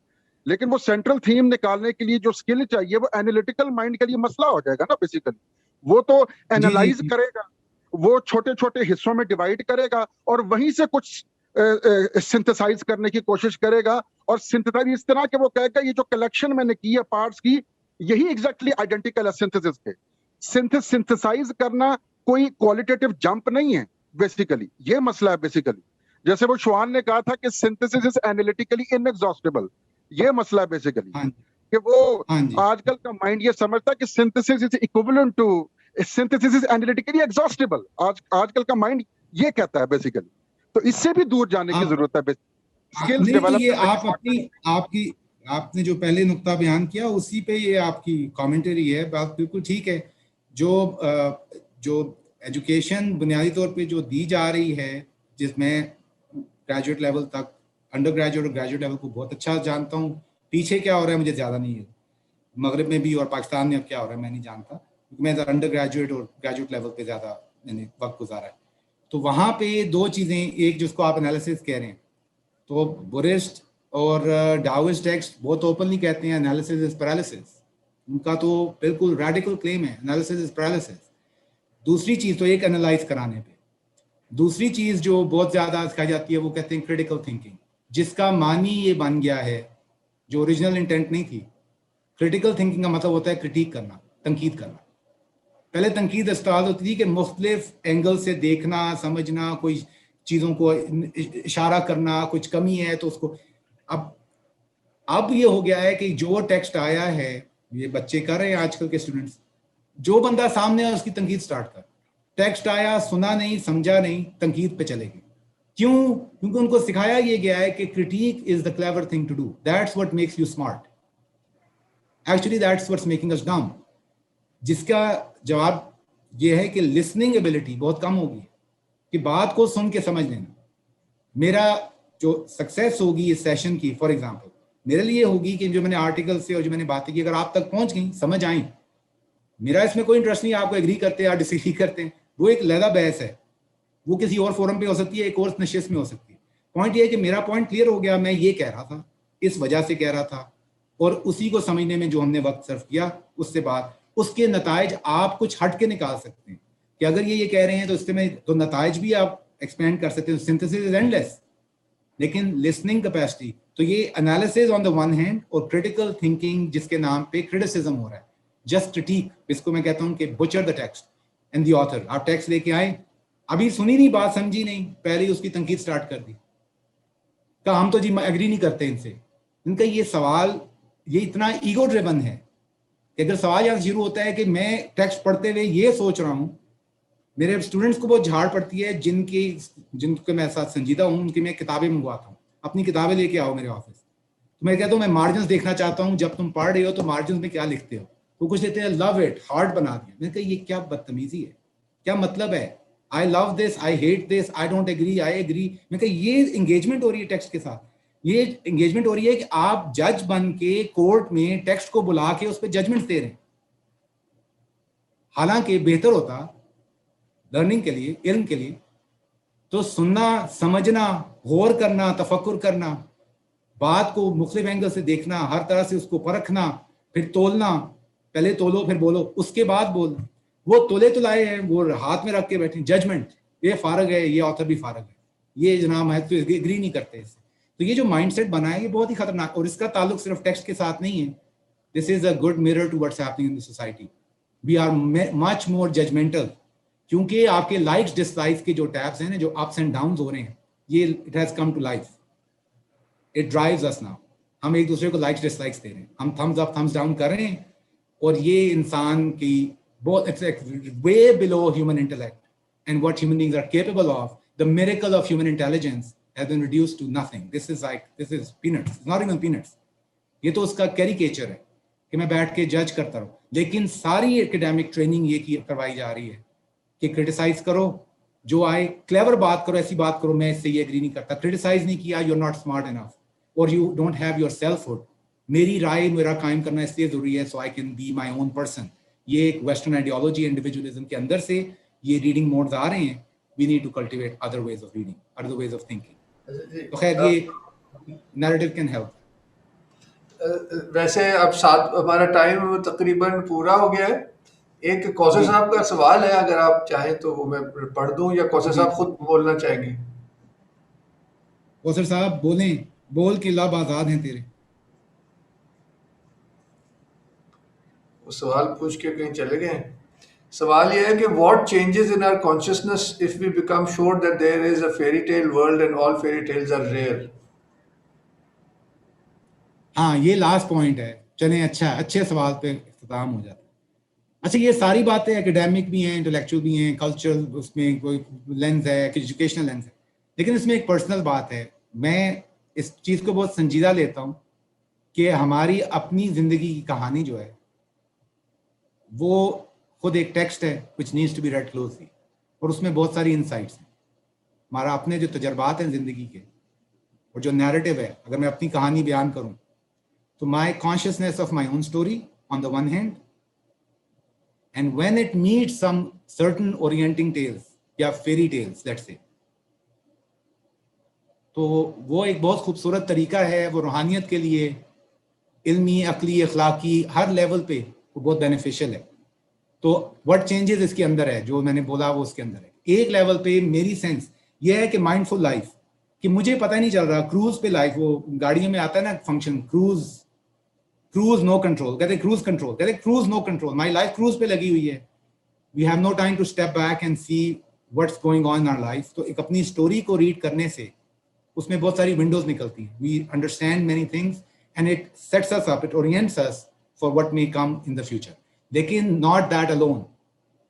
लेकिन वो सेंट्रल थीम निकालने के लिए जो स्किल चाहिए वो एनालिटिकल माइंड के लिए मसला हो जाएगा ना बेसिकली। वो तो एनालाइज करेगा, वो छोटे छोटे हिस्सों में डिवाइड करेगा और वहीं से कुछ सिंथेसाइज करने की कोशिश करेगा, और सिंथेसाइज इस तरह के वो कहेगा ये जो कलेक्शन मैंने की है पार्ट्स की, यही एग्जैक्टली आइडेंटिकल है सिंथेसिस के। सिंथेसाइज करना कोई क्वालिटेटिव जंप नहीं है बेसिकली, ये मसला है बेसिकली। जैसे वो शुआन ने कहा था कि सिंथेसिस इज एनालिटिकली इनएग्जॉस्टिबल, ये मसला है बेसिकली कि वो आजकल का माइंड ये समझता है कि synthesis is equivalent to synthesis is analytically exhaustible. आजकल का माइंड ये कहता है बेसिकली। तो इससे भी दूर जाने की जरूरत है। स्किल्स डेवलप आपने जो पहले नुक्ता बयान किया उसी पे ये आपकी कमेंटरी है, बात बिल्कुल ठीक है। जो एजुकेशन बुनियादी तौर पे जो दी जा रही है, जिसमें ग्रेजुएट लेवल तक, अंडर ग्रेजुएट और ग्रेजुएट लेवल को बहुत अच्छा जानता हूँ, पीछे क्या हो रहा है मुझे ज़्यादा नहीं है, मगरब में भी और पाकिस्तान में अब क्या हो रहा है मैं नहीं जानता, क्योंकि मैं अंडर ग्रेजुएट और ग्रेजुएट लेवल पे ज़्यादा मैंने वक्त गुजारा है। तो वहाँ पे दो चीज़ें, एक जिसको आप एनालिसिस कह रहे हैं, तो बुद्धिस्ट और डाओइस्ट टेक्स्ट बहुत ओपनली कहते हैं एनालिसिस इज पैरालिसिस। उनका तो बिल्कुल रेडिकल क्लेम है, एनालिसिस इज पैरालिसिस। दूसरी चीज़ तो एक एनालाइज कराने पे, दूसरी चीज़ जो बहुत ज़्यादा सिखाई जाती है वो कहते हैं क्रिटिकल थिंकिंग, जिसका मानी ये बन गया है, जो ओरिजिनल इंटेंट नहीं थी। क्रिटिकल थिंकिंग का मतलब होता है क्रिटिक करना, तनकीद करना। पहले तनकीद इस्तेमाल होती थी कि मुख्तलिफ एंगल से देखना, समझना, कोई चीज़ों को इशारा करना, कुछ कमी है तो उसको। अब ये हो गया है कि जो टेक्स्ट आया है, ये बच्चे कर रहे हैं आजकल के स्टूडेंट्स, जो बंदा सामने है उसकी तनकीद स्टार्ट कर। टेक्स्ट आया, सुना नहीं, समझा नहीं, तनकीद पे चलेगी। क्यों? क्योंकि उनको सिखाया ये गया है कि critique is the clever thing to do, that's what makes you smart, actually that's what's making us dumb. जिसका जवाब ये है कि लिसनिंग एबिलिटी बहुत कम होगी, कि बात को सुन के समझ लेना। मेरा जो सक्सेस होगी इस सेशन की, फॉर एग्जांपल मेरे लिए होगी कि जो मैंने आर्टिकल से और जो मैंने बातें की अगर आप तक पहुंच गई, समझ आई, मेरा इसमें कोई इंटरेस्ट नहीं आपको एग्री करते या डिसएग्री करते हैं, वो एक लहदा बहस है, वो किसी और फोरम पे हो सकती है, एक और नशिस्त में हो सकती है। पॉइंट ये है कि मेरा पॉइंट क्लियर हो गया, मैं ये कह रहा था, इस वजह से कह रहा था, और उसी को समझने में जो हमने वक्त सर्व किया, उससे बाद उसके नताइज आप कुछ हट के निकाल सकते हैं कि अगर ये कह रहे हैं तो इससे में तो नताइज भी आप एक्सपेंड कर सकते हैं। सिंथेसिस इज एंडलेस, लेकिन लिसनिंग कैपेसिटी, तो ये analysis on the one hand और क्रिटिकल थिंकिंग जिसके नाम पे क्रिटिसिज्म हो रहा है, जस्ट क्रिटिक, इसको मैं कहता हूँ कि butcher the text and the author. आप टेक्स्ट लेके आए, अभी सुनी नहीं बात, समझी नहीं, पहले ही उसकी तनकीद स्टार्ट कर दी, कहा हम तो जी एग्री नहीं करते इनसे। इनका ये सवाल ये इतना ईगो ड्रिवन है कि अगर सवाल यहाँ शुरू होता है कि मैं टेक्स्ट पढ़ते हुए ये सोच रहा हूँ, मेरे स्टूडेंट्स को बहुत झाड़ पड़ती है जिनके मैं साथ संजीदा हूँ, उनकी मैं किताबें मंगवाता हूँ, अपनी किताबें लेके आओ मेरे ऑफिस, तो मैं कहता हूँ मैं मार्जिन देखना चाहता हूँ, जब तुम पढ़ रहे हो तो मार्जिन में क्या लिखते हो, तो कुछ लिखते हैं लव इट, हार्ड बना दिया। मैंने कहा ये क्या बदतमीजी है, क्या मतलब है, I love this, I hate this, I don't agree, I agree. मैंने कहा ये एंगेजमेंट हो रही है टेक्स्ट के साथ, ये एंगेजमेंट हो रही है कि आप जज बन के कोर्ट में टेक्स्ट को बुला के उस पर जजमेंट दे रहे हैं। हालांकि बेहतर होता लर्निंग के लिए, इल्म के लिए, तो सुनना, समझना, गौर करना, तफक्कुर करना, बात को मुख्तलिफ एंगल से देखना, हर तरह से उसको परखना, फिर तोलना, पहले तोलो फिर बोलो, उसके बाद बोल। वो तोले तुलाए हैं, वो हाथ में रख के बैठे, जजमेंट, ये फारग है, ये ऑथर भी फारग है, ये जनाब है, तो एग्री नहीं करते इससे। तो ये जो माइंडसेट बना है ये बहुत ही खतरनाक, और इसका ताल्लुक सिर्फ टेक्स्ट के साथ नहीं है। This is a good mirror to what's happening in the society. We are much more judgmental, क्योंकि आपके लाइक्स डिसलाइक्स के जो टैब्स हैं ना, जो अप्स एंड डाउन्स हो रहे हैं, ये it has come to life, it drives us now. हम एक दूसरे को लाइक्स डिसलाइक्स दे रहे हैं, हम थम्स अप थम्स डाउन कर रहे हैं, और ये इंसान की बहुत way below human intellect and what human beings are capable of. The miracle of human intelligence has been reduced to nothing. This is peanuts. It's not even peanuts. ये तो उसका कैरिकेचर है कि मैं बैठ के जज करता रहूं। लेकिन सारी एकेडमिक ट्रेनिंग ये की करवाई जा रही है कि क्रिटिसाइज करो, जो आए क्लेवर बात करो, ऐसी बात करो मैं इससे ये एग्री नहीं करता, क्रिटिसाइज नहीं किया, you are not smart enough और you don't have your selfhood. मेरी राय मेरा कायम करना इसलिए जरूरी है, so I can be my own person. ये एक वेस्टर्न आइडियोलॉजी इंडिविजुअलिज्म के अंदर से ये रीडिंग मोड्स आ रहे हैं। We need to cultivate other ways of reading, other ways of thinking. तो खैर ये नैरेटिव कैन हेल्प। वैसे अब हमारा टाइम तकरीबन पूरा हो गया है। एक कौसर साहब का सवाल है, अगर आप चाहें तो वो मैं पढ़ दूं या कौसर साहब खुद बोलना चाहेंगे? कौसर साहब बोलें, बोल के लब आजाद हैं तेरे। वो सवाल पूछ के कहीं चले गए। सवाल ये है कि what changes in our consciousness if we become sure that there is a fairy tale world and all fairy tales are rare. हाँ, ये लास्ट पॉइंट है। चलें, अच्छा, अच्छे सवाल पे इख्तिताम हो जाता है। अच्छा, ये सारी बातें एकेडमिक भी हैं, इंटेलेक्चुअल भी हैं, कल्चरल, उसमें कोई लेंस है, एजुकेशनल लेंस है, लेकिन इसमें एक पर्सनल बात है। मैं इस चीज़ को बहुत संजीदा लेता हूँ कि हमारी अपनी ज़िंदगी की कहानी जो है वो खुद एक टेक्स्ट है which needs to be read closely, और उसमें बहुत सारी इंसाइट्स हैं। हमारा अपने जो तजर्बात हैं ज़िंदगी के और जो नैरेटिव है, अगर मैं अपनी कहानी बयान करूँ तो माई consciousness of my own story on the one hand, and when it meets some certain orienting tales या fairy tales let's say, तो वो एक बहुत खूबसूरत तरीका है, वो रूहानियत के लिए इल्मी, अकली, अखलाकी हर लेवल पे वो बहुत बेनिफिशियल है। तो व्हाट चेंजेस इसके अंदर है, जो मैंने बोला वो उसके अंदर है। एक लेवल पे मेरी सेंस ये है कि माइंडफुल लाइफ, कि मुझे पता ही नहीं चल रहा, क्रूज पे लाइफ, वो गाड़ियों में आता है ना फंक्शन, क्रूज नो कंट्रोल, कहते क्रूज कंट्रोल, कहते cruise no control, my life cruise पे लगी हुई है। We have no time to step back and see what's going on in our life. तो एक अपनी स्टोरी को रीड करने से उसमें बहुत सारी विंडोज निकलती हैं। We understand many things and it sets us up, it orients us for what may come in the future. लेकिन not that alone,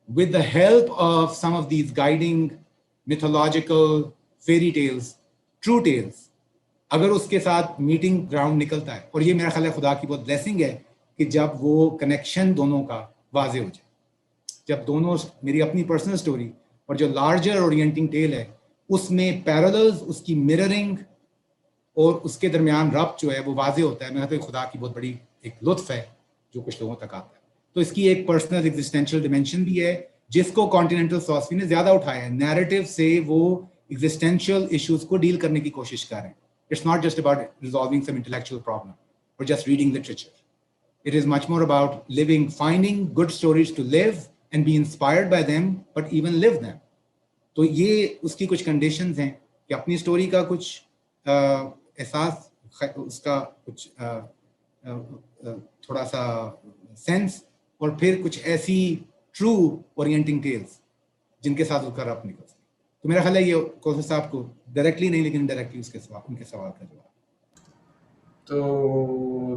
with the help of some of these guiding mythological fairy tales, true tales, अगर उसके साथ meeting ground निकलता है, और ये मेरा ख्याल है खुदा की बहुत ब्लेसिंग है कि जब वो कनेक्शन दोनों का वाजे हो जाए, जब दोनों, मेरी अपनी पर्सनल स्टोरी और जो लार्जर ओरिएंटिंग टेल है, उसमें पैरेलल्स, उसकी मिररिंग और उसके दरमियान रब्त जो है वो वाजे होता है। मेरा तो खुदा की बहुत बड़ी एक लुत्फ है जो कुछ लोगों तक आता है। तो इसकी एक पर्सनल एग्जिस्टेंशियल डिमेंशन भी है जिसको कॉन्टिनेंटल फिलॉसफी ने ज्यादा उठाया है। नैरेटिव से वो एग्जिस्टेंशियल इश्यूज को डील करने की कोशिश कर रहे हैं। It's not just about resolving some intellectual problem और just reading literature. It is much more about living, finding good stories to live and be inspired by them, but even live them. तो ये उसकी कुछ conditions हैं कि अपनी story का कुछ एहसास, उसका कुछ थोड़ा सा सेंस, और फिर कुछ ऐसी ट्रू ओरिएंटिंग टेल्स जिनके साथ उसका रब्त निकल सके। तो मेरा ख्याल है ये कौसर साहब को डायरेक्टली नहीं लेकिन डायरेक्टली उनके सवाल का जवाब। तो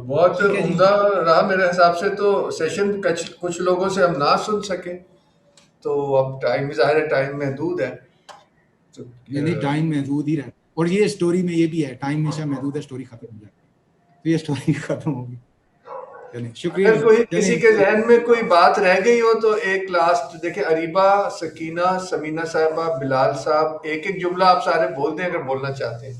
बहुत उम्दा रहा मेरे हिसाब से। तो सेशन कुछ लोगों से हम ना सुन सके, तो अब टाइम, ज़ाहिर है टाइम महदूद है, तो नहीं, टाइम महदूद ही रहता, और ये स्टोरी में ये भी है, टाइम हमेशा महदूद है, स्टोरी खत्म हो जाती है, तो ये स्टोरी खत्म होगी। शुक्रिया। अगर कोई किसी के जहन में कोई बात रह गई हो तो एक लास्ट देखें, अरीबा, सकीना, समीना साहबा, बिलाल साहब, एक एक जुमला आप सारे बोल दें अगर बोलना चाहते हैं।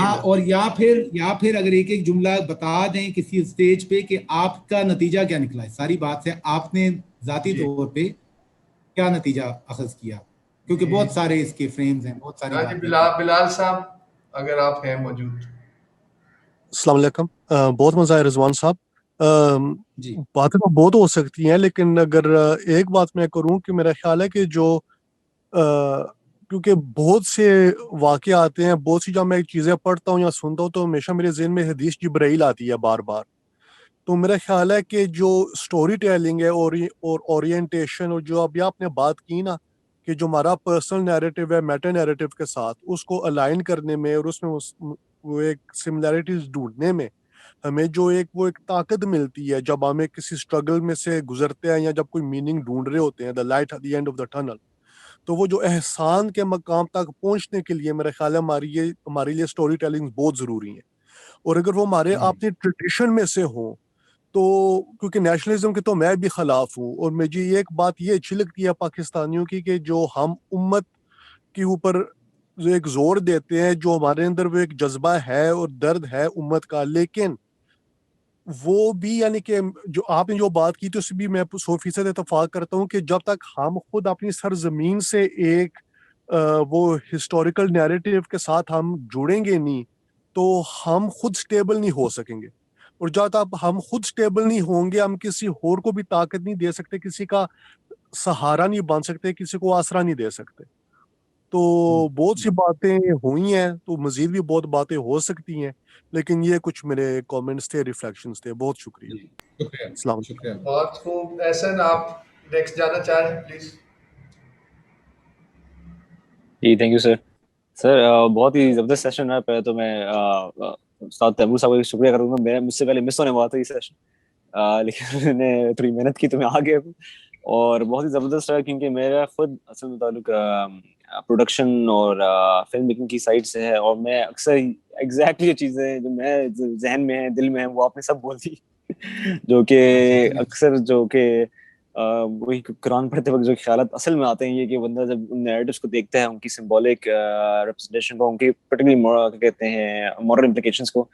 हाँ, और या फिर अगर एक एक जुमला बता दें किसी स्टेज पे कि आपका नतीजा क्या निकला है सारी बात से, आपने जाती तौर पे क्या नतीजा अखज किया, क्योंकि बहुत सारे इसके फ्रेम्स हैं, बहुत सारी। बिलाल साहब अगर आप हैं मौजूद। अस्सलाम वालेकुम। बहुत मजा आया रिजवान साहब। बातें तो बहुत हो सकती हैं, लेकिन अगर एक बात मैं करूं कि मेरा ख्याल है कि जो क्योंकि बहुत से वाक़े आते हैं, बहुत सी जब मैं चीज़ें पढ़ता हूँ या सुनता हूँ तो हमेशा मेरे ज़हन में हदीस जिब्राइल आती है बार बार। तो मेरा ख्याल है कि जो स्टोरी टेलिंग है और ओरिएंटेशन, और जो अभी आपने बात की ना कि जो हमारा पर्सनल नैरेटिव है मेटा नैरेटिव के साथ, उसको अलाइन करने में और उसमें वो एक सिमिलैरिटीज ढूंढने में हमें जो वो एक ताकत मिलती है जब हमें किसी स्ट्रगल में से गुजरते हैं या जब कोई मीनिंग ढूंढ रहे होते हैं, the light at the end of the tunnel. तो वो जो एहसान के मकाम तक पहुंचने के लिए मेरा ख्याल है हमारे लिए स्टोरी टेलिंग बहुत ज़रूरी है। और अगर वो हमारे अपने ट्रेडिशन में से हो तो क्योंकि नेशनलिज्म के तो मैं भी खिलाफ हूँ, और मुझे एक बात ये अच्छी लगती है पाकिस्तानियों की कि जो हम उम्मत के ऊपर जो एक जोर देते हैं, जो हमारे अंदर वो एक जज्बा है और दर्द है उम्मत का, लेकिन वो भी यानी कि जो आपने जो बात की तो उससे भी मैं 100% इत्तेफाक करता हूँ कि जब तक हम खुद अपनी सरजमीन से एक वो हिस्टोरिकल नैरेटिव के साथ हम जुड़ेंगे नहीं, तो हम खुद स्टेबल नहीं हो सकेंगे। और जब तक हम खुद स्टेबल नहीं होंगे, हम किसी और को भी ताकत नहीं दे सकते, किसी का सहारा नहीं बन सकते, किसी को आसरा नहीं दे सकते। तो बहुत सी बातें हुई हैं, तो मजीद भी बहुत बातें हो सकती हैं, लेकिन ये कुछ मेरे कमेंट्स थे, रिफ्लेक्शंस थे। बहुत शुक्रिया। शुक्रिया, अस्सलाम शुक्रिया। बहुत खूब। एहसन, आप नेक्स्ट जाना चाह रहे हैं प्लीज? जी थैंक यू सर। सर बहुत ही जबरदस्त सेशन है। पहले तो मैं उस्ताद तैमूर साहब का शुक्रिया करूंगा, मेरा मुझसे पहले मिस होने वाला था ये सेशन, लेकिन मैंने थोड़ी मेहनत की तो मैं आ गया हूँ। और बहुत ही जबरदस्त रहा क्योंकि मेरा खुद असल में ताल्लुक प्रोडक्शन और फिल्म मेकिंग की साइड से है, और मैं अक्सर एग्जैक्टली ये चीजें जो मैं जहन में है, दिल में है, वो आपने सब बोल दी जो कि अक्सर जो कि वही कुरान पढ़ते वक्त जो ख्यालात असल में आते हैं, ये कि बंदा जब उन नैरेटिव्स को देखता है, उनकी सिंबॉलिक रिप्रेजेंटेशन को, उनकी पर्टिकुलरली कहते हैं मॉरल इम्प्लिकेशंस को,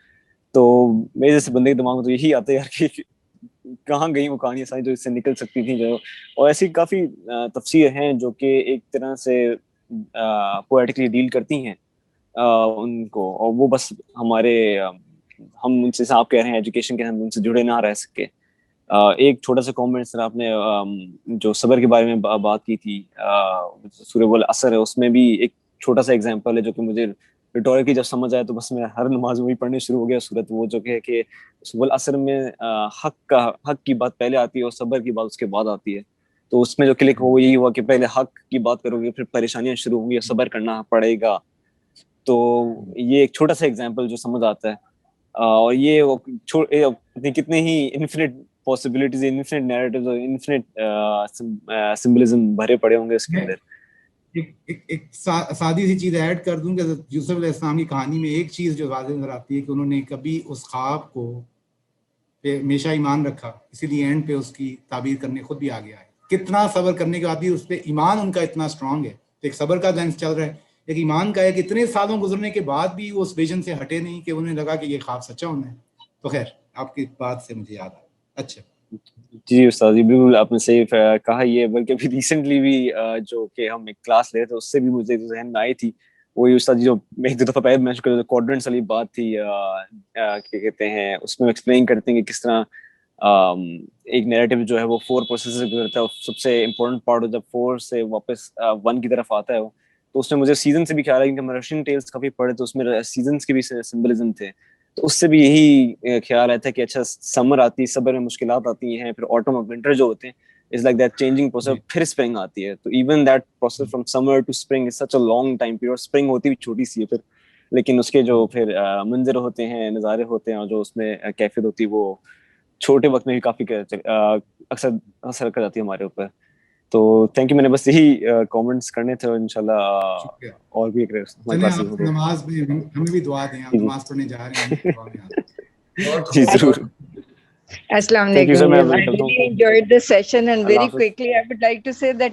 तो मेरे जैसे बंदे के दिमाग में तो यही आता है यार कि कहाँ गई वो कहानियां सारी जो इससे निकल सकती थी जो। और ऐसी काफी तफसीर हैं जो कि एक तरह से पोएटिकली डील करती हैं उनको, और वो बस हमारे हम उनसे, आप कह रहे हैं एजुकेशन के, हम उनसे जुड़े ना रह सके। एक छोटा सा कमेंट सर, आपने जो सबर के बारे में बात की थी, सूरह वल असर है, उसमें भी एक छोटा सा एग्जांपल है जो कि मुझे रिटोरिकली जब समझ आया तो बस मैं हर नमाज में वही पढ़ने शुरू हो गया सूरत, वो जो कि वल असर में हक की बात पहले आती है और सबर की बात उसके बाद आती है। तो उसमें जो क्लिक हो यही हुआ कि पहले हक की बात करोगे फिर परेशानियां शुरू होंगी, सबर करना पड़ेगा। तो ये एक छोटा सा एग्जाम्पल जो समझ आता है, और ये कितने ही इन्फिनिट पॉसिबिलिटीज, इन्फिनिट नैरेटिव्स और इन्फिनिट सिंबलिज्म भरे पड़े होंगे इसके अंदर। एक सादी सी चीज ऐड कर दूं कि यूसुफ अलैहिस्सलाम की कहानी में एक चीज जो वाज़ेह नजर आती है कि उन्होंने कभी उस ख्वाब को पे हमेशा ईमान रखा, इसीलिए एंड पे उसकी ताबीर करने खुद भी आ गया है। कितना सब्र करने के बाद भी उस पर ईमान उनका इतना स्ट्रांग है। तो एक सब्र का लेंस चल रहा है, एक ईमान का है कि इतने सालों गुजरने के बाद भी वो उस विजन से हटे नहीं कि उन्हें लगा कि ये ख्वाब सच्चा होना है। तो खैर आपकी बात से मुझे याद आया। अच्छा जी उस्ताद जी, बिल्कुल आपने सही कहा। ये बल्कि अभी रिसेंटली भी जो कि हम एक क्लास ले रहे थे उससे भी मुझे जहन में आई थी, वही उस्ताद जी जो एक दो दफा पहले मैंशन कर क्वाड्रेंट्स वाली बात थी, क्या कहते हैं उसमें एक्सप्लेन करते हैं कि किस तरह एक नैरेटिव जो है वो 4 प्रोसेस से गुजरता है। सबसे इम्पोर्टेंट पार्ट जब 4 से वापस 1 की तरफ आता है वो, तो उसमें मुझे सीजन से भी ख्याल है क्योंकि मैं रशियन टेल्स काफी पढ़े तो उसमें सीजन्स के भी सिंबलिज्म थे, तो उससे भी यही ख्याल आया था कि अच्छा समर आती है, सबर में मुश्किलात आती हैं, फिर ऑटम और विंटर जो होते हैं is like that changing process, फिर स्प्रिंग आती है। तो even that process from summer to spring is such a long time period. Spring होती भी छोटी सी है फिर, लेकिन उसके जो फिर मंजर होते हैं, नज़ारे होते हैं, और जो उसमें कैफियत होती है वो छोटे वक्त में भी काफी अक्सर असर कर जाती है हमारे ऊपर। तो थैंक यू, मैंने बस यही कमेंट्स करने थे, इंशाल्लाह और भी एक नमाज में हमें भी दुआ दें, आप नमाज पढ़ने जा रहे हैं। जी जरूर। Assalamualaikum. I really enjoyed the session, and very quickly I would like to say that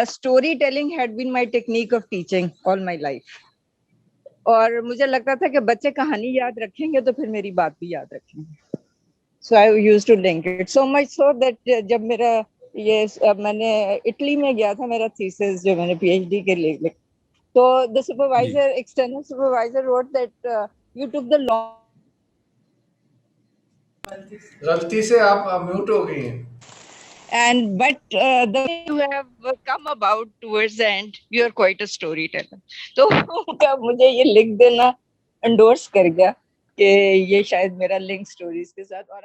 storytelling had been my technique of teaching all my life. और मुझे लगता था कि बच्चे कहानी याद रखेंगे तो फिर मेरी बात भी याद रखेंगे. So I used to link it so much so that जब मेरा मैंने इटली में गया था, मेरा थीसिस जो मैंने PhD के लिए, तो the supervisor, external supervisor wrote that you took the long. गलती से आप म्यूट हो गई हैं. And but the way you have come about towards the end, you are quite a storyteller. तो मुझे ये लिख देना endorse कर गया कि ये शायद मेरा लिंक स्टोरीज के साथ और